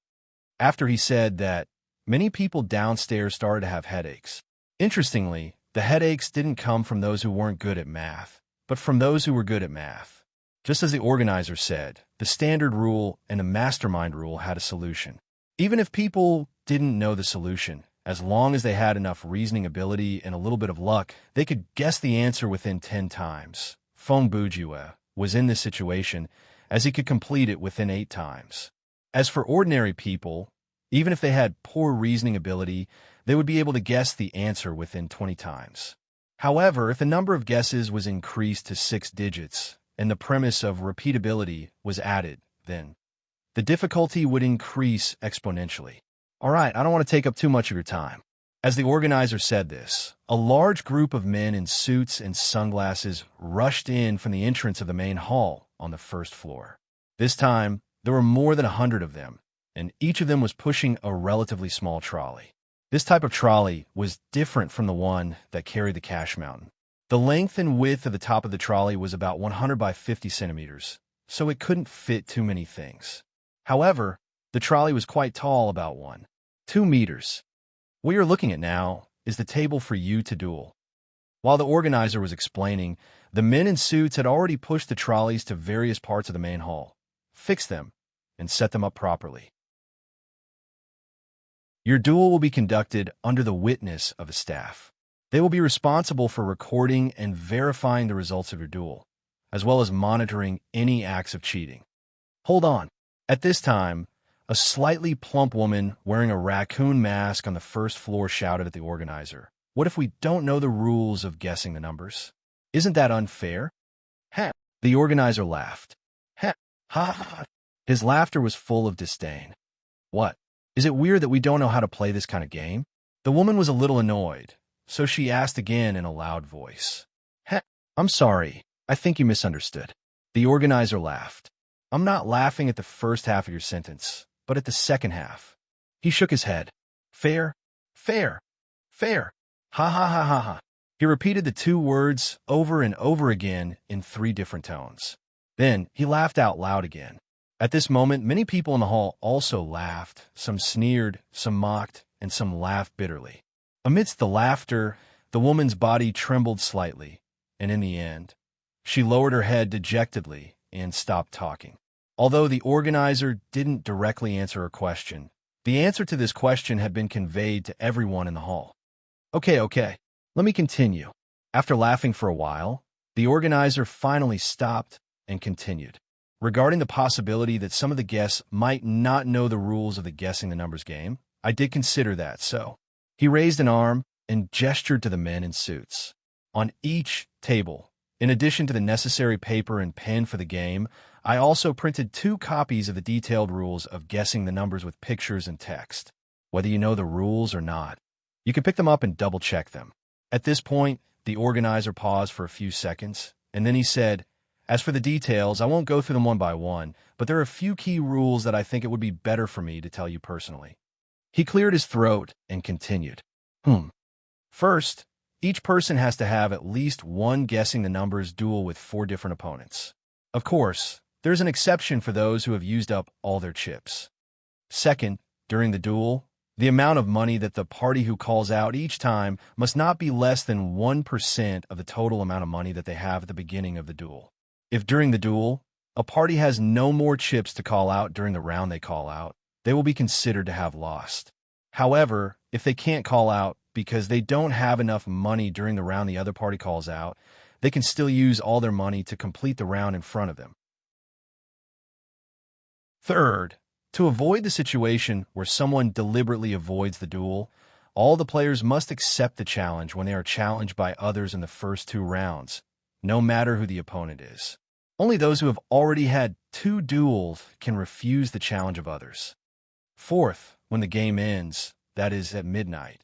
After he said that, many people downstairs started to have headaches. Interestingly, the headaches didn't come from those who weren't good at math, but from those who were good at math. Just as the organizer said, the standard rule and the mastermind rule had a solution. Even if people didn't know the solution, as long as they had enough reasoning ability and a little bit of luck, they could guess the answer within 10 times. Fong Bujue was in this situation, as he could complete it within 8 times. As for ordinary people, even if they had poor reasoning ability, they would be able to guess the answer within 20 times. However, if the number of guesses was increased to 6 digits, and the premise of repeatability was added, then the difficulty would increase exponentially. All right, I don't want to take up too much of your time. As the organizer said this, a large group of men in suits and sunglasses rushed in from the entrance of the main hall on the first floor. This time, there were more than 100 of them, and each of them was pushing a relatively small trolley. This type of trolley was different from the one that carried the cash mountain. The length and width of the top of the trolley was about 100 by 50 centimeters, so it couldn't fit too many things. However, The trolley was quite tall, about 2 meters. What you're looking at now is the table for you to duel. While the organizer was explaining, the men in suits had already pushed the trolleys to various parts of the main hall, fixed them, and set them up properly. Your duel will be conducted under the witness of a staff. They will be responsible for recording and verifying the results of your duel, as well as monitoring any acts of cheating. Hold on. At this time, a slightly plump woman wearing a raccoon mask on the first floor shouted at the organizer, "What if we don't know the rules of guessing the numbers? Isn't that unfair?" Ha! The organizer laughed. Ha! Ha! Ha! His laughter was full of disdain. What? Is it weird that we don't know how to play this kind of game? The woman was a little annoyed, so she asked again in a loud voice. Ha! I'm sorry. I think you misunderstood. The organizer laughed. I'm not laughing at the first half of your sentence, but at the second half. He shook his head. Fair, fair, fair. Ha ha ha ha ha. He repeated the two words over and over again in 3 different tones. Then he laughed out loud again. At this moment, many people in the hall also laughed. Some sneered, some mocked, and some laughed bitterly. Amidst the laughter, the woman's body trembled slightly, and in the end, she lowered her head dejectedly and stopped talking. Although the organizer didn't directly answer her question, the answer to this question had been conveyed to everyone in the hall. Okay, let me continue. After laughing for a while, the organizer finally stopped and continued. Regarding the possibility that some of the guests might not know the rules of the guessing the numbers game, I did consider that, so. He raised an arm and gestured to the men in suits. On each table, in addition to the necessary paper and pen for the game, I also printed 2 copies of the detailed rules of guessing the numbers with pictures and text. Whether you know the rules or not, you can pick them up and double-check them. At this point, the organizer paused for a few seconds, and then he said, "As for the details, I won't go through them one by one, but there are a few key rules that I think it would be better for me to tell you personally." He cleared his throat and continued. First, each person has to have at least one guessing the numbers duel with 4 different opponents. Of course, there's an exception for those who have used up all their chips. Second, during the duel, the amount of money that the party who calls out each time must not be less than 1% of the total amount of money that they have at the beginning of the duel. If during the duel, a party has no more chips to call out during the round they call out, they will be considered to have lost. However, if they can't call out because they don't have enough money during the round the other party calls out, they can still use all their money to complete the round in front of them. Third, to avoid the situation where someone deliberately avoids the duel, all the players must accept the challenge when they are challenged by others in the first 2 rounds, no matter who the opponent is. Only those who have already had 2 duels can refuse the challenge of others. Fourth, when the game ends, that is at midnight.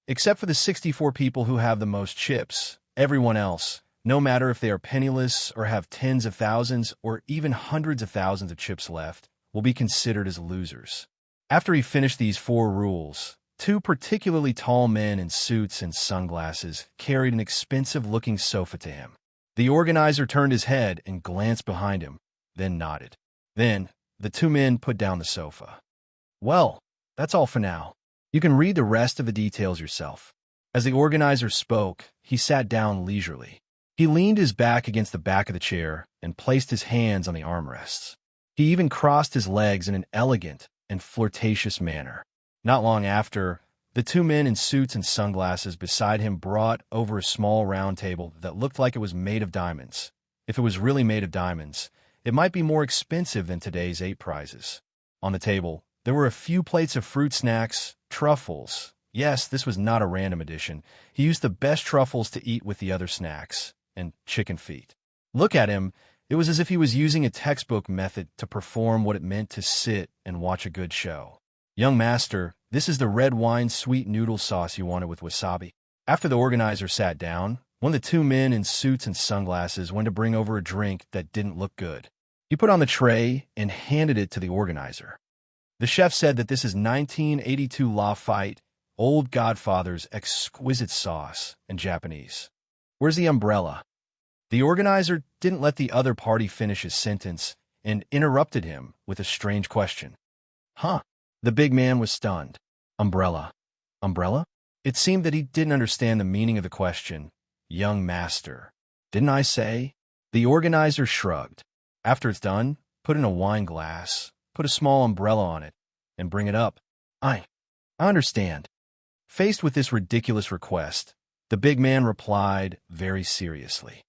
Except for the 64 people who have the most chips, everyone else, no matter if they are penniless or have tens of thousands or even hundreds of thousands of chips left, will be considered as losers. After he finished these 4 rules, 2 particularly tall men in suits and sunglasses carried an expensive-looking sofa to him. The organizer turned his head and glanced behind him, then nodded. Then, the 2 men put down the sofa. Well, that's all for now. You can read the rest of the details yourself. As the organizer spoke, he sat down leisurely. He leaned his back against the back of the chair and placed his hands on the armrests. He even crossed his legs in an elegant and flirtatious manner. Not long after, the 2 men in suits and sunglasses beside him brought over a small round table that looked like it was made of diamonds. If it was really made of diamonds, it might be more expensive than today's 8 prizes. On the table, there were a few plates of fruit snacks, truffles. Yes, this was not a random addition. He used the best truffles to eat with the other snacks, and chicken feet. Look at him. It was as if he was using a textbook method to perform what it meant to sit and watch a good show. "Young master, this is the red wine sweet noodle sauce you wanted with wasabi." After the organizer sat down, one of the 2 men in suits and sunglasses went to bring over a drink that didn't look good. He put on the tray and handed it to the organizer. The chef said that this is 1982 Lafite, Old Godfather's exquisite sauce in Japanese. "Where's the umbrella?" The organizer didn't let the other party finish his sentence and interrupted him with a strange question. Huh. The big man was stunned. Umbrella. Umbrella? It seemed that he didn't understand the meaning of the question. Young master. Didn't I say? The organizer shrugged. After it's done, put in a wine glass, put a small umbrella on it, and bring it up. I understand. Faced with this ridiculous request, the big man replied very seriously.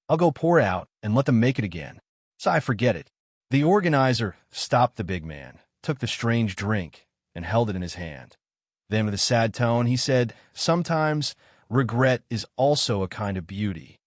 I'll go pour out and let them make it again. So I forget it. The organizer stopped the big man, took the strange drink, and held it in his hand. Then with a sad tone, he said, sometimes regret is also a kind of beauty.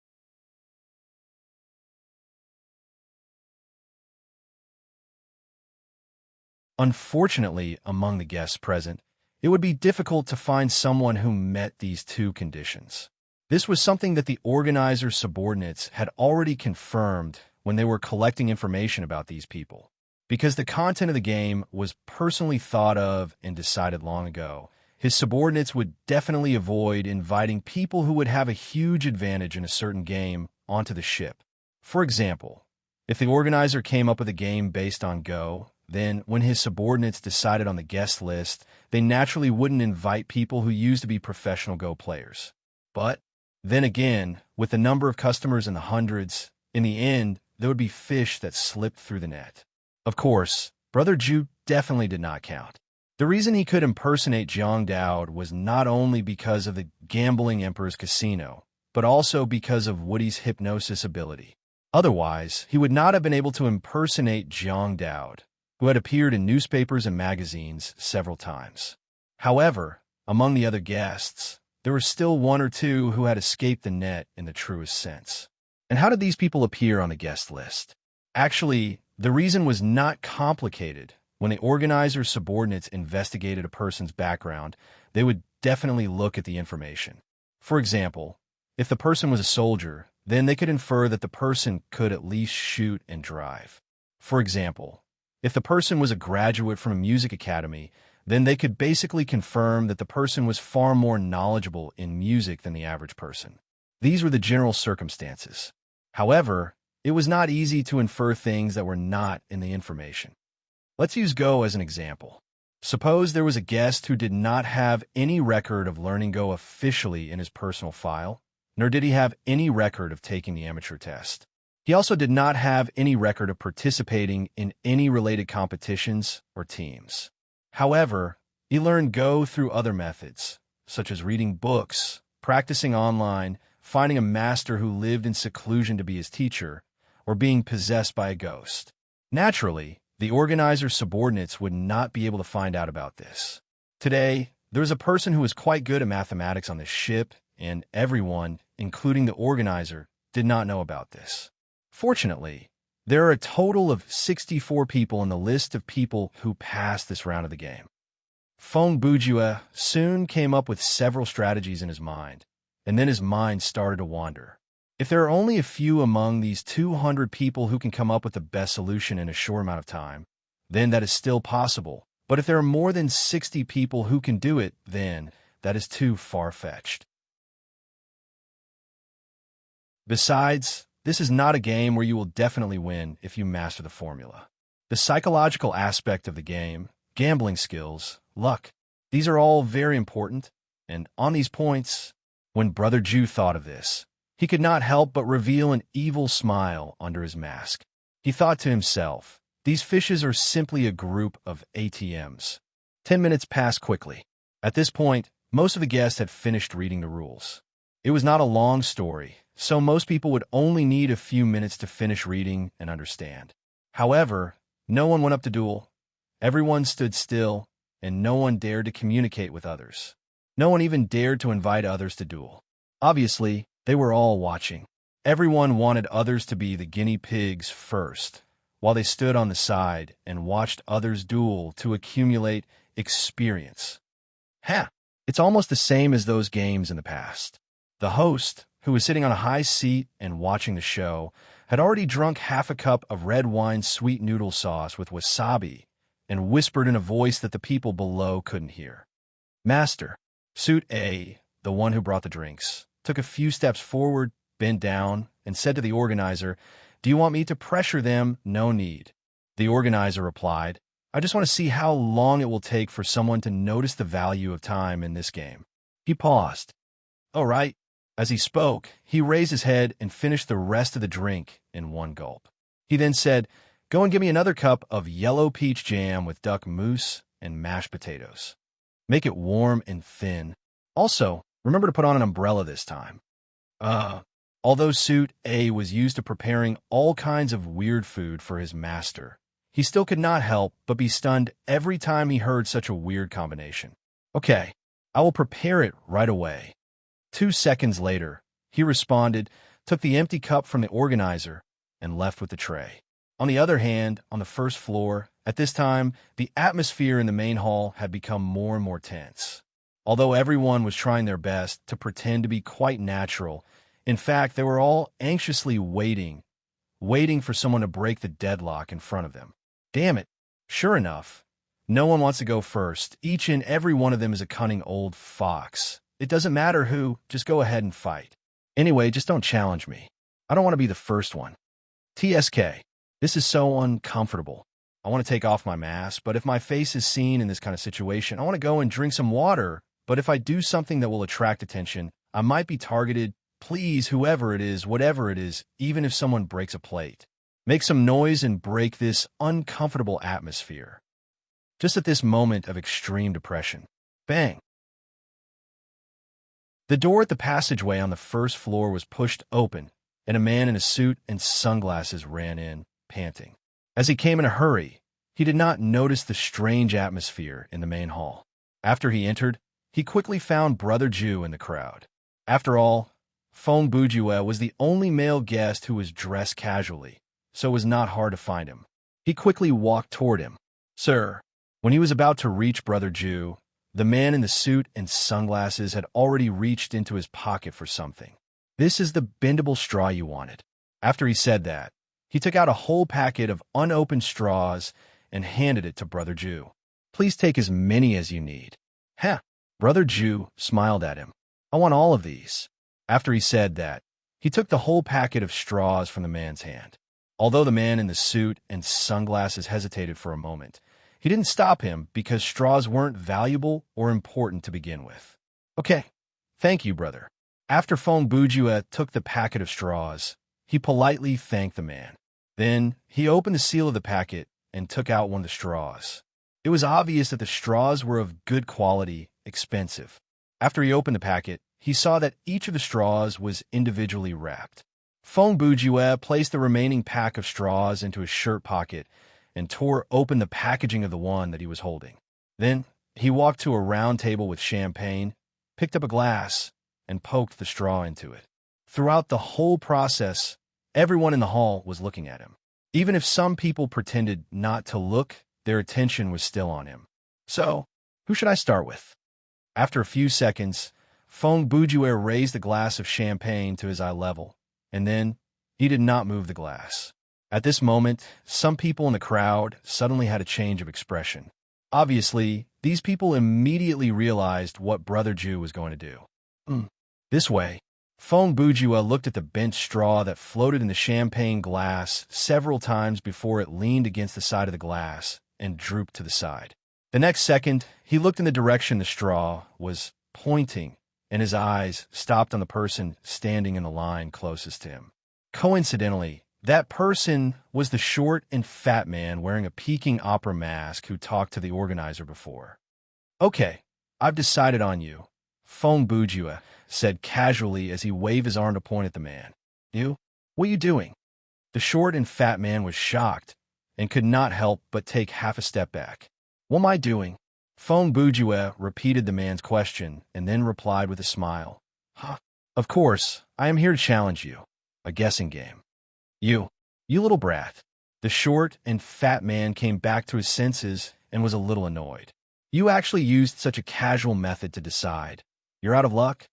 Unfortunately, among the guests present, it would be difficult to find someone who met these two conditions. This was something that the organizer's subordinates had already confirmed when they were collecting information about these people. Because the content of the game was personally thought of and decided long ago, his subordinates would definitely avoid inviting people who would have a huge advantage in a certain game onto the ship. For example, if the organizer came up with a game based on Go, then when his subordinates decided on the guest list, they naturally wouldn't invite people who used to be professional Go players. But then again, with the number of customers in the hundreds, in the end, there would be fish that slipped through the net. Of course, Brother Ju definitely did not count. The reason he could impersonate Jiang Dao was not only because of the gambling emperor's casino, but also because of Woody's hypnosis ability. Otherwise, he would not have been able to impersonate Jiang Dao, who had appeared in newspapers and magazines several times. However, among the other guests, there were still one or two who had escaped the net in the truest sense. And how did these people appear on the guest list? Actually, the reason was not complicated. When the organizer's subordinates investigated a person's background, they would definitely look at the information. For example, if the person was a soldier, then they could infer that the person could at least shoot and drive. For example, if the person was a graduate from a music academy, then they could basically confirm that the person was far more knowledgeable in music than the average person. These were the general circumstances. However, it was not easy to infer things that were not in the information. Let's use Go as an example. Suppose there was a guest who did not have any record of learning Go officially in his personal file, nor did he have any record of taking the amateur test. He also did not have any record of participating in any related competitions or teams. However, he learned Go through other methods, such as reading books, practicing online, finding a master who lived in seclusion to be his teacher, or being possessed by a ghost. Naturally, the organizer's subordinates would not be able to find out about this. Today, there was a person who was quite good at mathematics on the ship, and everyone, including the organizer, did not know about this. Fortunately, there are a total of 64 people on the list of people who passed this round of the game. Feng Bujue soon came up with several strategies in his mind, and then his mind started to wander. If there are only a few among these 200 people who can come up with the best solution in a short amount of time, then that is still possible. But if there are more than 60 people who can do it, then that is too far-fetched. Besides, this is not a game where you will definitely win if you master the formula. The psychological aspect of the game, gambling skills, luck, these are all very important, and on these points, when Brother Ju thought of this, he could not help but reveal an evil smile under his mask. He thought to himself, these fishes are simply a group of ATMs. 10 minutes passed quickly. At this point, most of the guests had finished reading the rules. It was not a long story, so most people would only need a few minutes to finish reading and understand. However, no one went up to duel. Everyone stood still, and no one dared to communicate with others. No one even dared to invite others to duel. Obviously, they were all watching. Everyone wanted others to be the guinea pigs first, while they stood on the side and watched others duel to accumulate experience. It's almost the same as those games in the past. The host, who was sitting on a high seat and watching the show, had already drunk half a cup of red wine sweet noodle sauce with wasabi and whispered in a voice that the people below couldn't hear. Master, Suit A, the one who brought the drinks, took a few steps forward, bent down, and said to the organizer, "Do you want me to pressure them? No need." The organizer replied, I just want to see how long it will take for someone to notice the value of time in this game. He paused. All right. As he spoke, he raised his head and finished the rest of the drink in one gulp. He then said, "Go and give me another cup of yellow peach jam with duck mousse and mashed potatoes. Make it warm and thin. Also, remember to put on an umbrella this time." Although Suit A was used to preparing all kinds of weird food for his master, he still could not help but be stunned every time he heard such a weird combination. "Okay, I will prepare it right away." 2 seconds later, he responded, took the empty cup from the organizer, and left with the tray. On the other hand, on the first floor, at this time, the atmosphere in the main hall had become more and more tense. Although everyone was trying their best to pretend to be quite natural, in fact, they were all anxiously waiting for someone to break the deadlock in front of them. Damn it. Sure enough, no one wants to go first. Each and every one of them is a cunning old fox. It doesn't matter who, just go ahead and fight. Anyway, just don't challenge me. I don't want to be the first one. TSK. This is so uncomfortable. I want to take off my mask, but if my face is seen in this kind of situation, I want to go and drink some water. But if I do something that will attract attention, I might be targeted. Please, whoever it is, whatever it is, even if someone breaks a plate, make some noise and break this uncomfortable atmosphere. Just at this moment of extreme depression. Bang! The door at the passageway on the first floor was pushed open, and a man in a suit and sunglasses ran in, panting. As he came in a hurry, he did not notice the strange atmosphere in the main hall. After he entered, he quickly found Brother Jew in the crowd. After all, Fong Bujue was the only male guest who was dressed casually, so it was not hard to find him. He quickly walked toward him. "Sir." When he was about to reach Brother Jew, the man in the suit and sunglasses had already reached into his pocket for something. "This is the bendable straw you wanted." After he said that, he took out a whole packet of unopened straws and handed it to Brother Jew. "Please take as many as you need." "Huh." Brother Jew smiled at him. "I want all of these." After he said that, he took the whole packet of straws from the man's hand. Although the man in the suit and sunglasses hesitated for a moment, he didn't stop him because straws weren't valuable or important to begin with. "Okay, thank you, brother." After Fong Bujue took the packet of straws, he politely thanked the man. Then he opened the seal of the packet and took out one of the straws. It was obvious that the straws were of good quality, expensive. After he opened the packet, he saw that each of the straws was individually wrapped. Fong Bujue placed the remaining pack of straws into his shirt pocket and tore open the packaging of the one that he was holding. Then he walked to a round table with champagne, picked up a glass, and poked the straw into it. Throughout the whole process, everyone in the hall was looking at him. Even if some people pretended not to look, their attention was still on him. "So, who should I start with?" After a few seconds, Fong Bujue raised the glass of champagne to his eye level, and then he did not move the glass. At this moment, some people in the crowd suddenly had a change of expression. Obviously, these people immediately realized what Brother Jew was going to do. This way, Fong Bujue looked at the bent straw that floated in the champagne glass several times before it leaned against the side of the glass and drooped to the side. The next second, he looked in the direction the straw was pointing, and his eyes stopped on the person standing in the line closest to him. Coincidentally, that person was the short and fat man wearing a Peking opera mask who talked to the organizer before. "Okay, I've decided on you," Fong Bujue said casually as he waved his arm to point at the man. "You? What are you doing?" The short and fat man was shocked and could not help but take half a step back. "What am I doing?" Fong Bujue repeated the man's question and then replied with a smile. "Huh? Of course, I am here to challenge you. A guessing game." You little brat." The short and fat man came back to his senses and was a little annoyed. "You actually used such a casual method to decide. You're out of luck?"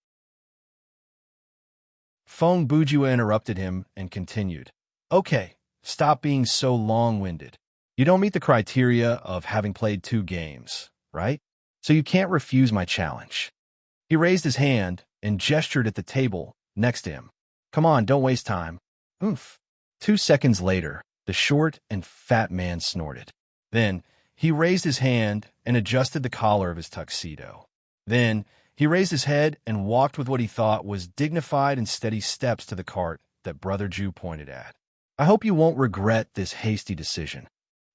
Fong Bujue interrupted him and continued. "Okay, stop being so long-winded. You don't meet the criteria of having played 2 games, right? So you can't refuse my challenge." He raised his hand and gestured at the table next to him. "Come on, don't waste time." Oomph. 2 seconds later, the short and fat man snorted. Then He raised his hand and adjusted the collar of his tuxedo. Then, he raised his head and walked with what he thought was dignified and steady steps to the cart that Brother Jew pointed at. I hope you won't regret this hasty decision.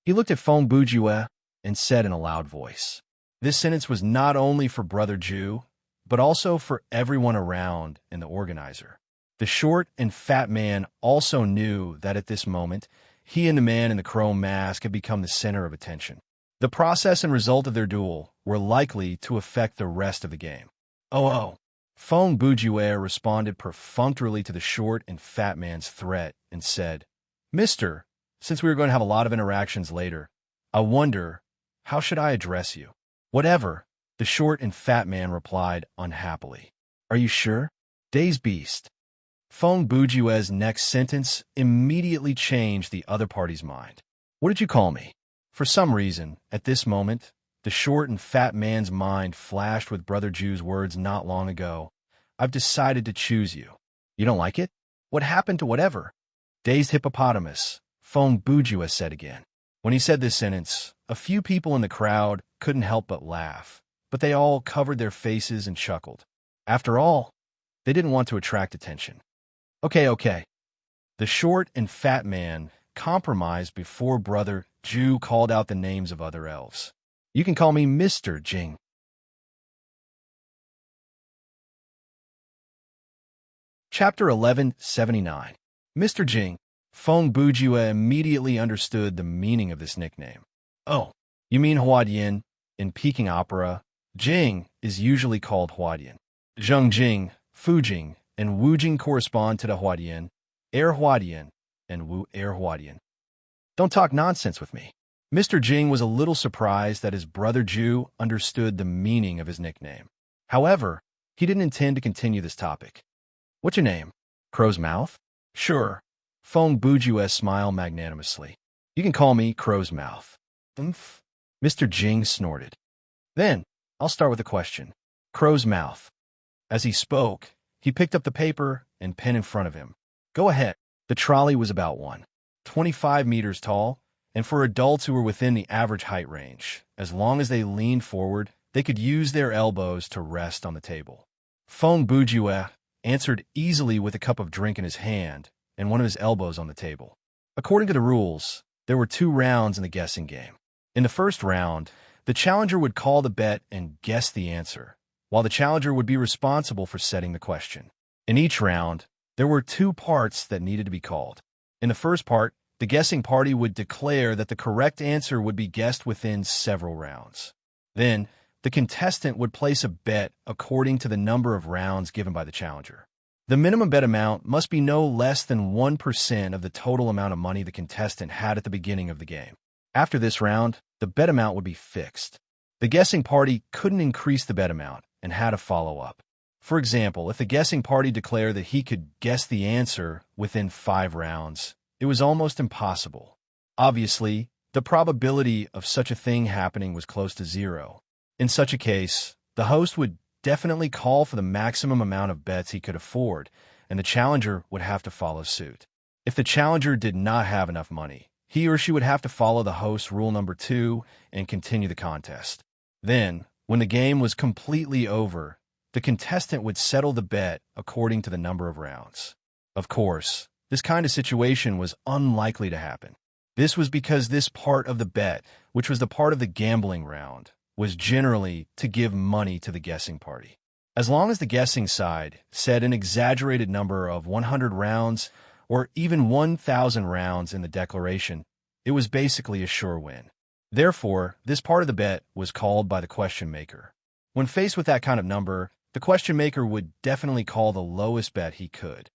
He looked at Fong Bujue and said in a loud voice. This sentence was not only for Brother Jew, but also for everyone around and the organizer. The short and fat man also knew that at this moment, he and the man in the chrome mask had become the center of attention. The process and result of their duel were likely to affect the rest of the game. Oh. Fong Bujue responded perfunctorily to the short and fat man's threat and said, Mister, since we are going to have a lot of interactions later, I wonder, how should I address you? Whatever, the short and fat man replied unhappily. Are you sure? Dazed beast. Fong Bujue's next sentence immediately changed the other party's mind. What did you call me? For some reason, at this moment, the short and fat man's mind flashed with Brother Jew's words not long ago. I've decided to choose you. You don't like it? What happened to whatever? Dazed hippopotamus, Fong Bujue said again. When he said this sentence, a few people in the crowd couldn't help but laugh, but they all covered their faces and chuckled. After all, they didn't want to attract attention. Okay. The short and fat man compromised before Brother Jew called out the names of other elves. You can call me Mr. Jing. Chapter 1179. Mr. Jing. Fong Bujue immediately understood the meaning of this nickname. Oh, you mean Huadian? In Peking opera, Jing is usually called Huadian. Zheng Jing, Fu Jing, and Wu Jing correspond to the Huadian, Air Huadian, and Wu Air Huadian. Don't talk nonsense with me. Mr. Jing was a little surprised that his brother Jew understood the meaning of his nickname. However, he didn't intend to continue this topic. What's your name? Crow's Mouth? Sure. Fong Bujue smiled magnanimously. You can call me Crow's Mouth. Oomph. Mr. Jing snorted. Then, I'll start with a question. Crow's Mouth. As he spoke, he picked up the paper and pen in front of him. Go ahead. The trolley was about 1.25 meters tall, and for adults who were within the average height range, as long as they leaned forward, they could use their elbows to rest on the table. Fong Bujue answered easily with a cup of drink in his hand and one of his elbows on the table. According to the rules, there were 2 rounds in the guessing game. In the first round, the challenger would call the bet and guess the answer, while the challenger would be responsible for setting the question. In each round, there were 2 parts that needed to be called. In the first part, the guessing party would declare that the correct answer would be guessed within several rounds. Then, the contestant would place a bet according to the number of rounds given by the challenger. The minimum bet amount must be no less than 1% of the total amount of money the contestant had at the beginning of the game. After this round, the bet amount would be fixed. The guessing party couldn't increase the bet amount and had to follow up. For example, if the guessing party declared that he could guess the answer within 5 rounds, it was almost impossible. Obviously, the probability of such a thing happening was close to 0. In such a case, the host would definitely call for the maximum amount of bets he could afford, and the challenger would have to follow suit. If the challenger did not have enough money, he or she would have to follow the host's rule number 2 and continue the contest. Then, when the game was completely over, the contestant would settle the bet according to the number of rounds. Of course, this kind of situation was unlikely to happen. This was because this part of the bet, which was the part of the gambling round, was generally to give money to the guessing party. As long as the guessing side said an exaggerated number of 100 rounds or even 1,000 rounds in the declaration, it was basically a sure win. Therefore, this part of the bet was called by the question maker. When faced with that kind of number, the question maker would definitely call the lowest bet he could.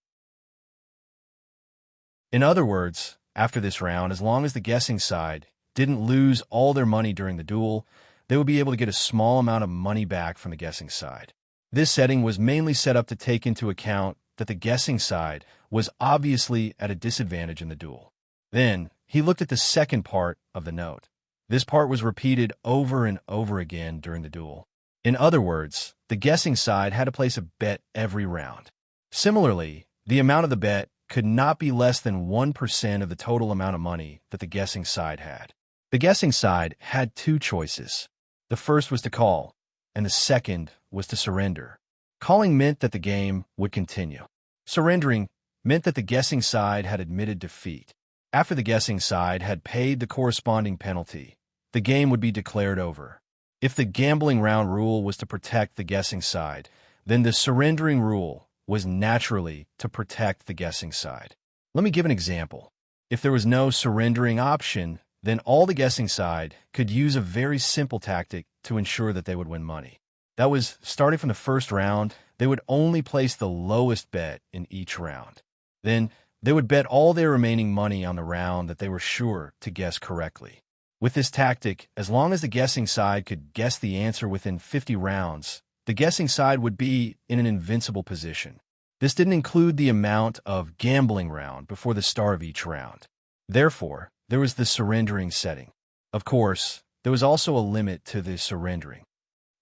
In other words, after this round, as long as the guessing side didn't lose all their money during the duel, they would be able to get a small amount of money back from the guessing side. This setting was mainly set up to take into account that the guessing side was obviously at a disadvantage in the duel. Then, he looked at the second part of the note. This part was repeated over and over again during the duel. In other words, the guessing side had to place a bet every round. Similarly, the amount of the bet could not be less than 1% of the total amount of money that the guessing side had. The guessing side had two choices. The first was to call, and the second was to surrender. Calling meant that the game would continue. Surrendering meant that the guessing side had admitted defeat. After the guessing side had paid the corresponding penalty, the game would be declared over. If the gambling round rule was to protect the guessing side, then the surrendering rule was naturally to protect the guessing side. Let me give an example. If there was no surrendering option, then all the guessing side could use a very simple tactic to ensure that they would win money. That was, starting from the first round, they would only place the lowest bet in each round. Then, they would bet all their remaining money on the round that they were sure to guess correctly. With this tactic, as long as the guessing side could guess the answer within 50 rounds, the guessing side would be in an invincible position. This didn't include the amount of gambling round before the start of each round. Therefore, there was the surrendering setting. Of course, there was also a limit to the surrendering.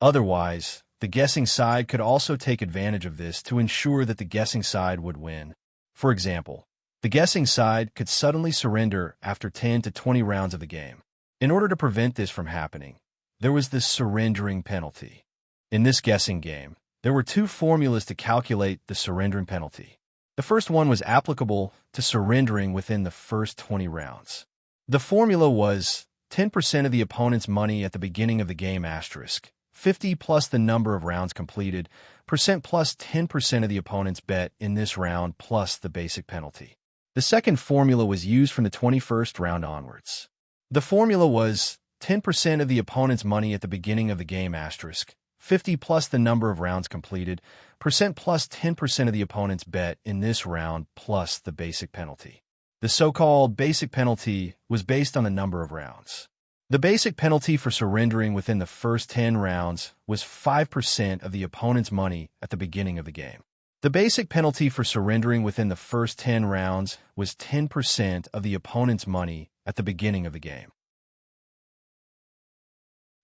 Otherwise, the guessing side could also take advantage of this to ensure that the guessing side would win. For example, the guessing side could suddenly surrender after 10 to 20 rounds of the game. In order to prevent this from happening, there was the surrendering penalty. In this guessing game, there were two formulas to calculate the surrendering penalty. The first one was applicable to surrendering within the first 20 rounds. The formula was 10% of the opponent's money at the beginning of the game asterisk, 50 plus the number of rounds completed, percent plus 10% of the opponent's bet in this round plus the basic penalty. The second formula was used from the 21st round onwards. The formula was 10% of the opponent's money at the beginning of the game asterisk, 50 plus the number of rounds completed, percent plus 10% of the opponent's bet in this round plus the basic penalty. The so-called basic penalty was based on the number of rounds. The basic penalty for surrendering within the first 10 rounds was 5% of the opponent's money at the beginning of the game. The basic penalty for surrendering within the first 10 rounds was 10% of the opponent's money at the beginning of the game.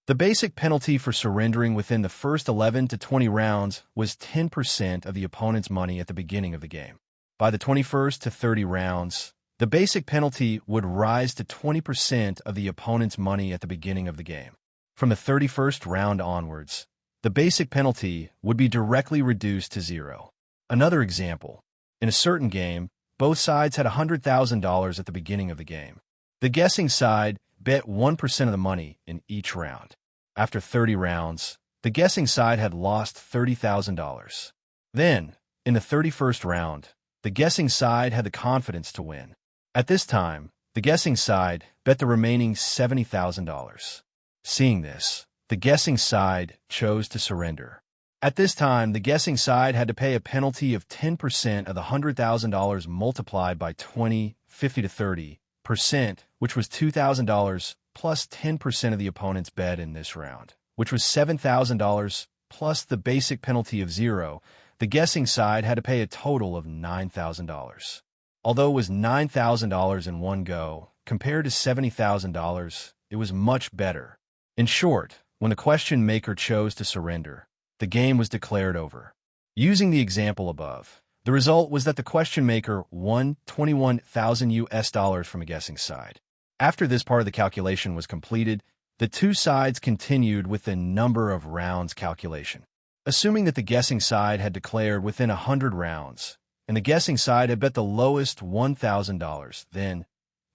The basic penalty for surrendering within the first 11 to 20 rounds was 10% of the opponent's money at the beginning of the game. By the 21st to 30 rounds, the basic penalty would rise to 20% of the opponent's money at the beginning of the game. From the 31st round onwards, the basic penalty would be directly reduced to zero. Another example, in a certain game, both sides had $100,000 at the beginning of the game. The guessing side bet 1% of the money in each round. After 30 rounds, the guessing side had lost $30,000. Then, in the 31st round, the guessing side had the confidence to win. At this time, the guessing side bet the remaining $70,000. Seeing this, the guessing side chose to surrender. At this time, the guessing side had to pay a penalty of 10% of the $100,000 multiplied by 20, 50 to 30%, which was $2,000 plus 10% of the opponent's bet in this round, which was $7,000 plus the basic penalty of zero. The guessing side had to pay a total of $9,000. Although it was $9,000 in one go, compared to $70,000, it was much better. In short, when the question maker chose to surrender, the game was declared over. Using the example above, the result was that the question maker won $21,000 from a guessing side. After this part of the calculation was completed, the two sides continued with the number of rounds calculation. Assuming that the guessing side had declared within 100 rounds, and the guessing side had bet the lowest $1,000, then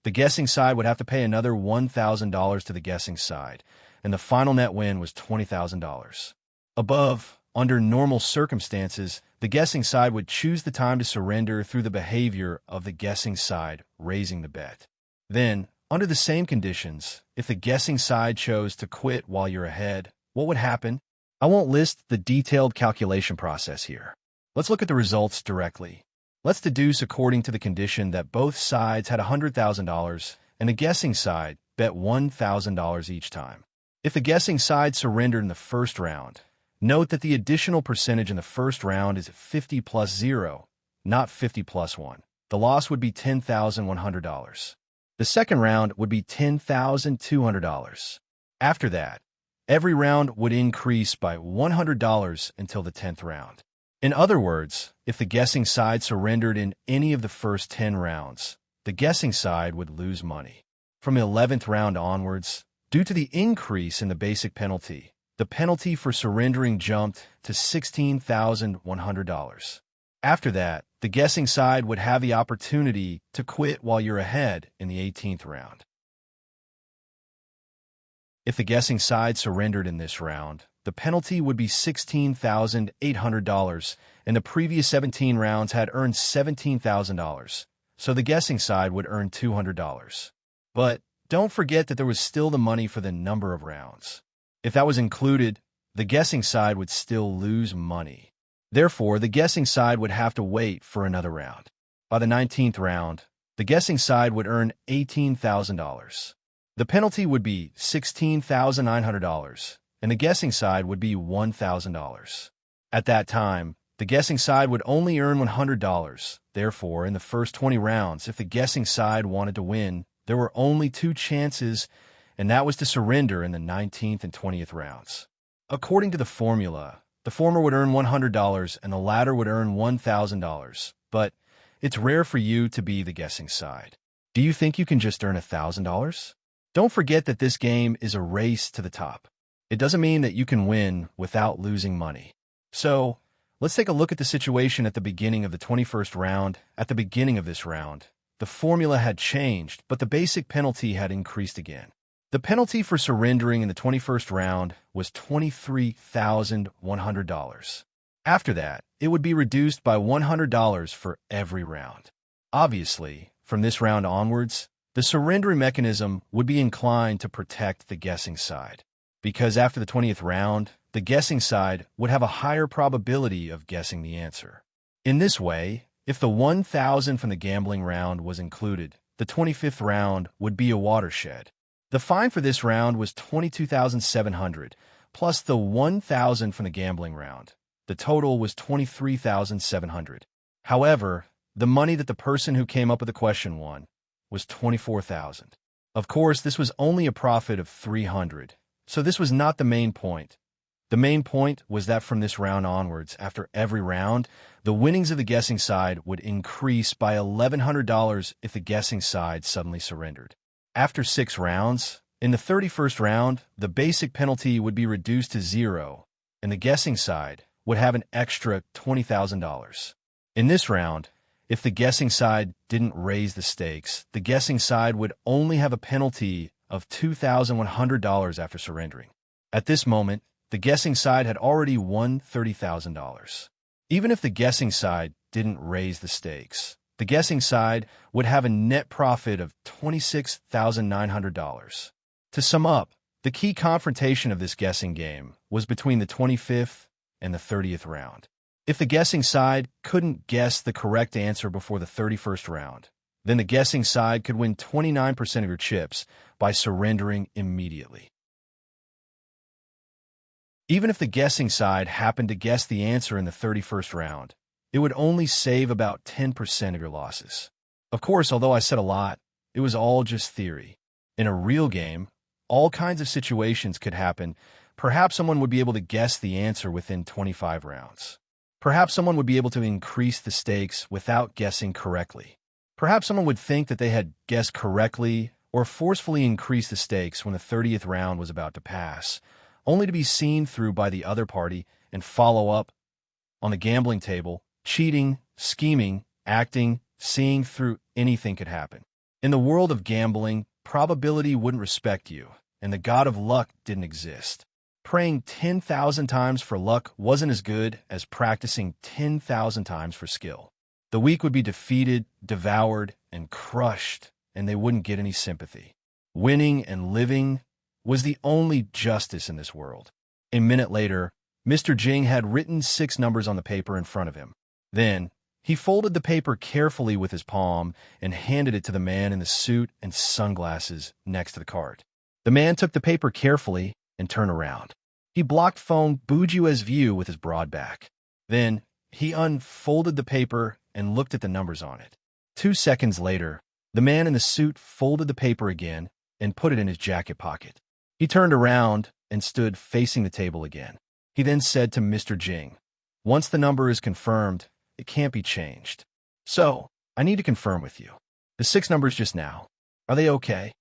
the guessing side would have to pay another $1,000 to the guessing side, and the final net win was $20,000. Above, under normal circumstances, the guessing side would choose the time to surrender through the behavior of the guessing side raising the bet. Then, under the same conditions, if the guessing side chose to quit while you're ahead, what would happen? I won't list the detailed calculation process here. Let's look at the results directly. Let's deduce according to the condition that both sides had $100,000 and the guessing side bet $1,000 each time. If the guessing side surrendered in the first round, note that the additional percentage in the first round is 50 plus 0, not 50 plus 1. The loss would be $10,100. The second round would be $10,200. After that, every round would increase by $100 until the 10th round. In other words, if the guessing side surrendered in any of the first 10 rounds, the guessing side would lose money. From the 11th round onwards, due to the increase in the basic penalty, the penalty for surrendering jumped to $16,100. After that, the guessing side would have the opportunity to quit while you're ahead in the 18th round. If the guessing side surrendered in this round, the penalty would be $16,800, and the previous 17 rounds had earned $17,000, so the guessing side would earn $200. But don't forget that there was still the money for the number of rounds. If that was included, the guessing side would still lose money. Therefore, the guessing side would have to wait for another round. By the 19th round, the guessing side would earn $18,000. The penalty would be $16,900, and the guessing side would be $1,000. At that time, the guessing side would only earn $100. Therefore, in the first 20 rounds, if the guessing side wanted to win, there were only two chances, and that was to surrender in the 19th and 20th rounds. According to the formula, the former would earn $100 and the latter would earn $1,000, but it's rare for you to be the guessing side. Do you think you can just earn $1,000? Don't forget that this game is a race to the top. It doesn't mean that you can win without losing money. So, let's take a look at the situation at the beginning of the 21st round. At the beginning of this round, the formula had changed, but the basic penalty had increased again. The penalty for surrendering in the 21st round was $23,100. After that, it would be reduced by $100 for every round. Obviously, from this round onwards, the surrendering mechanism would be inclined to protect the guessing side, because after the 20th round, the guessing side would have a higher probability of guessing the answer. In this way, if the $1,000 from the gambling round was included, the 25th round would be a watershed. The fine for this round was $22,700, plus the $1,000 from the gambling round. The total was $23,700. However, the money that the person who came up with the question won was $24,000. Of course, this was only a profit of $300, so this was not the main point. The main point was that from this round onwards, after every round, the winnings of the guessing side would increase by $1,100 if the guessing side suddenly surrendered. After 6 rounds, in the 31st round, the basic penalty would be reduced to 0, and the guessing side would have an extra $20,000. In this round, if the guessing side didn't raise the stakes, the guessing side would only have a penalty of $2,100 after surrendering. At this moment, the guessing side had already won $30,000. Even if the guessing side didn't raise the stakes, the guessing side would have a net profit of $26,900. To sum up, the key confrontation of this guessing game was between the 25th and the 30th round. If the guessing side couldn't guess the correct answer before the 31st round, then the guessing side could win 29% of your chips by surrendering immediately. Even if the guessing side happened to guess the answer in the 31st round, it would only save about 10% of your losses. Of course, although I said a lot, it was all just theory. In a real game, all kinds of situations could happen. Perhaps someone would be able to guess the answer within 25 rounds. Perhaps someone would be able to increase the stakes without guessing correctly. Perhaps someone would think that they had guessed correctly or forcefully increase the stakes when the 30th round was about to pass, only to be seen through by the other party and follow up. On the gambling table, cheating, scheming, acting, seeing through, anything could happen. In the world of gambling, probability wouldn't respect you, and the god of luck didn't exist. Praying 10,000 times for luck wasn't as good as practicing 10,000 times for skill. The weak would be defeated, devoured, and crushed, and they wouldn't get any sympathy. Winning and living was the only justice in this world. A minute later, Mr. Jing had written 6 numbers on the paper in front of him. Then, he folded the paper carefully with his palm and handed it to the man in the suit and sunglasses next to the cart. The man took the paper carefully and turned around. He blocked Feng Bujue's view with his broad back. Then, he unfolded the paper and looked at the numbers on it. 2 seconds later, the man in the suit folded the paper again and put it in his jacket pocket. He turned around and stood facing the table again. He then said to Mr. Jing, "Once the number is confirmed, it can't be changed. So, I need to confirm with you. The 6 numbers just now, are they okay?"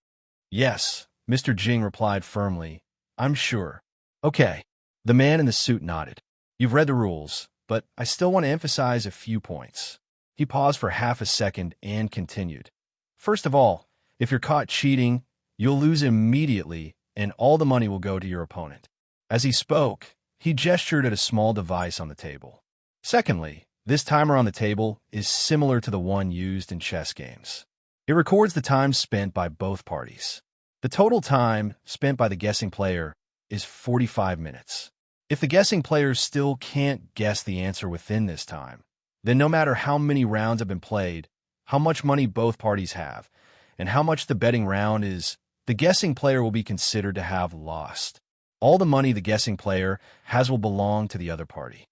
Yes, Mr. Jing replied firmly. I'm sure. Okay. The man in the suit nodded. You've read the rules, but I still want to emphasize a few points. He paused for half a second and continued. First of all, if you're caught cheating, you'll lose immediately and all the money will go to your opponent. As he spoke, he gestured at a small device on the table. Secondly, this timer on the table is similar to the one used in chess games. It records the time spent by both parties. The total time spent by the guessing player is 45 minutes. If the guessing player still can't guess the answer within this time, then no matter how many rounds have been played, how much money both parties have, and how much the betting round is, the guessing player will be considered to have lost. All the money the guessing player has will belong to the other party.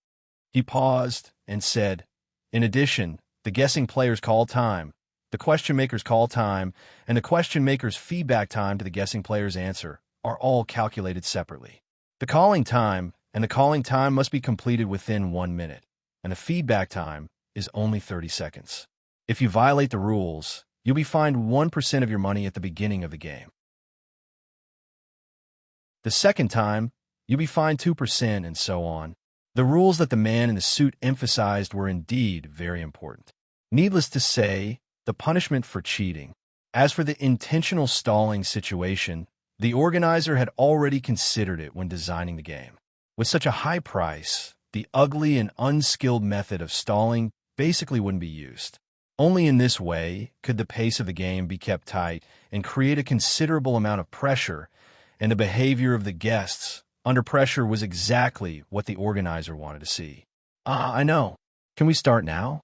He paused and said, in addition, the guessing player's call time, the question maker's call time, and the question maker's feedback time to the guessing player's answer are all calculated separately. The calling time and the calling time must be completed within 1 minute, and the feedback time is only 30 seconds. If you violate the rules, you'll be fined 1% of your money at the beginning of the game. The second time, you'll be fined 2% and so on. The rules that the man in the suit emphasized were indeed very important. Needless to say, the punishment for cheating. As for the intentional stalling situation, the organizer had already considered it when designing the game. With such a high price, the ugly and unskilled method of stalling basically wouldn't be used. Only in this way could the pace of the game be kept tight and create a considerable amount of pressure, and the behavior of the guests under pressure was exactly what the organizer wanted to see. I know. Can we start now?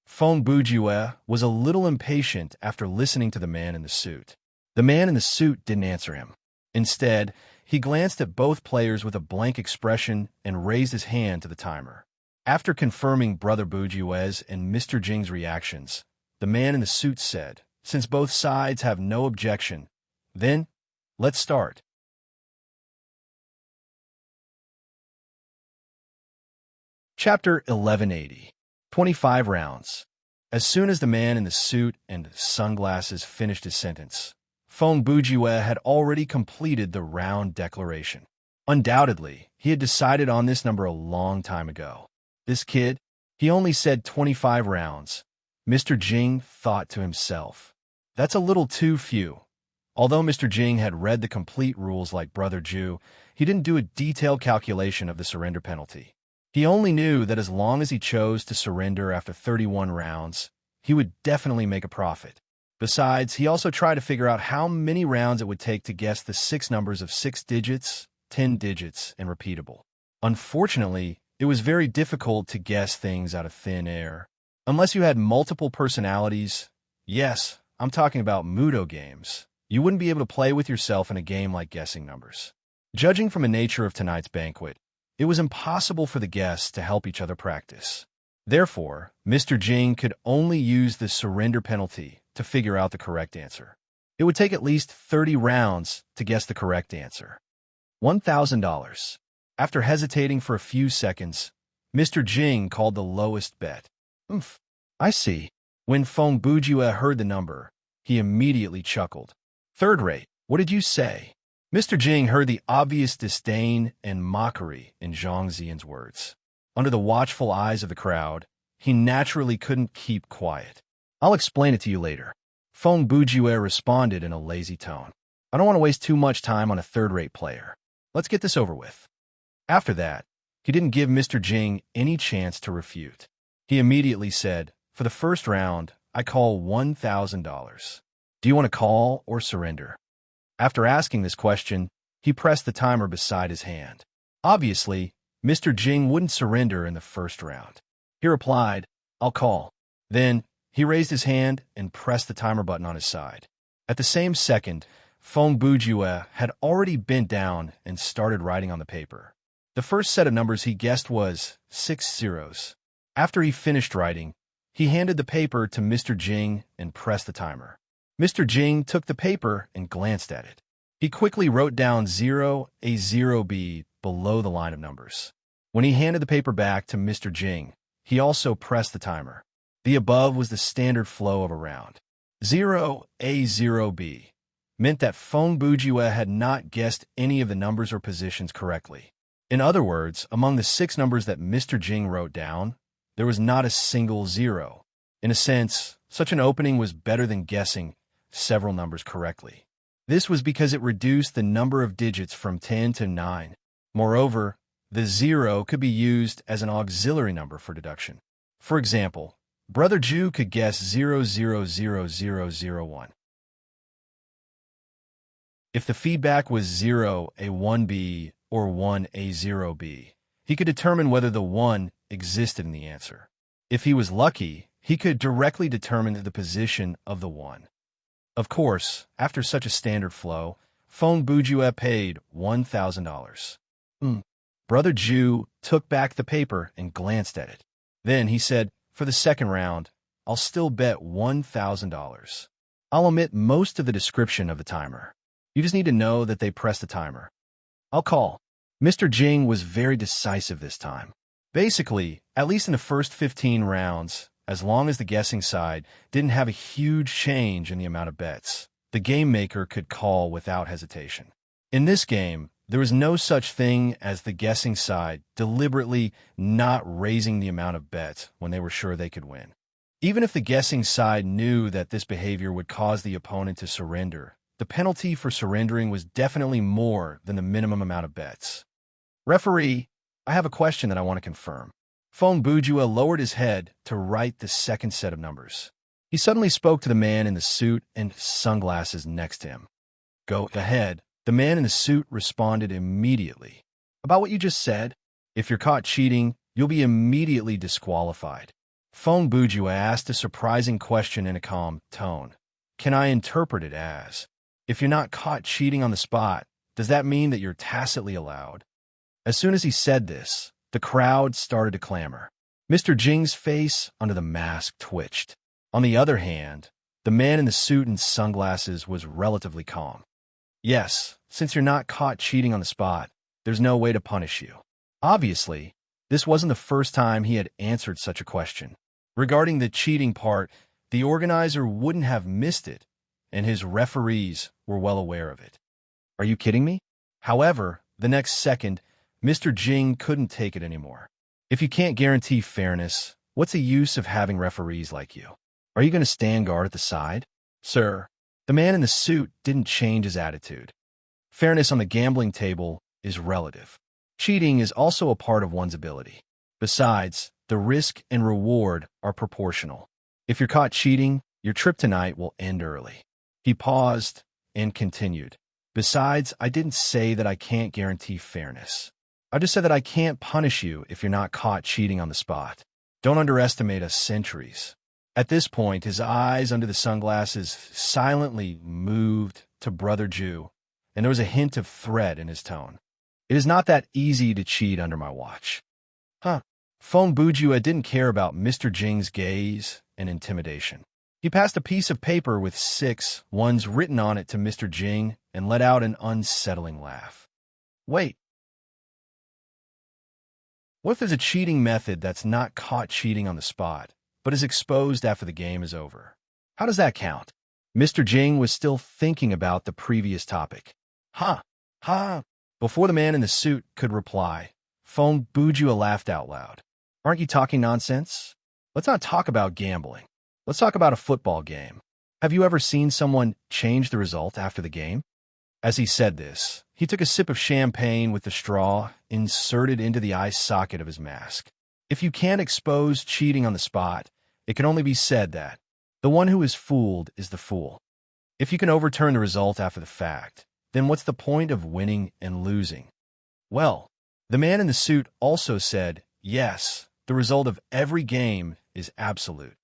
Feng Bujue was a little impatient after listening to the man in the suit. The man in the suit didn't answer him. Instead, he glanced at both players with a blank expression and raised his hand to the timer. After confirming Brother Bujue's and Mr. Jing's reactions, the man in the suit said, since both sides have no objection, then let's start. Chapter 1180. 25 rounds. As soon as the man in the suit and sunglasses finished his sentence, Feng Bujue had already completed the round declaration. Undoubtedly, he had decided on this number a long time ago. This kid, he only said 25 rounds. Mr. Jing thought to himself. That's a little too few. Although Mr. Jing had read the complete rules like Brother Ju, he didn't do a detailed calculation of the surrender penalty. He only knew that as long as he chose to surrender after 31 rounds, he would definitely make a profit. Besides, he also tried to figure out how many rounds it would take to guess the 6 numbers of 6 digits, 10 digits, and repeatable. Unfortunately, it was very difficult to guess things out of thin air. Unless you had multiple personalities, yes, I'm talking about Mudo games, you wouldn't be able to play with yourself in a game like guessing numbers. Judging from the nature of tonight's banquet, it was impossible for the guests to help each other practice. Therefore, Mr. Jing could only use the surrender penalty to figure out the correct answer. It would take at least 30 rounds to guess the correct answer. $1,000. After hesitating for a few seconds, Mr. Jing called the lowest bet. I see. When Feng Bujue heard the number, he immediately chuckled. Third rate, what did you say? Mr. Jing heard the obvious disdain and mockery in Zhang Xian's words. Under the watchful eyes of the crowd, he naturally couldn't keep quiet. I'll explain it to you later. Feng Bujue responded in a lazy tone. I don't want to waste too much time on a third-rate player. Let's get this over with. After that, he didn't give Mr. Jing any chance to refute. He immediately said, for the first round, I call $1,000. Do you want to call or surrender? After asking this question, he pressed the timer beside his hand. Obviously, Mr. Jing wouldn't surrender in the first round. He replied, I'll call. Then, he raised his hand and pressed the timer button on his side. At the same second, Feng Bujue had already bent down and started writing on the paper. The first set of numbers he guessed was 6 zeros. After he finished writing, he handed the paper to Mr. Jing and pressed the timer. Mr. Jing took the paper and glanced at it. He quickly wrote down 0A0B below the line of numbers. When he handed the paper back to Mr. Jing, he also pressed the timer. The above was the standard flow of a round. 0A0B. meant that Fong Bujue had not guessed any of the numbers or positions correctly. In other words, among the 6 numbers that Mr. Jing wrote down, there was not a single 0. In a sense, such an opening was better than guessing several numbers correctly. This was because it reduced the number of digits from 10 to 9. Moreover, the 0 could be used as an auxiliary number for deduction. For example, Brother Ju could guess 000001. If the feedback was 0A1B or 1A0B, he could determine whether the 1 existed in the answer. If he was lucky, he could directly determine the position of the 1. Of course, after such a standard flow, Fong Bujue paid $1,000. Brother Ju took back the paper and glanced at it. Then he said, "For the second round, I'll still bet $1,000. I'll omit most of the description of the timer. You just need to know that they pressed the timer. I'll call." Mr. Jing was very decisive this time. Basically, at least in the first 15 rounds, as long as the guessing side didn't have a huge change in the amount of bets, the game maker could call without hesitation. In this game, there was no such thing as the guessing side deliberately not raising the amount of bets when they were sure they could win. Even if the guessing side knew that this behavior would cause the opponent to surrender, the penalty for surrendering was definitely more than the minimum amount of bets. "Referee, I have a question that I want to confirm." Fong Bujue lowered his head to write the second set of numbers. He suddenly spoke to the man in the suit and sunglasses next to him. "Go ahead." The man in the suit responded immediately. "About what you just said, if you're caught cheating, you'll be immediately disqualified." Fong Bujue asked a surprising question in a calm tone. "Can I interpret it as, if you're not caught cheating on the spot, does that mean that you're tacitly allowed?" As soon as he said this, the crowd started to clamor. Mr. Jing's face under the mask twitched. On the other hand, the man in the suit and sunglasses was relatively calm. "Yes, since you're not caught cheating on the spot, there's no way to punish you." Obviously, this wasn't the first time he had answered such a question. Regarding the cheating part, the organizer wouldn't have missed it, and his referees were well aware of it. "Are you kidding me?" However, the next second, Mr. Jing couldn't take it anymore. "If you can't guarantee fairness, what's the use of having referees like you? Are you going to stand guard at the side?" "Sir." The man in the suit didn't change his attitude. "Fairness on the gambling table is relative. Cheating is also a part of one's ability. Besides, the risk and reward are proportional. If you're caught cheating, your trip tonight will end early." He paused and continued. "Besides, I didn't say that I can't guarantee fairness. I just said that I can't punish you if you're not caught cheating on the spot. Don't underestimate us centuries." At this point, his eyes under the sunglasses silently moved to Brother Ju, and there was a hint of threat in his tone. "It is not that easy to cheat under my watch." Fong Bujue didn't care about Mr. Jing's gaze and intimidation. He passed a piece of paper with 6 ones written on it to Mr. Jing and let out an unsettling laugh. "Wait. What if there's a cheating method that's not caught cheating on the spot, but is exposed after the game is over? How does that count?" Mr. Jing was still thinking about the previous topic. Ha! Before the man in the suit could reply, Fong Bujue laughed out loud. "Aren't you talking nonsense? Let's not talk about gambling. Let's talk about a football game. Have you ever seen someone change the result after the game?" As he said this, he took a sip of champagne with the straw inserted into the eye socket of his mask. If you can't expose cheating on the spot, it can only be said that the one who is fooled is the fool. If you can overturn the result after the fact, then what's the point of winning and losing? Well, the man in the suit also said, yes, the result of every game is absolute.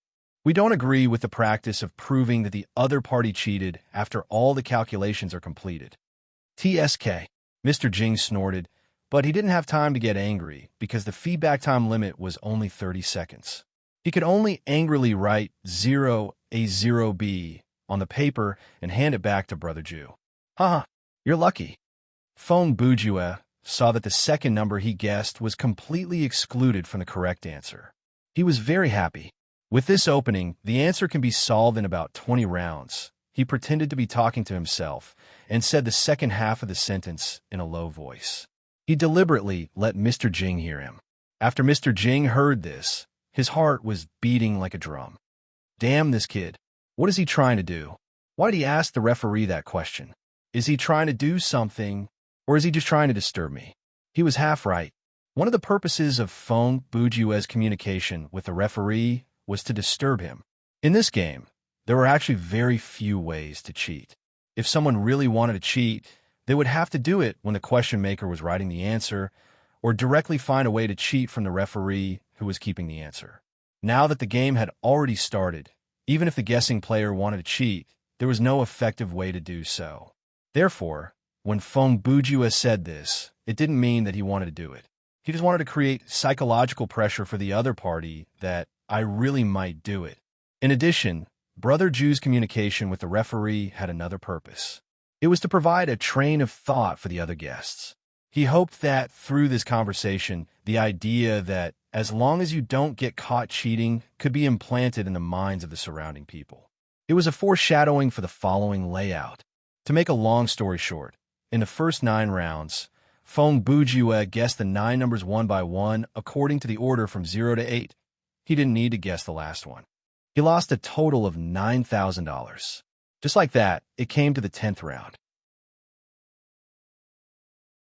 We don't agree with the practice of proving that the other party cheated after all the calculations are completed. TSK, Mr. Jing snorted, but he didn't have time to get angry because the feedback time limit was only 30 seconds. He could only angrily write 0A0B on the paper and hand it back to Brother Ju. You're lucky." Fong Bujue saw that the second number he guessed was completely excluded from the correct answer. He was very happy. With this opening, the answer can be solved in about 20 rounds. he pretended to be talking to himself and said the second half of the sentence in a low voice. He deliberately let Mr. Jing hear him. After Mr. Jing heard this, his heart was beating like a drum. Damn this kid. What is he trying to do? Why did he ask the referee that question? Is he trying to do something, or is he just trying to disturb me? He was half right. One of the purposes of Feng Bujue's communication with the referee was to disturb him. In this game, there were actually very few ways to cheat. If someone really wanted to cheat, they would have to do it when the question maker was writing the answer, or directly find a way to cheat from the referee who was keeping the answer. Now that the game had already started, even if the guessing player wanted to cheat, there was no effective way to do so. Therefore, when Feng Bujue said this, it didn't mean that he wanted to do it. He just wanted to create psychological pressure for the other party that I really might do it. In addition, Brother Ju's communication with the referee had another purpose. It was to provide a train of thought for the other guests. He hoped that through this conversation, the idea that as long as you don't get caught cheating could be implanted in the minds of the surrounding people. It was a foreshadowing for the following layout. To make a long story short, in the first 9 rounds, Feng Bujue guessed the 9 numbers one by one according to the order from 0 to 8. He didn't need to guess the last one. He lost a total of $9,000. Just like that, it came to the 10th round.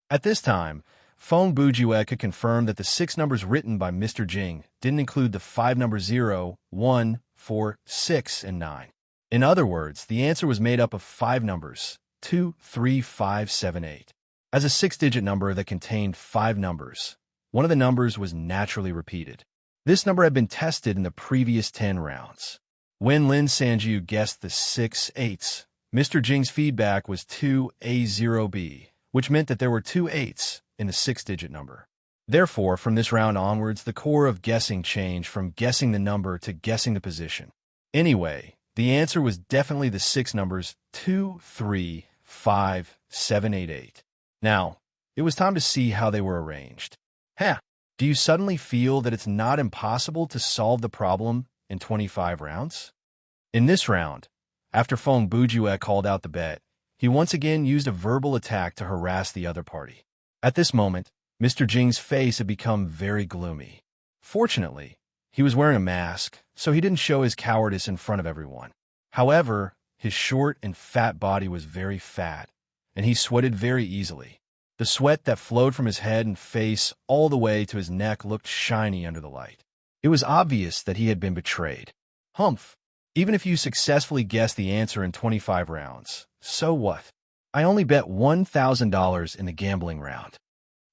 At this time, Feng Bujue could confirm that the 6 numbers written by Mr. Jing didn't include the 5 numbers 0, 1, 4, 6, and 9. In other words, the answer was made up of 5 numbers, 2, 3, 5, 7, 8. As a 6-digit number that contained 5 numbers, one of the numbers was naturally repeated. This number had been tested in the previous 10 rounds. When Lin Sanju guessed the 6 8s, Mr. Jing's feedback was 2A0B, which meant that there were 2 8s in the 6-digit number. Therefore, from this round onwards, the core of guessing changed from guessing the number to guessing the position. Anyway, the answer was definitely the 6 numbers 2, 3, 5, 7, 8, 8. Now, it was time to see how they were arranged. Do you suddenly feel that it's not impossible to solve the problem in 25 rounds? In this round, after Feng Bujue called out the bet, he once again used a verbal attack to harass the other party. At this moment, Mr. Jing's face had become very gloomy. Fortunately, he was wearing a mask, so he didn't show his cowardice in front of everyone. However, his short and fat body was very fat, and he sweated very easily. The sweat that flowed from his head and face all the way to his neck looked shiny under the light. It was obvious that he had been betrayed. Humph! Even if you successfully guessed the answer in 25 rounds, so what? I only bet $1,000 in the gambling round.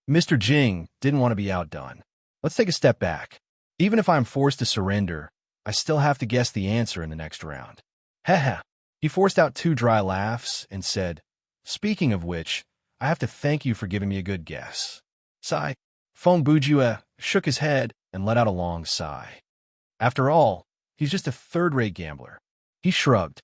Mr. Jing didn't want to be outdone. Let's take a step back. Even if I'm forced to surrender, I still have to guess the answer in the next round. Haha. He forced out 2 dry laughs and said, "Speaking of which, I have to thank you for giving me a good guess." Sigh. Feng Bujue shook his head and let out a long sigh. After all, he's just a third-rate gambler. He shrugged.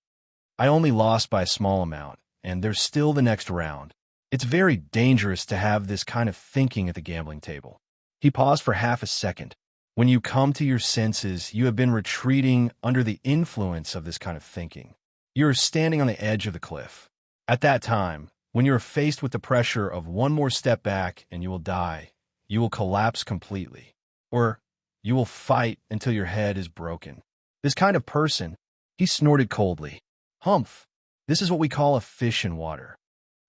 I only lost by a small amount, and there's still the next round. It's very dangerous to have this kind of thinking at the gambling table. He paused for half a second. When you come to your senses, you have been retreating under the influence of this kind of thinking. You're standing on the edge of the cliff. At that time, when you are faced with the pressure of one more step back and you will die, you will collapse completely. Or you will fight until your head is broken. This kind of person, he snorted coldly. Humph! This is what we call a fish in water.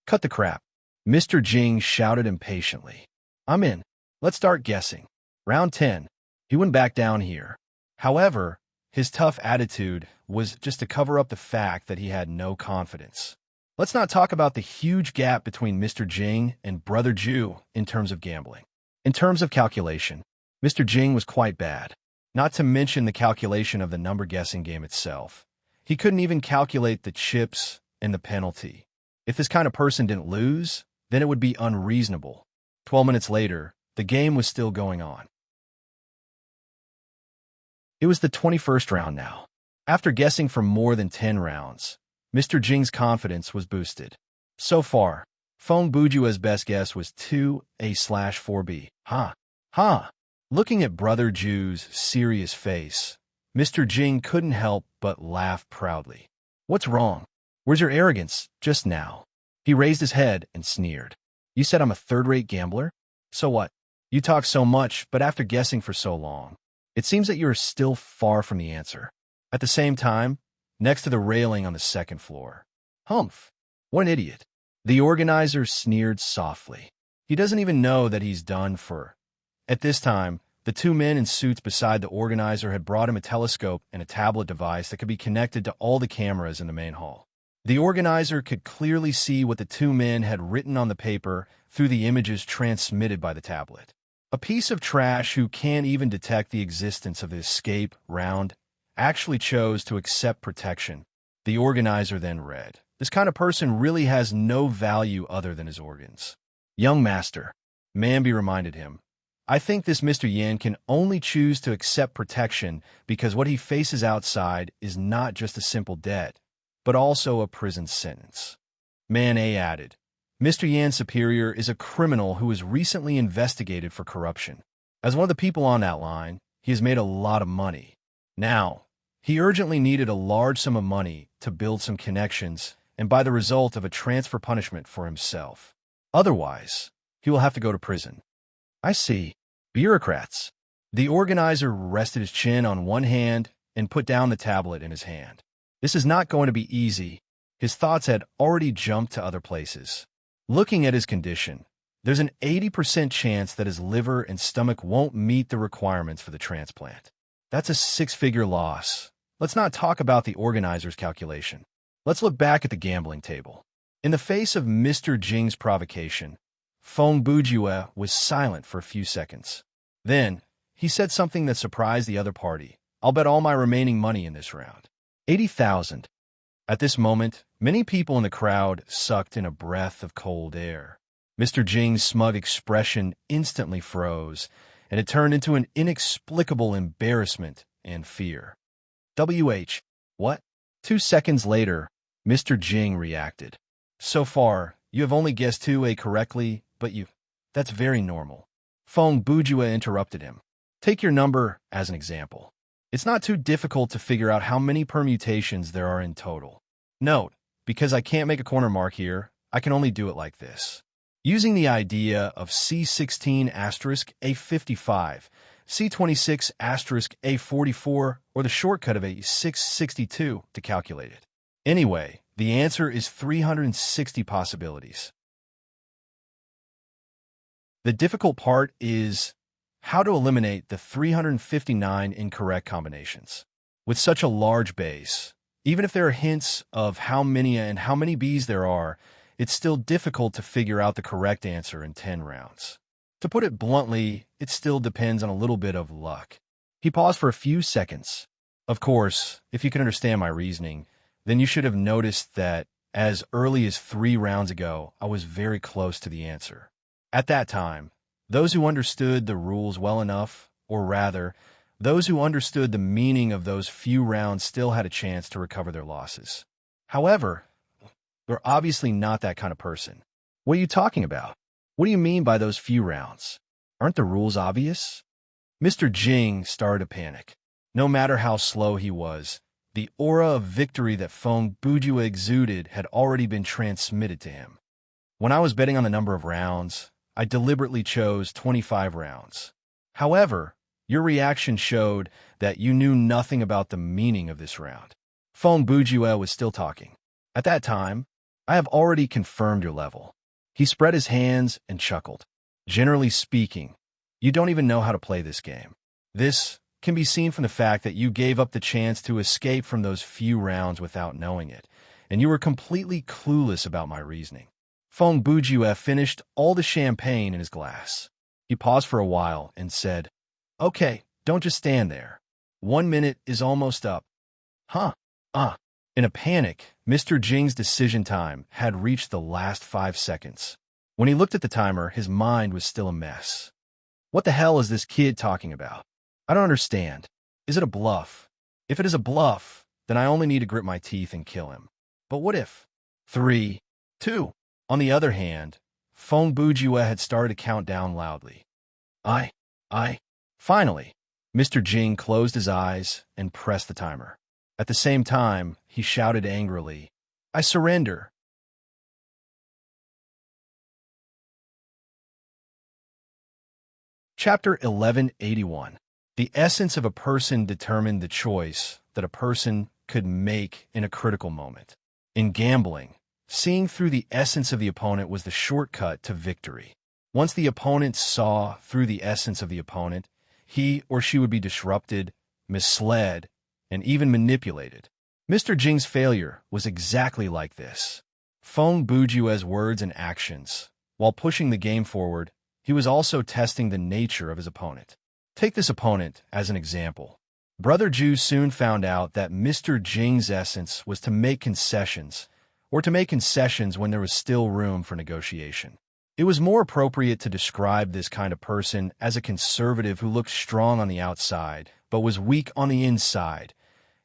Cut the crap. Mr. Jing shouted impatiently. I'm in. Let's start guessing. Round 10. He went back down here. However, his tough attitude was just to cover up the fact that he had no confidence. Let's not talk about the huge gap between Mr. Jing and Brother Ju in terms of gambling. In terms of calculation, Mr. Jing was quite bad. Not to mention the calculation of the number guessing game itself. He couldn't even calculate the chips and the penalty. If this kind of person didn't lose, then it would be unreasonable. 12 minutes later, the game was still going on. It was the 21st round now. After guessing for more than 10 rounds, Mr. Jing's confidence was boosted. So far, Feng Bujue's best guess was 2A/4B. Looking at Brother Ju's serious face, Mr. Jing couldn't help but laugh proudly. What's wrong? Where's your arrogance just now? He raised his head and sneered. You said I'm a third-rate gambler? So what? You talk so much, but after guessing for so long, it seems that you are still far from the answer. At the same time, next to the railing on the second floor. Humph! What an idiot. The organizer sneered softly. He doesn't even know that he's done for. At this time, the two men in suits beside the organizer had brought him a telescope and a tablet device that could be connected to all the cameras in the main hall. The organizer could clearly see what the two men had written on the paper through the images transmitted by the tablet. A piece of trash who can't even detect the existence of the escape round actually chose to accept protection. The organizer then read, "This kind of person really has no value other than his organs." Young master, Manby reminded him, I think this Mr. Yan can only choose to accept protection because what he faces outside is not just a simple debt, but also a prison sentence. Man A added, Mr. Yan's superior is a criminal who was recently investigated for corruption. As one of the people on that line, he has made a lot of money. Now, he urgently needed a large sum of money to build some connections and by the result of a transfer punishment for himself. Otherwise, he will have to go to prison. I see. Bureaucrats. The organizer rested his chin on one hand and put down the tablet in his hand. This is not going to be easy. His thoughts had already jumped to other places. Looking at his condition, there's an 80% chance that his liver and stomach won't meet the requirements for the transplant. That's a six-figure loss. Let's not talk about the organizer's calculation. Let's look back at the gambling table. In the face of Mr. Jing's provocation, Feng Bujue was silent for a few seconds. Then, he said something that surprised the other party. I'll bet all my remaining money in this round. 80,000. At this moment, many people in the crowd sucked in a breath of cold air. Mr. Jing's smug expression instantly froze, and it turned into an inexplicable embarrassment and fear. WH. What? 2 seconds later, Mr. Jing reacted. So far, you have only guessed 2A correctly, but that's very normal. Feng Bujue interrupted him. Take your number as an example. It's not too difficult to figure out how many permutations there are in total. Note, because I can't make a corner mark here, I can only do it like this. Using the idea of C16 asterisk A55, C26 asterisk A44, or the shortcut of A662 to calculate it. Anyway, the answer is 360 possibilities. The difficult part is how to eliminate the 359 incorrect combinations. With such a large base, even if there are hints of how many and how many Bs there are, it's still difficult to figure out the correct answer in 10 rounds. To put it bluntly, it still depends on a little bit of luck. He paused for a few seconds. Of course, if you can understand my reasoning, then you should have noticed that as early as 3 rounds ago, I was very close to the answer. At that time, those who understood the rules well enough, or rather, those who understood the meaning of those few rounds still had a chance to recover their losses. However, you're obviously not that kind of person. What are you talking about? What do you mean by those few rounds? Aren't the rules obvious? Mr. Jing started to panic. No matter how slow he was, the aura of victory that Feng Bujue exuded had already been transmitted to him. When I was betting on the number of rounds, I deliberately chose 25 rounds. However, your reaction showed that you knew nothing about the meaning of this round. Feng Bujue was still talking. At that time, I have already confirmed your level. He spread his hands and chuckled. Generally speaking, you don't even know how to play this game. This can be seen from the fact that you gave up the chance to escape from those few rounds without knowing it, and you were completely clueless about my reasoning. Feng Bujue finished all the champagne in his glass. He paused for a while and said, Okay, don't just stand there. 1 minute is almost up. Huh? In a panic, Mr. Jing's decision time had reached the last 5 seconds. When he looked at the timer, his mind was still a mess. What the hell is this kid talking about? I don't understand. Is it a bluff? If it is a bluff, then I only need to grit my teeth and kill him. But what if? 3, 2. On the other hand, Feng Bujue had started to count down loudly. Finally, Mr. Jing closed his eyes and pressed the timer. At the same time, he shouted angrily, I surrender. Chapter 1181. The essence of a person determined the choice that a person could make in a critical moment. In gambling, seeing through the essence of the opponent was the shortcut to victory. Once the opponent saw through the essence of the opponent, he or she would be disrupted, misled, and even manipulated. Mr. Jing's failure was exactly like this. Feng Bujue's words and actions. While pushing the game forward, he was also testing the nature of his opponent. Take this opponent as an example. Brother Zhu soon found out that Mr. Jing's essence was to make concessions, or to make concessions when there was still room for negotiation. It was more appropriate to describe this kind of person as a conservative who looked strong on the outside, but was weak on the inside.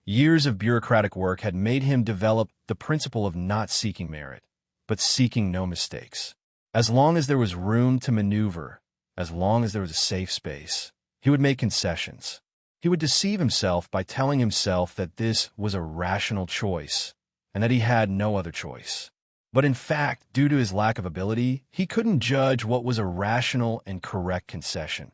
Years of bureaucratic work had made him develop the principle of not seeking merit, but seeking no mistakes. As long as there was room to maneuver, as long as there was a safe space, he would make concessions. He would deceive himself by telling himself that this was a rational choice, and that he had no other choice. But in fact, due to his lack of ability, he couldn't judge what was a rational and correct concession.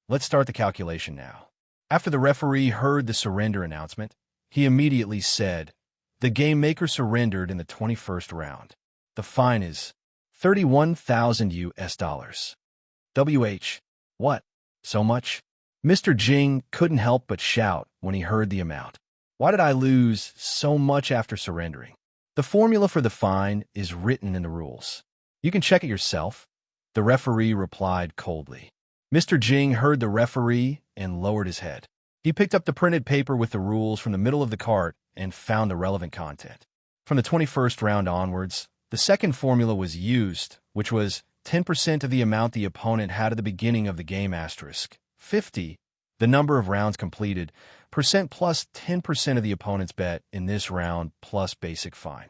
Let's start the calculation now. After the referee heard the surrender announcement, he immediately said, "The game maker surrendered in the 21st round. The fine is 31,000 US dollars. WH. What? So much?" Mr. Jing couldn't help but shout when he heard the amount. Why did I lose so much after surrendering? The formula for the fine is written in the rules. You can check it yourself. The referee replied coldly. Mr. Jing heard the referee and lowered his head. He picked up the printed paper with the rules from the middle of the cart and found the relevant content. From the 21st round onwards, the second formula was used, which was 10% of the amount the opponent had at the beginning of the game asterisk. 50, the number of rounds completed, percent plus 10% of the opponent's bet in this round plus basic fine.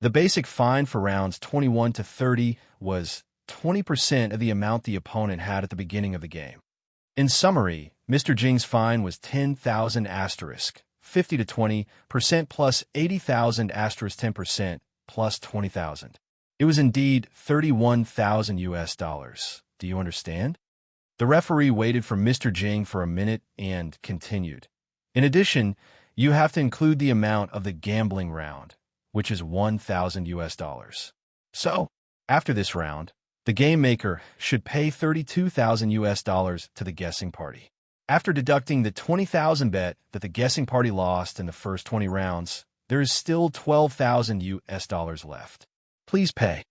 The basic fine for rounds 21 to 30 was 20% of the amount the opponent had at the beginning of the game. In summary, Mr. Jing's fine was 10,000 asterisk, 50 to 20% plus 80,000 asterisk 10% plus 20,000. It was indeed 31,000 US dollars. Do you understand? The referee waited for Mr. Jing for a minute and continued. In addition, you have to include the amount of the gambling round, which is 1,000 US dollars. So, after this round, the game maker should pay 32,000 US dollars to the guessing party. After deducting the 20,000 bet that the guessing party lost in the first 20 rounds, there is still 12,000 US dollars left. Please pay.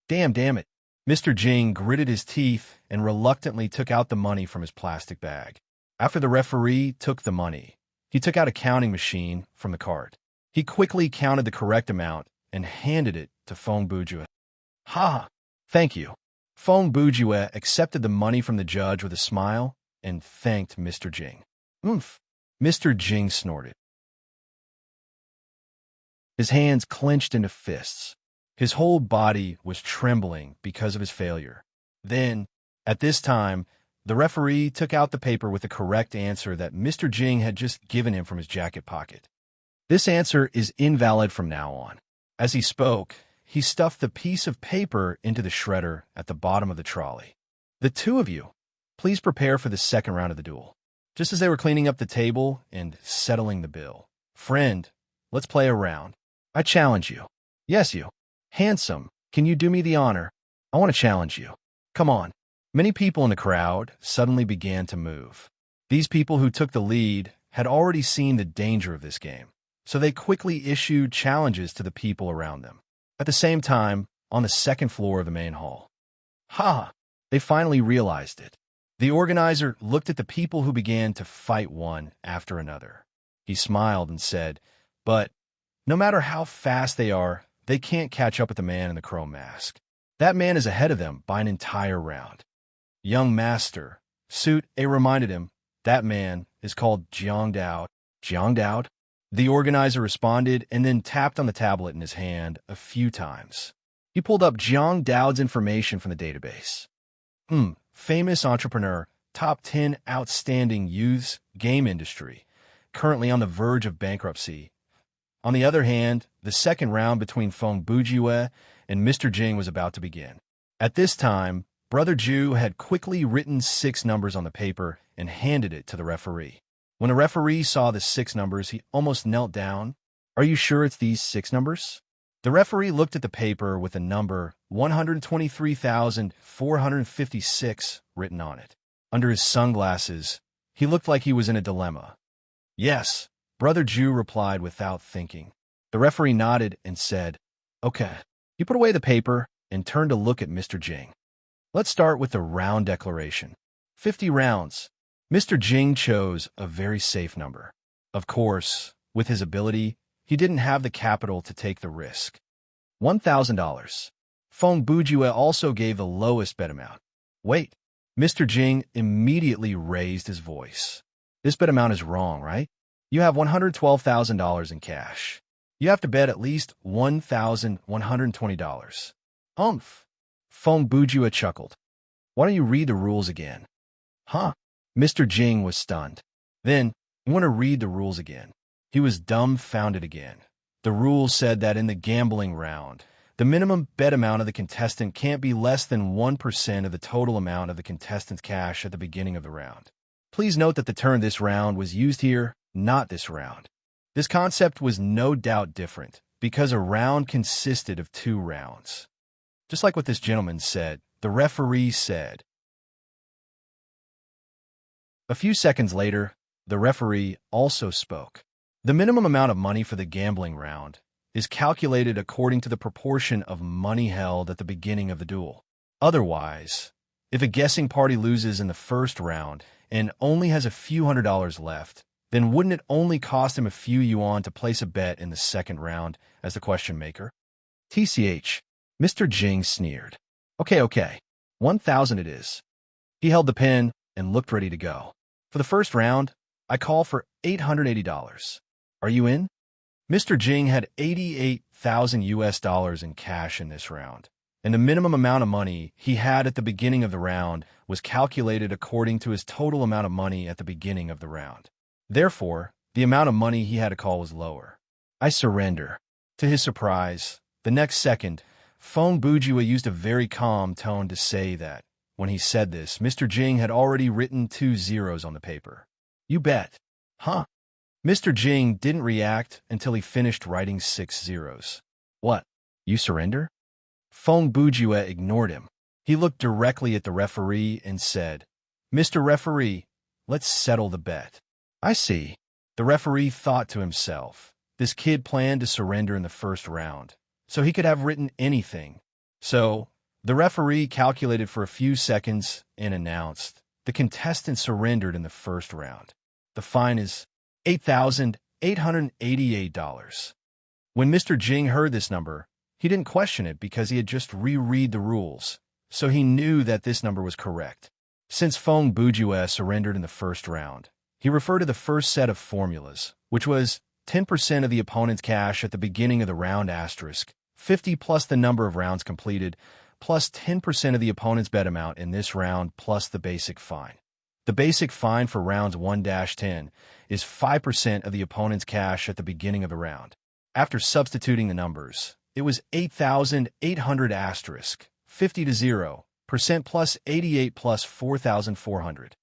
Damn it. Mr. Jing gritted his teeth and reluctantly took out the money from his plastic bag. After the referee took the money, he took out a counting machine from the cart. He quickly counted the correct amount and handed it to Feng Bujue. Ha! Thank you. Feng Bujue accepted the money from the judge with a smile and thanked Mr. Jing. Oomph! Mr. Jing snorted. His hands clenched into fists. His whole body was trembling because of his failure. Then, at this time, the referee took out the paper with the correct answer that Mr. Jing had just given him from his jacket pocket. This answer is invalid from now on. As he spoke, he stuffed the piece of paper into the shredder at the bottom of the trolley. The two of you, please prepare for the second round of the duel. Just as they were cleaning up the table and settling the bill. Friend, let's play a round. I challenge you. Yes, you. Handsome, can you do me the honor? I want to challenge you. Come on. Many people in the crowd suddenly began to move. These people who took the lead had already seen the danger of this game, so they quickly issued challenges to the people around them. At the same time, on the second floor of the main hall. Ha! They finally realized it. The organizer looked at the people who began to fight one after another. He smiled and said, "But no matter how fast they are, they can't catch up with the man in the chrome mask. That man is ahead of them by an entire round." Young master, Suit A reminded him, that man is called Jiang Dao. Jiang Dao? The organizer responded and then tapped on the tablet in his hand a few times. He pulled up Jiang Dao's information from the database. Famous entrepreneur, top 10 outstanding youths, game industry, currently on the verge of bankruptcy. On the other hand, the second round between Feng Bujue and Mr. Jing was about to begin. At this time, Brother Ju had quickly written 6 numbers on the paper and handed it to the referee. When the referee saw the 6 numbers, he almost knelt down. "Are you sure it's these 6 numbers?" The referee looked at the paper with the number 123,456 written on it. Under his sunglasses, he looked like he was in a dilemma. "Yes," Brother Ju replied without thinking. The referee nodded and said, "Okay." He put away the paper and turned to look at Mr. Jing. "Let's start with the round declaration. 50 rounds." Mr. Jing chose a very safe number. Of course, with his ability, he didn't have the capital to take the risk. $1,000. Feng Bujue also gave the lowest bet amount. "Wait." Mr. Jing immediately raised his voice. "This bet amount is wrong, right? You have $112,000 in cash. You have to bet at least $1,120. Humph." Feng Bujue chuckled. "Why don't you read the rules again?" "Huh?" Mr. Jing was stunned. "Then, you want to read the rules again." He was dumbfounded again. The rules said that in the gambling round, the minimum bet amount of the contestant can't be less than 1% of the total amount of the contestant's cash at the beginning of the round. Please note that the term "this round" was used here, not "this round." This concept was no doubt different, because a round consisted of 2 rounds. Just like what this gentleman said, the referee said. A few seconds later, the referee also spoke. "The minimum amount of money for the gambling round is calculated according to the proportion of money held at the beginning of the duel. Otherwise, if a guessing party loses in the first round and only has a few $100s left, then wouldn't it only cost him a few yuan to place a bet in the second round as the question maker?" "TCH," Mr. Jing sneered. Okay, 1,000 it is." He held the pen and looked ready to go. "For the first round, I call for $880. Are you in?" Mr. Jing had $88,000 in cash in this round, and the minimum amount of money he had at the beginning of the round was calculated according to his total amount of money at the beginning of the round. Therefore, the amount of money he had to call was lower. "I surrender." To his surprise, the next second, Feng Bujue used a very calm tone to say that, when he said this, Mr. Jing had already written 2 zeros on the paper. "You bet." "Huh?" Mr. Jing didn't react until he finished writing 6 zeros. "What? You surrender?" Feng Bujue ignored him. He looked directly at the referee and said, "Mr. Referee, let's settle the bet." "I see." The referee thought to himself, this kid planned to surrender in the first round, so he could have written anything. So, the referee calculated for a few seconds and announced, "The contestant surrendered in the first round. The fine is $8,888. When Mr. Jing heard this number, he didn't question it because he had just reread the rules, so he knew that this number was correct. Since Feng Bujue surrendered in the first round, he referred to the first set of formulas, which was 10% of the opponent's cash at the beginning of the round asterisk, 50 plus the number of rounds completed, plus 10% of the opponent's bet amount in this round plus the basic fine. The basic fine for rounds 1-10 is 5% of the opponent's cash at the beginning of the round. After substituting the numbers, it was 8,800 asterisk, 50 to 0% plus 88 plus 4,400.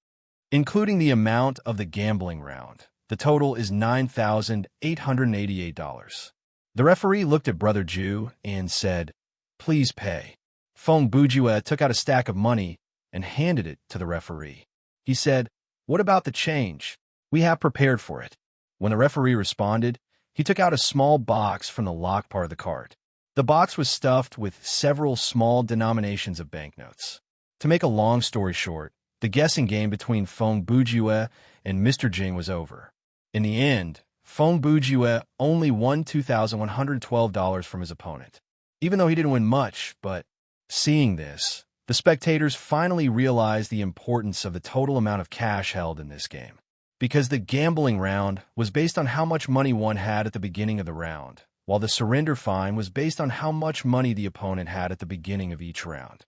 Including the amount of the gambling round, the total is $9,888. The referee looked at Brother Ju and said, "Please pay." Feng Bujue took out a stack of money and handed it to the referee. He said, "What about the change? We have prepared for it." When the referee responded, he took out a small box from the locked part of the cart. The box was stuffed with several small denominations of banknotes. To make a long story short, the guessing game between Feng Bujue and Mr. Jing was over. In the end, Feng Bujue only won $2,112 from his opponent, even though he didn't win much. But seeing this, the spectators finally realized the importance of the total amount of cash held in this game, because the gambling round was based on how much money one had at the beginning of the round, while the surrender fine was based on how much money the opponent had at the beginning of each round.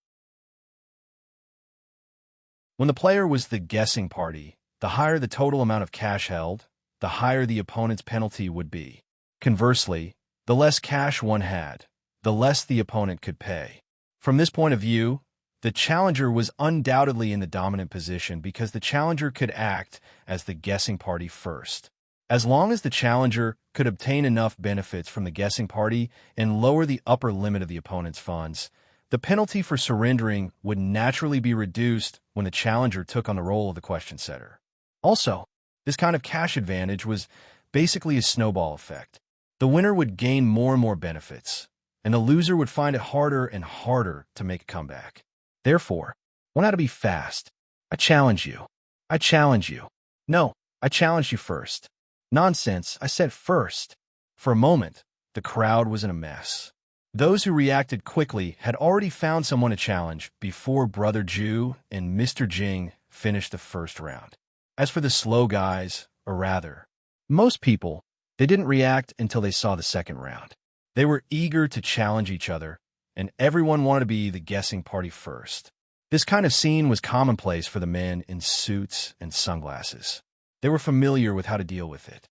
When the player was the guessing party, the higher the total amount of cash held, the higher the opponent's penalty would be. Conversely, the less cash one had, the less the opponent could pay. From this point of view, the challenger was undoubtedly in the dominant position because the challenger could act as the guessing party first. As long as the challenger could obtain enough benefits from the guessing party and lower the upper limit of the opponent's funds, the penalty for surrendering would naturally be reduced when the challenger took on the role of the question setter. Also, this kind of cash advantage was basically a snowball effect. The winner would gain more and more benefits, and the loser would find it harder and harder to make a comeback. Therefore, one had to be fast. I challenge you. I challenge you. No, I challenged you first. Nonsense, I said first. For a moment, the crowd was in a mess. Those who reacted quickly had already found someone to challenge before Brother Jew and Mr. Jing finished the first round. As for the slow guys, or rather, most people, they didn't react until they saw the second round. They were eager to challenge each other, and everyone wanted to be the guessing party first. This kind of scene was commonplace for the men in suits and sunglasses. They were familiar with how to deal with it.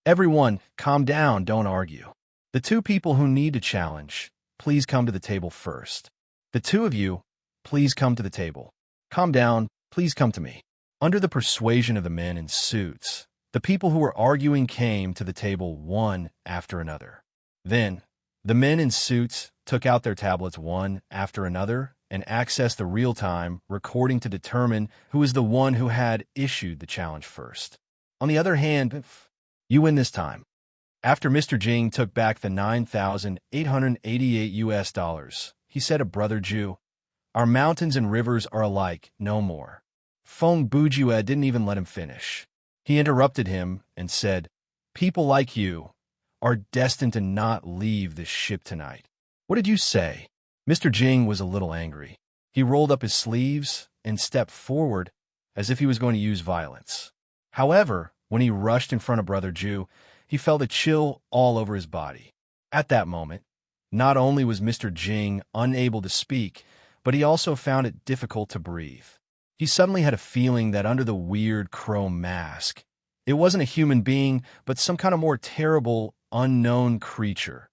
Everyone, calm down, don't argue. The two people who need to challenge, please come to the table first. The two of you, please come to the table. Calm down, please come to me. Under the persuasion of the men in suits, the people who were arguing came to the table one after another. Then, the men in suits took out their tablets one after another and accessed the real-time recording to determine who was the one who had issued the challenge first. On the other hand, you win this time. After Mr. Jing took back the $9,888, he said to Brother Jew, "Our mountains and rivers are alike, no more." Feng Bujue didn't even let him finish. He interrupted him and said, "People like you are destined to not leave this ship tonight." "What did you say?" Mr. Jing was a little angry. He rolled up his sleeves and stepped forward as if he was going to use violence. However, when he rushed in front of Brother Jew, he felt a chill all over his body. At that moment, not only was Mr. Jing unable to speak, but he also found it difficult to breathe. He suddenly had a feeling that under the weird chrome mask, it wasn't a human being, but some kind of more terrible, unknown creature.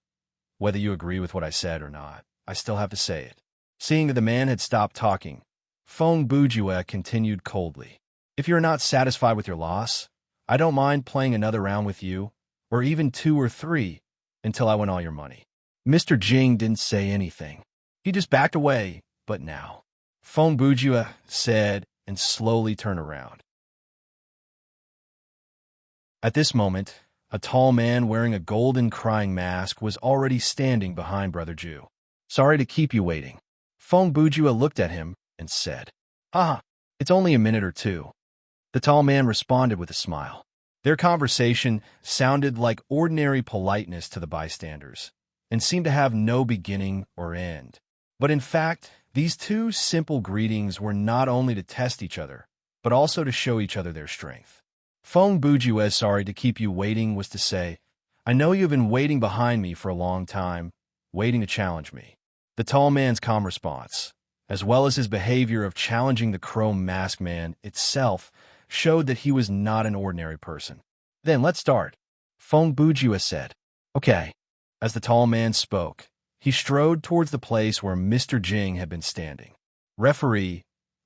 Whether you agree with what I said or not, I still have to say it. Seeing that the man had stopped talking, Feng Bujue continued coldly. "If you're not satisfied with your loss, I don't mind playing another round with you, or even 2 or 3, until I win all your money." Mr. Jing didn't say anything. He just backed away, but now. Feng Bujue said and slowly turned around. At this moment, a tall man wearing a golden crying mask was already standing behind Brother Jew. "Sorry to keep you waiting." Feng Bujue looked at him and said, "Haha, it's only a minute or 2. The tall man responded with a smile. Their conversation sounded like ordinary politeness to the bystanders, and seemed to have no beginning or end. But in fact, these two simple greetings were not only to test each other, but also to show each other their strength. Feng Bujue's "sorry to keep you waiting" was to say, "I know you've been waiting behind me for a long time, waiting to challenge me." The tall man's calm response, as well as his behavior of challenging the chrome masked man itself, showed that he was not an ordinary person. "Then let's start," Feng Bujue said. "Okay." As the tall man spoke, he strode towards the place where Mr. Jing had been standing. "Referee,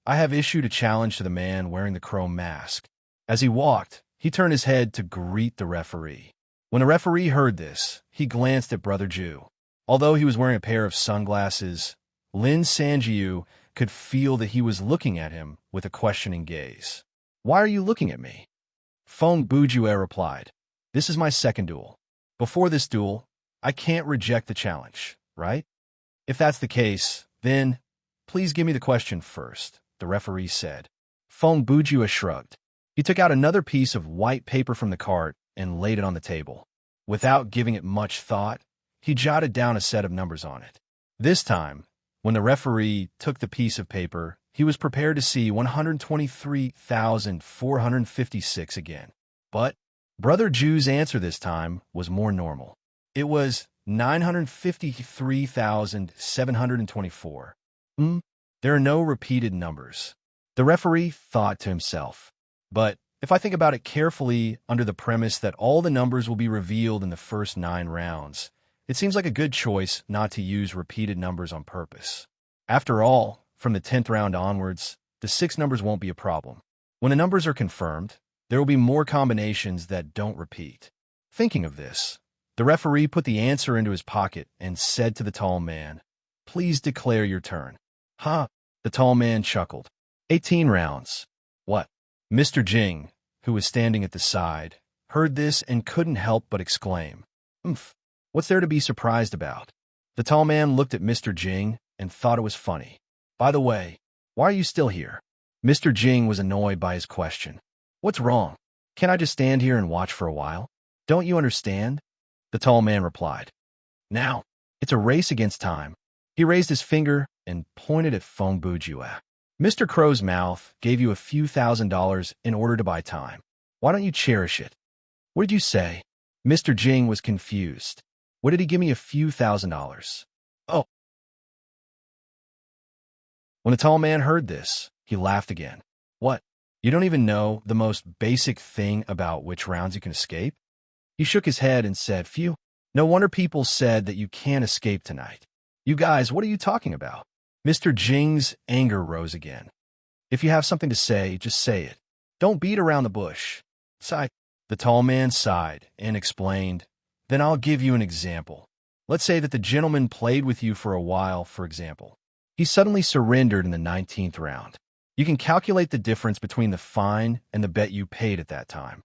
I have issued a challenge to the man wearing the chrome mask." As he walked, he turned his head to greet the referee. When the referee heard this, he glanced at Brother Jew. Although he was wearing a pair of sunglasses, Lin Sanjiu could feel that he was looking at him with a questioning gaze. "Why are you looking at me?" Feng Bujue replied, "This is my second duel. Before this duel, I can't reject the challenge, right? If that's the case, then please give me the question first," the referee said. Feng Bujue shrugged. He took out another piece of white paper from the cart and laid it on the table. Without giving it much thought, he jotted down a set of numbers on it. This time, when the referee took the piece of paper, he was prepared to see 123,456 again. But Brother Jew's answer this time was more normal. It was 953,724. There are no repeated numbers. The referee thought to himself. But If I think about it carefully under the premise that all the numbers will be revealed in the first 9 rounds, it seems like a good choice not to use repeated numbers on purpose. After all, from the 10th round onwards, the 6 numbers won't be a problem. When the numbers are confirmed, there will be more combinations that don't repeat. Thinking of this, the referee put the answer into his pocket and said to the tall man, "Please declare your turn." "Huh?" The tall man chuckled. 18 rounds. What? Mr. Jing, who was standing at the side, heard this and couldn't help but exclaim, "Oomph, what's there to be surprised about?" The tall man looked at Mr. Jing and thought it was funny. "By the way, why are you still here?" Mr. Jing was annoyed by his question. "What's wrong? Can't I just stand here and watch for a while? Don't you understand?" The tall man replied, "Now, it's a race against time." He raised his finger and pointed at Feng Bujue. "Mr. Crow's mouth gave you a few $1,000s in order to buy time. Why don't you cherish it?" "What did you say?" Mr. Jing was confused. "What did he give me a few $1,000s?" "Oh." When the tall man heard this, he laughed again. "What? You don't even know the most basic thing about which rounds you can escape?" He shook his head and said, "Phew, no wonder people said that you can't escape tonight. You guys, what are you talking about?" Mr. Jing's anger rose again. "If you have something to say, just say it. Don't beat around the bush." Sigh. The tall man sighed and explained, "Then I'll give you an example. Let's say that the gentleman played with you for a while, for example. He suddenly surrendered in the 19th round. You can calculate the difference between the fine and the bet you paid at that time.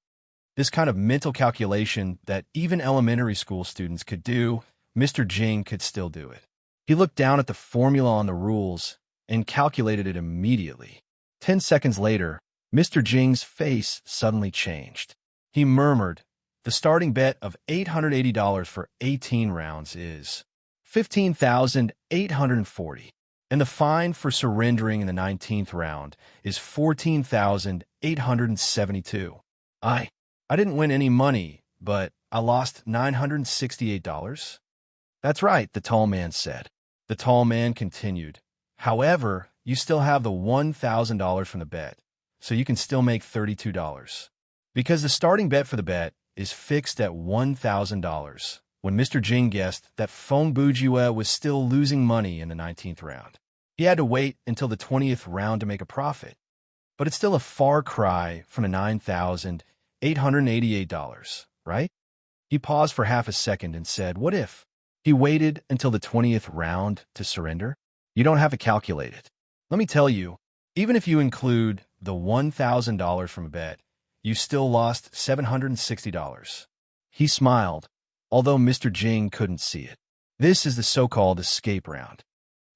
This kind of mental calculation that even elementary school students could do, Mr. Jing could still do it. He looked down at the formula on the rules and calculated it immediately. 10 seconds later, Mr. Jing's face suddenly changed. He murmured, "The starting bet of $880 for 18 rounds is $15,840, and the fine for surrendering in the 19th round is $14,872. I didn't win any money, but I lost $968. "That's right," the tall man said. The tall man continued, "However, you still have the $1,000 from the bet, so you can still make $32. Because the starting bet for the bet is fixed at $1,000 when Mr. Jing guessed that Feng Bujue was still losing money in the 19th round. He had to wait until the 20th round to make a profit. But it's still a far cry from the $9,888, right?" He paused for half a second and said, "What if he waited until the 20th round to surrender?" "You don't have to calculate it. Let me tell you, even if you include the $1,000 from a bet, you still lost $760. He smiled, although Mr. Jing couldn't see it. This is the so-called escape round.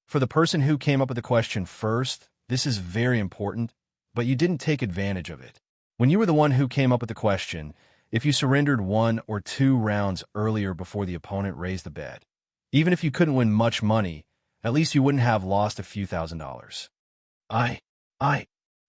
For the person who came up with the question first, this is very important, but you didn't take advantage of it. When you were the one who came up with the question, if you surrendered 1 or 2 rounds earlier before the opponent raised the bet, even if you couldn't win much money, at least you wouldn't have lost a few $1,000s. I.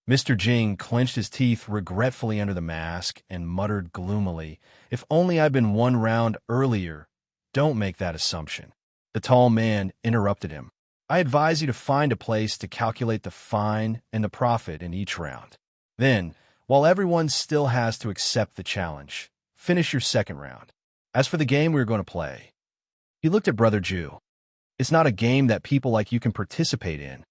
Mr. Jing clenched his teeth regretfully under the mask and muttered gloomily, "If only I'd been 1 round earlier." "Don't make that assumption." The tall man interrupted him. "I advise you to find a place to calculate the fine and the profit in each round. Then, while everyone still has to accept the challenge, finish your second round. As for the game we're going to play," he looked at Brother Jew, "it's not a game that people like you can participate in."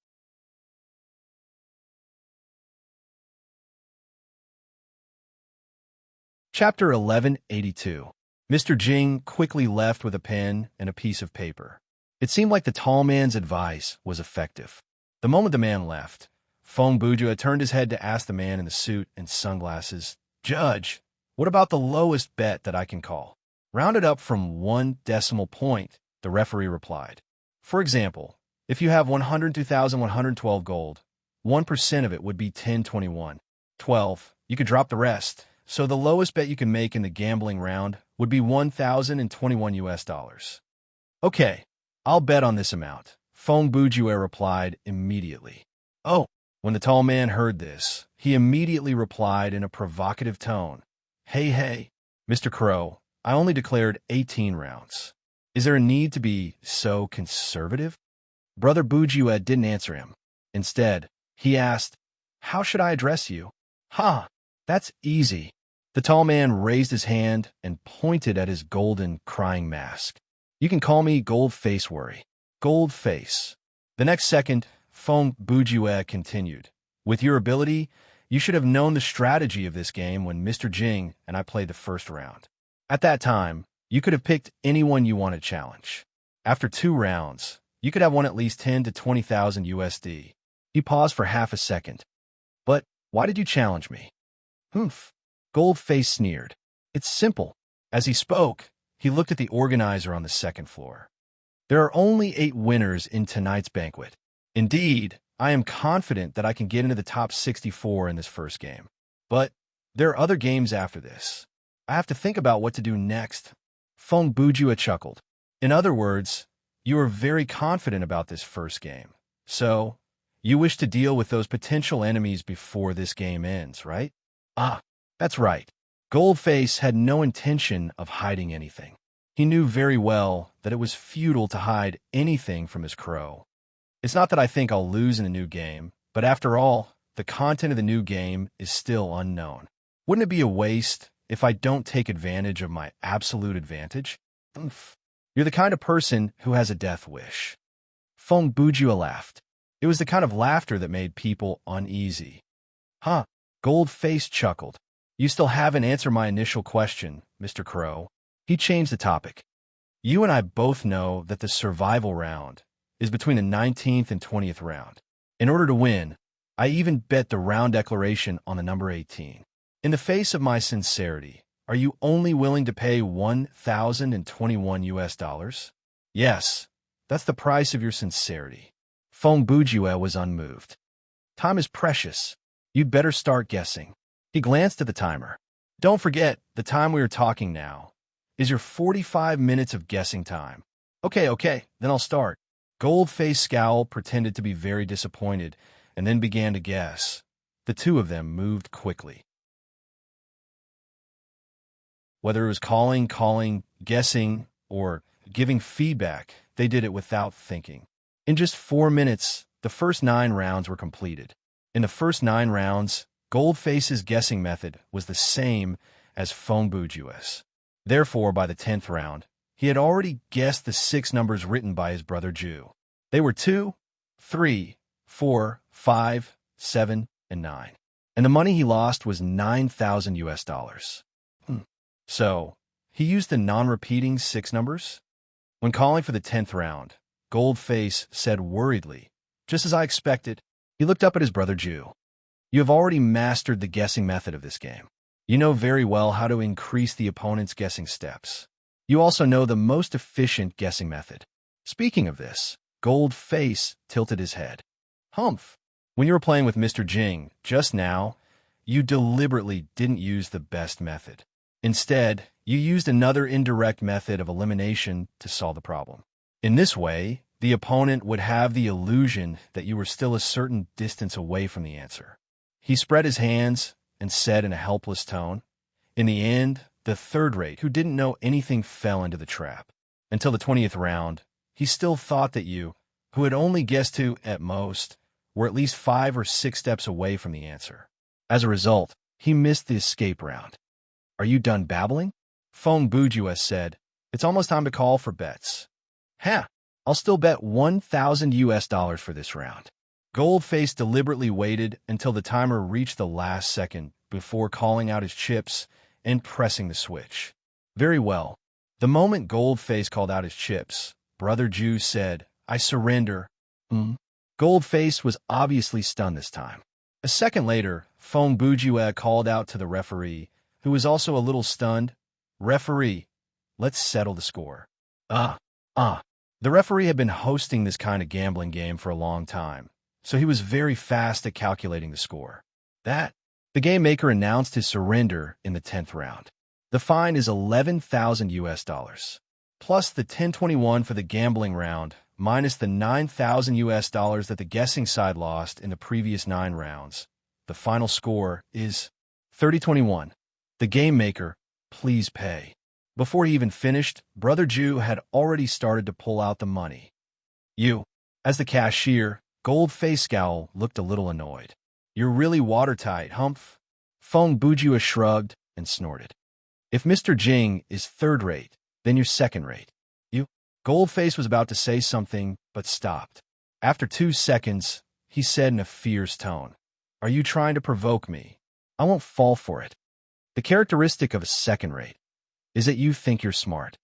Chapter 1182. Mr. Jing quickly left with a pen and a piece of paper. It seemed like the tall man's advice was effective. The moment the man left, Feng Bujue turned his head to ask the man in the suit and sunglasses, "Judge, what about the lowest bet that I can call?" "Round it up from 1 decimal point," the referee replied. "For example, if you have 102,112 gold, 1% of it would be 1021. 12, you could drop the rest. So the lowest bet you can make in the gambling round would be $1,021. "Okay, I'll bet on this amount," Feng Bujue replied immediately. "Oh." When the tall man heard this, he immediately replied in a provocative tone, Hey, Mr. Crow, I only declared 18 rounds. Is there a need to be so conservative?" Brother Bujue didn't answer him. Instead, he asked, "How should I address you?" "Ha! That's easy. The tall man raised his hand and pointed at his golden, crying mask. You can call me Gold Face Worry. Gold Face. The next second, Feng Bujue continued. With your ability, you should have known the strategy of this game when Mr. Jing and I played the first round. At that time, you could have picked anyone you want to challenge. After 2 rounds, you could have won at least 10 to 20,000 USD. He paused for half a second. But why did you challenge me? Humph. Goldface sneered. It's simple. As he spoke, he looked at the organizer on the second floor. There are only 8 winners in tonight's banquet. Indeed, I am confident that I can get into the top 64 in this first game. But there are other games after this. I have to think about what to do next. Feng Bujua chuckled. In other words, you are very confident about this first game. So, you wish to deal with those potential enemies before this game ends, right? Ah, that's right. Goldface had no intention of hiding anything. He knew very well that it was futile to hide anything from his crow. It's not that I think I'll lose in a new game, but after all, the content of the new game is still unknown. Wouldn't it be a waste if I don't take advantage of my absolute advantage? You're the kind of person who has a death wish. Feng Bujua laughed. It was the kind of laughter that made people uneasy. Huh, Goldface chuckled. You still haven't answered my initial question, Mr. Crow. He changed the topic. You and I both know that the survival round is between the 19th and 20th round. In order to win, I even bet the round declaration on the number 18. In the face of my sincerity, are you only willing to pay 1,021 US dollars? Yes, that's the price of your sincerity. Feng Bujue was unmoved. Time is precious. You'd better start guessing. He glanced at the timer. Don't forget, the time we are talking now is your 45 minutes of guessing time. Okay, then I'll start. Goldface Scowl pretended to be very disappointed and then began to guess. The two of them moved quickly. Whether it was calling, guessing, or giving feedback, they did it without thinking. In just 4 minutes, the first 9 rounds were completed. In the first 9 rounds, Goldface's guessing method was the same as Feng Bujue's. Therefore, by the 10th round, he had already guessed the 6 numbers written by his brother Ju. They were 2, 3, 4, 5, 7, and 9. And the money he lost was 9,000 US dollars. So, he used the non-repeating 6 numbers? When calling for the 10th round, Goldface said worriedly, just as I expected. He looked up at his brother Ju. You have already mastered the guessing method of this game. You know very well how to increase the opponent's guessing steps. You also know the most efficient guessing method. Speaking of this, Goldface tilted his head. Humph. When you were playing with Mr. Jing just now, you deliberately didn't use the best method. Instead, you used another indirect method of elimination to solve the problem. In this way, the opponent would have the illusion that you were still a certain distance away from the answer. He spread his hands and said in a helpless tone, in the end, the third rate who didn't know anything fell into the trap. Until the 20th round, he still thought that you, who had only guessed to, at most, were at least 5 or 6 steps away from the answer. As a result, he missed the escape round. Are you done babbling? Feng Bujue said, it's almost time to call for bets. I'll still bet 1,000 US dollars for this round. Goldface deliberately waited until the timer reached the last second before calling out his chips and pressing the switch. Very well. The moment Goldface called out his chips, Brother Ju said, I surrender. Goldface was obviously stunned this time. A second later, Feng Bujue called out to the referee, who was also a little stunned. Referee, let's settle the score. The referee had been hosting this kind of gambling game for a long time, so he was very fast at calculating the score. The game maker announced his surrender in the 10th round. The fine is 11,000 US dollars, plus the 1021 for the gambling round, minus the 9,000 US dollars that the guessing side lost in the previous 9 rounds. The final score is 30-21. The game maker, please pay. Before he even finished, Brother Ju had already started to pull out the money. You, as the cashier, Goldface Scowl looked a little annoyed. You're really watertight, Humph. Feng Bujua shrugged and snorted. If Mr. Jing is third-rate, then you're second-rate. You? Goldface was about to say something, but stopped. After 2 seconds, he said in a fierce tone, "Are you trying to provoke me? I won't fall for it. The characteristic of a second-rate is that you think you're smart."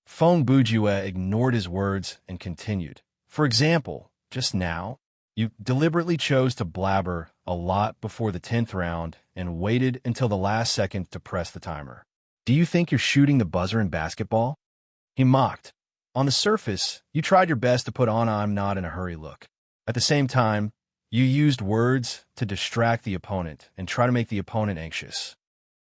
Feng Bujua ignored his words and continued. "For example, just now, you deliberately chose to blabber a lot before the 10th round and waited until the last second to press the timer. Do you think you're shooting the buzzer in basketball?" He mocked. On the surface, you tried your best to put on "I'm not in a hurry" look. At the same time, you used words to distract the opponent and try to make the opponent anxious.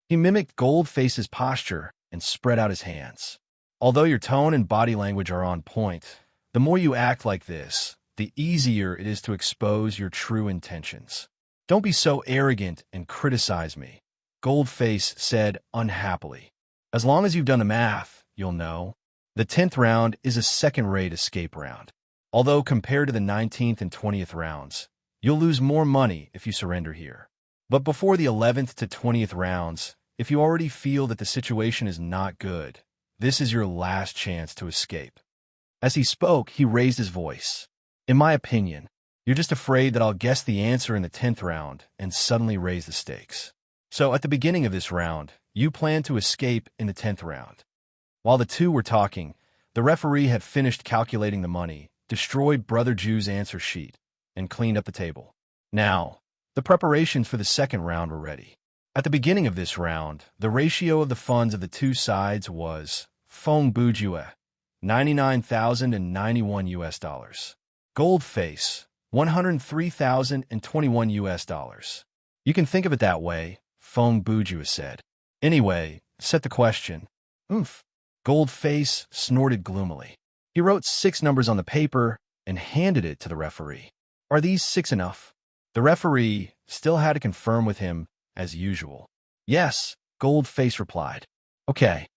He mimicked Goldface's posture and spread out his hands. Although your tone and body language are on point, the more you act like this, the easier it is to expose your true intentions. "Don't be so arrogant and criticize me," Goldface said unhappily. "As long as you've done the math, you'll know. The 10th round is a second-rate escape round. Although compared to the 19th and 20th rounds, you'll lose more money if you surrender here. But before the 11th to 20th rounds, if you already feel that the situation is not good, this is your last chance to escape." As he spoke, he raised his voice. "In my opinion, you're just afraid that I'll guess the answer in the 10th round and suddenly raise the stakes. So at the beginning of this round, you plan to escape in the 10th round." While the two were talking, the referee had finished calculating the money, destroyed Brother Jew's answer sheet, and cleaned up the table. Now, the preparations for the second round were ready. At the beginning of this round, the ratio of the funds of the two sides was Feng Bujua, $99,091. Goldface, $103,021. "You can think of it that way," Feng Bujua said. "Anyway, set the question." "Oomph." Goldface snorted gloomily. He wrote 6 numbers on the paper and handed it to the referee. "Are these 6 enough?" The referee still had to confirm with him, as usual. "Yes," Goldface replied. "Okay."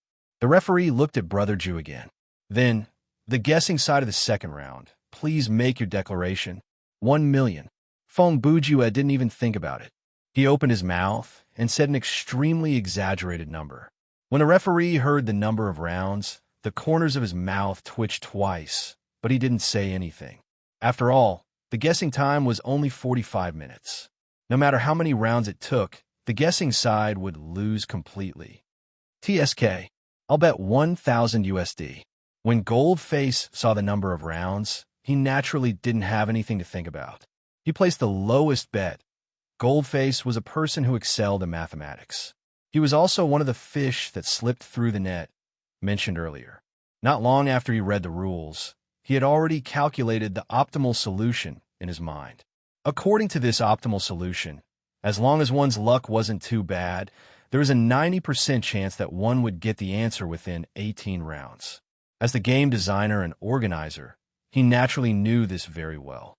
The referee looked at Brother Jew again. "Then, the guessing side of the second round. Please make your declaration." 1 million. Feng Bujua didn't even think about it. He opened his mouth and said an extremely exaggerated number. When the referee heard the number of rounds, the corners of his mouth twitched twice, but he didn't say anything. After all, the guessing time was only 45 minutes. No matter how many rounds it took, the guessing side would lose completely. "TSK, I'll bet 1,000 USD. When Goldface saw the number of rounds, he naturally didn't have anything to think about. He placed the lowest bet. Goldface was a person who excelled in mathematics. He was also one of the fish that slipped through the net, mentioned earlier. Not long after he read the rules, he had already calculated the optimal solution in his mind. According to this optimal solution, as long as one's luck wasn't too bad, there was a 90% chance that one would get the answer within 18 rounds. As the game designer and organizer, he naturally knew this very well.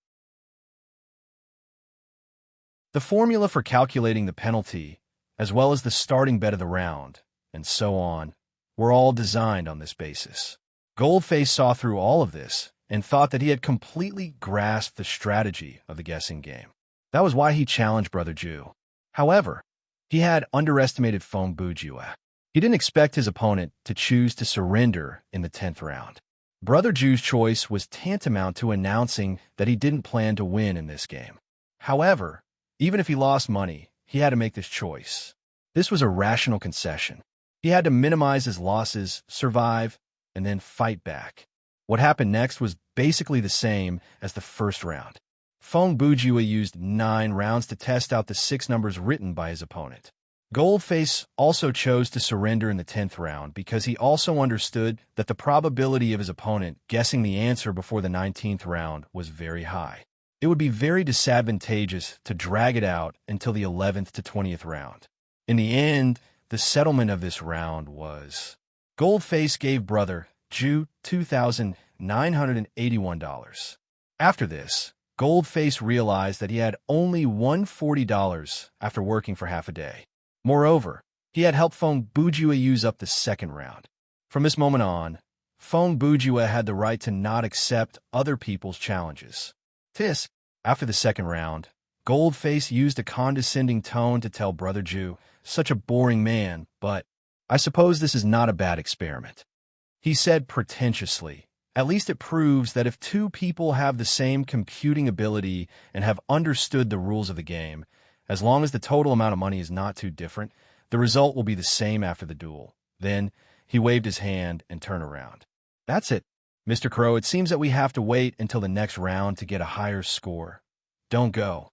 The formula for calculating the penalty, as well as the starting bet of the round, and so on, were all designed on this basis. Goldface saw through all of this and thought that he had completely grasped the strategy of the guessing game. That was why he challenged Brother Jew. However, he had underestimated Feng Bujua. He didn't expect his opponent to choose to surrender in the 10th round. Brother Jew's choice was tantamount to announcing that he didn't plan to win in this game. However, even if he lost money, he had to make this choice. This was a rational concession. He had to minimize his losses, survive, and then fight back. What happened next was basically the same as the first round. Feng Bujua used 9 rounds to test out the 6 numbers written by his opponent. Goldface also chose to surrender in the 10th round because he also understood that the probability of his opponent guessing the answer before the 19th round was very high. It would be very disadvantageous to drag it out until the 11th to 20th round. In the end, the settlement of this round was Goldface gave Brother Jew $2,981. After this, Goldface realized that he had only won $40 after working for half a day. Moreover, he had helped Feng Bujua use up the second round. From this moment on, Feng Bujua had the right to not accept other people's challenges. After the second round, Goldface used a condescending tone to tell Brother Jew, such a boring man, but I suppose this is not a bad experiment. He said pretentiously, at least it proves that if two people have the same computing ability and have understood the rules of the game, as long as the total amount of money is not too different, the result will be the same after the duel. Then he waved his hand and turned around. That's it, Mr. Crow. It seems that we have to wait until the next round to get a higher score. Don't go.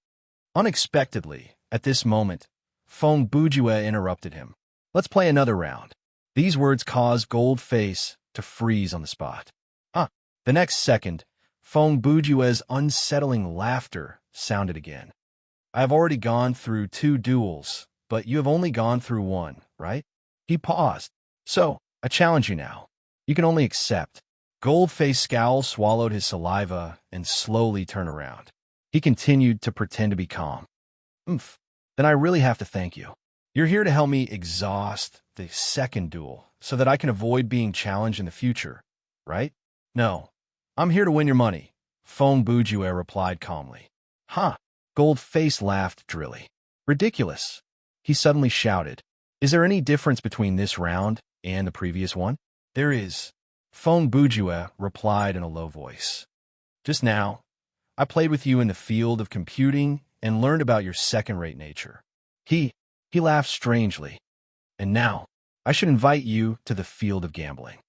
Unexpectedly, at this moment, Fong Bujue interrupted him. Let's play another round. These words caused Goldface to freeze on the spot. The next second, Fong Bujue's unsettling laughter sounded again. I have already gone through 2 duels, but you have only gone through 1, right? He paused. So, I challenge you now. You can only accept. Goldface scowl swallowed his saliva and slowly turned around. He continued to pretend to be calm. Then I really have to thank you. You're here to help me exhaust the second duel so that I can avoid being challenged in the future, right? No, I'm here to win your money, Fong Bujue replied calmly. Goldface laughed drily. Ridiculous. He suddenly shouted. Is there any difference between this round and the previous one? There is, Fong Bujue replied in a low voice. Just now, I played with you in the field of computing and learned about your second-rate nature. He laughed strangely. And now, I should invite you to the field of gambling.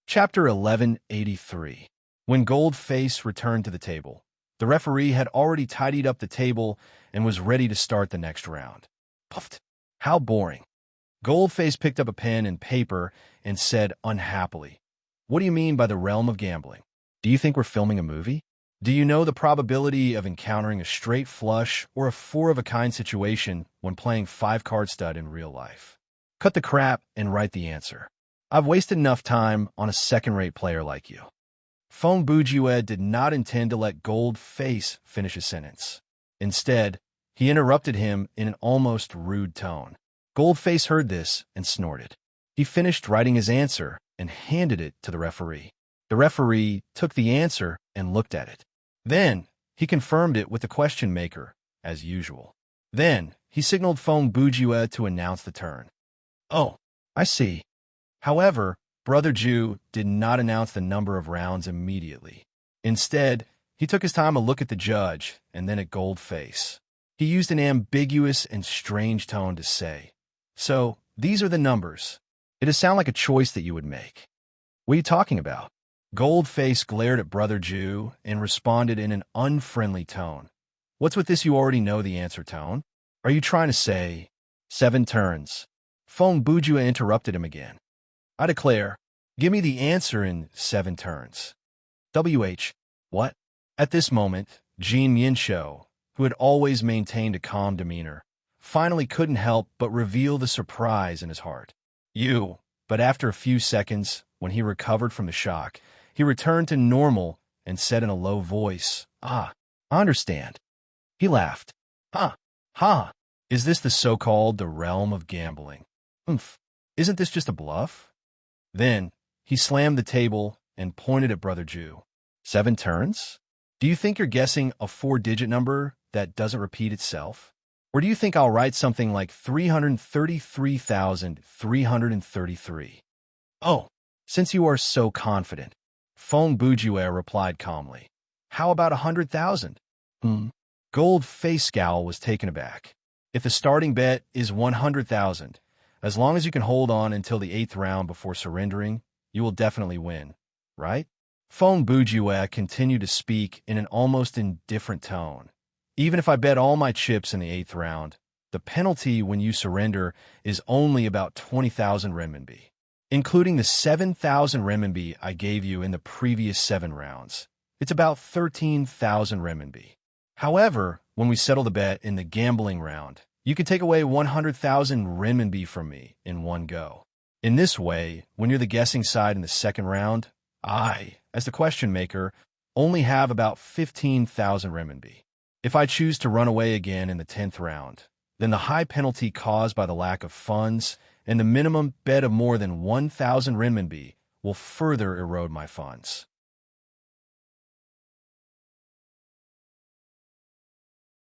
Chapter 1183. When Goldface returned to the table, the referee had already tidied up the table and was ready to start the next round. Puffed. How boring. Goldface picked up a pen and paper and said unhappily, What do you mean by the realm of gambling? Do you think we're filming a movie? Do you know the probability of encountering a straight flush or a 4-of-a-kind situation when playing 5-card stud in real life? Cut the crap and write the answer. I've wasted enough time on a second-rate player like you. Fong Bujue did not intend to let Goldface finish his sentence. Instead, he interrupted him in an almost rude tone. Goldface heard this and snorted. He finished writing his answer and handed it to the referee. The referee took the answer and looked at it. Then, he confirmed it with the question maker, as usual. Then, he signaled Fong Bujue to announce the turn. Oh, I see. However, Brother Jew did not announce the number of rounds immediately. Instead, he took his time to look at the judge and then at Goldface. He used an ambiguous and strange tone to say, So, these are the numbers. It does sound like a choice that you would make. What are you talking about? Goldface glared at Brother Jew and responded in an unfriendly tone. What's with this you already know the answer tone? Are you trying to say 7 turns? Fong Bujue interrupted him again. I declare, give me the answer in 7 turns. What? At this moment, Jean Minsho, who had always maintained a calm demeanor, finally couldn't help but reveal the surprise in his heart. But after a few seconds, when he recovered from the shock, he returned to normal and said in a low voice, I understand. He laughed. Is this the so-called the realm of gambling? Isn't this just a bluff? Then, he slammed the table and pointed at Brother Jew. 7 turns? Do you think you're guessing a 4-digit number that doesn't repeat itself? Or do you think I'll write something like 333,333? Oh, since you are so confident, Fong Bujue replied calmly. How about 100,000? Goldface scowl was taken aback. If the starting bet is 100,000, as long as you can hold on until the 8th round before surrendering, you will definitely win, right? Fong Bujue continued to speak in an almost indifferent tone. Even if I bet all my chips in the 8th round, the penalty when you surrender is only about 20,000 renminbi, including the 7,000 renminbi I gave you in the previous 7 rounds. It's about 13,000 renminbi. However, when we settle the bet in the gambling round, you can take away 100,000 renminbi from me in one go. In this way, when you're the guessing side in the second round, I, as the question maker, only have about 15,000 renminbi. If I choose to run away again in the 10th round, then the high penalty caused by the lack of funds and the minimum bet of more than 1,000 renminbi will further erode my funds.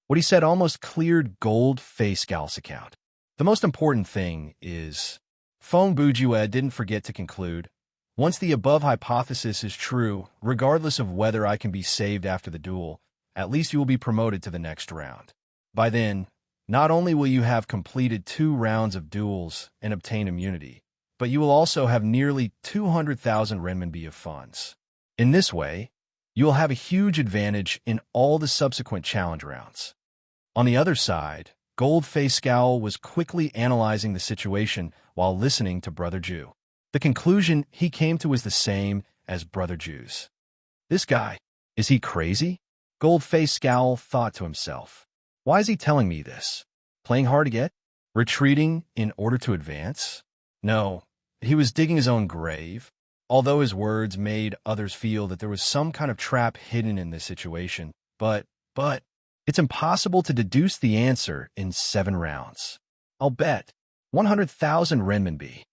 What he said almost cleared Gold-Faced Scowl's account. The most important thing is, Fong Bujue didn't forget to conclude, once the above hypothesis is true, regardless of whether I can be saved after the duel, at least you will be promoted to the next round. By then, not only will you have completed 2 rounds of duels and obtain immunity, but you will also have nearly 200,000 renminbi of funds. In this way, you will have a huge advantage in all the subsequent challenge rounds. On the other side, Gold-Faced Scowl was quickly analyzing the situation while listening to Brother Jew. The conclusion he came to was the same as Brother Jew's. This guy, is he crazy? Gold-Faced Scowl thought to himself. Why is he telling me this? Playing hard to get? Retreating in order to advance? No, he was digging his own grave. Although his words made others feel that there was some kind of trap hidden in this situation, but, it's impossible to deduce the answer in 7 rounds. I'll bet 100,000 renminbi.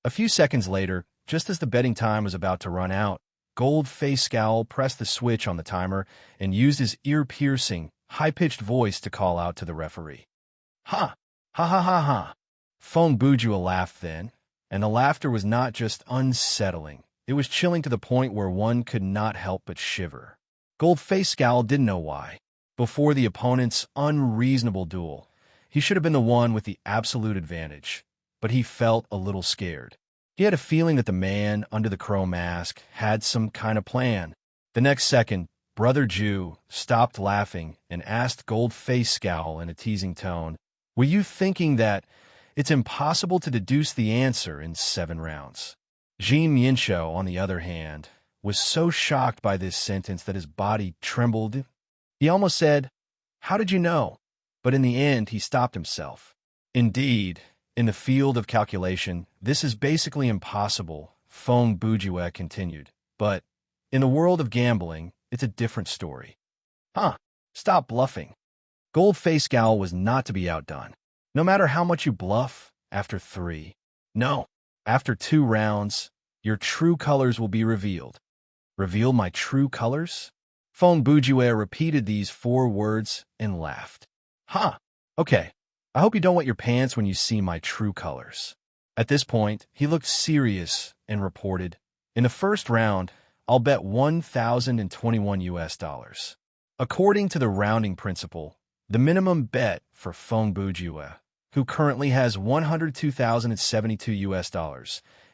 A few seconds later, just as the betting time was about to run out, Gold-Faced Scowl pressed the switch on the timer and used his ear-piercing, high-pitched voice to call out to the referee. Ha! Ha ha ha ha! Fong Bujue laughed then, and the laughter was not just unsettling, it was chilling to the point where one could not help but shiver. Gold-Faced Scowl didn't know why. Before the opponent's unreasonable duel, he should have been the one with the absolute advantage, but he felt a little scared. He had a feeling that the man under the crow mask had some kind of plan. The next second, Brother Jew stopped laughing and asked Gold-Faced Scowl in a teasing tone, "Were you thinking that it's impossible to deduce the answer in 7 rounds?" Jin Minsho, on the other hand, was so shocked by this sentence that his body trembled. He almost said, "How did you know?" But in the end, he stopped himself. Indeed, in the field of calculation, this is basically impossible, Fong Bujue continued. But in the world of gambling, it's a different story. Huh, stop bluffing. Gold-Faced Scowl was not to be outdone. No matter how much you bluff, after 3, no, after 2 rounds, your true colors will be revealed. Reveal my true colors? Fong Bujue repeated these 4 words and laughed. Huh, okay. I hope you don't wet your pants when you see my true colors. At this point, he looked serious and reported, in the first round, I'll bet 1,021 US. According to the rounding principle, the minimum bet for Fong Bujue, who currently has 102,072 US,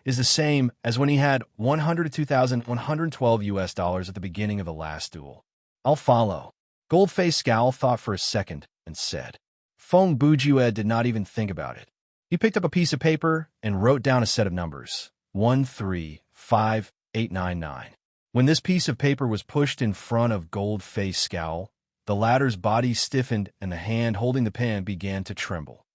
is the same as when he had 102,112 US at the beginning of the last duel. I'll follow. Gold-Faced Scowl thought for a second and said. Fong Bujue did not even think about it. He picked up a piece of paper and wrote down a set of numbers, 135899. When this piece of paper was pushed in front of Gold-Faced Scowl, the latter's body stiffened and the hand holding the pen began to tremble.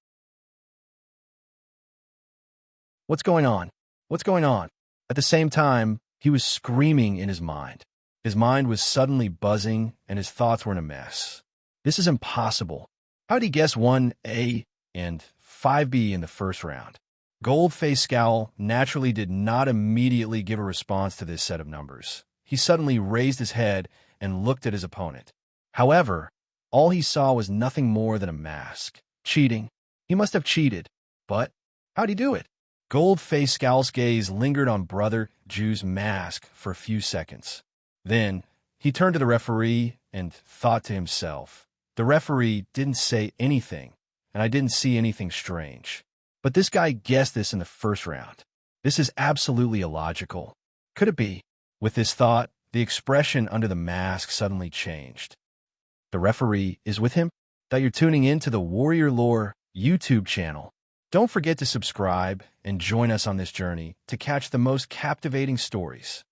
What's going on? What's going on? At the same time, he was screaming in his mind. His mind was suddenly buzzing, and his thoughts were in a mess. This is impossible. How did he guess 1A and 5B in the first round? Gold-Faced Scowl naturally did not immediately give a response to this set of numbers. He suddenly raised his head and looked at his opponent. However, all he saw was nothing more than a mask. Cheating. He must have cheated. But how'd he do it? Gold-Faced Scowl's gaze lingered on Brother Jew's mask for a few seconds. Then, he turned to the referee and thought to himself, the referee didn't say anything, and I didn't see anything strange. But this guy guessed this in the first round. This is absolutely illogical. Could it be? With this thought, the expression under the mask suddenly changed. The referee is with him? That you're tuning in to the Warrior Lore YouTube channel. Don't forget to subscribe and join us on this journey to catch the most captivating stories.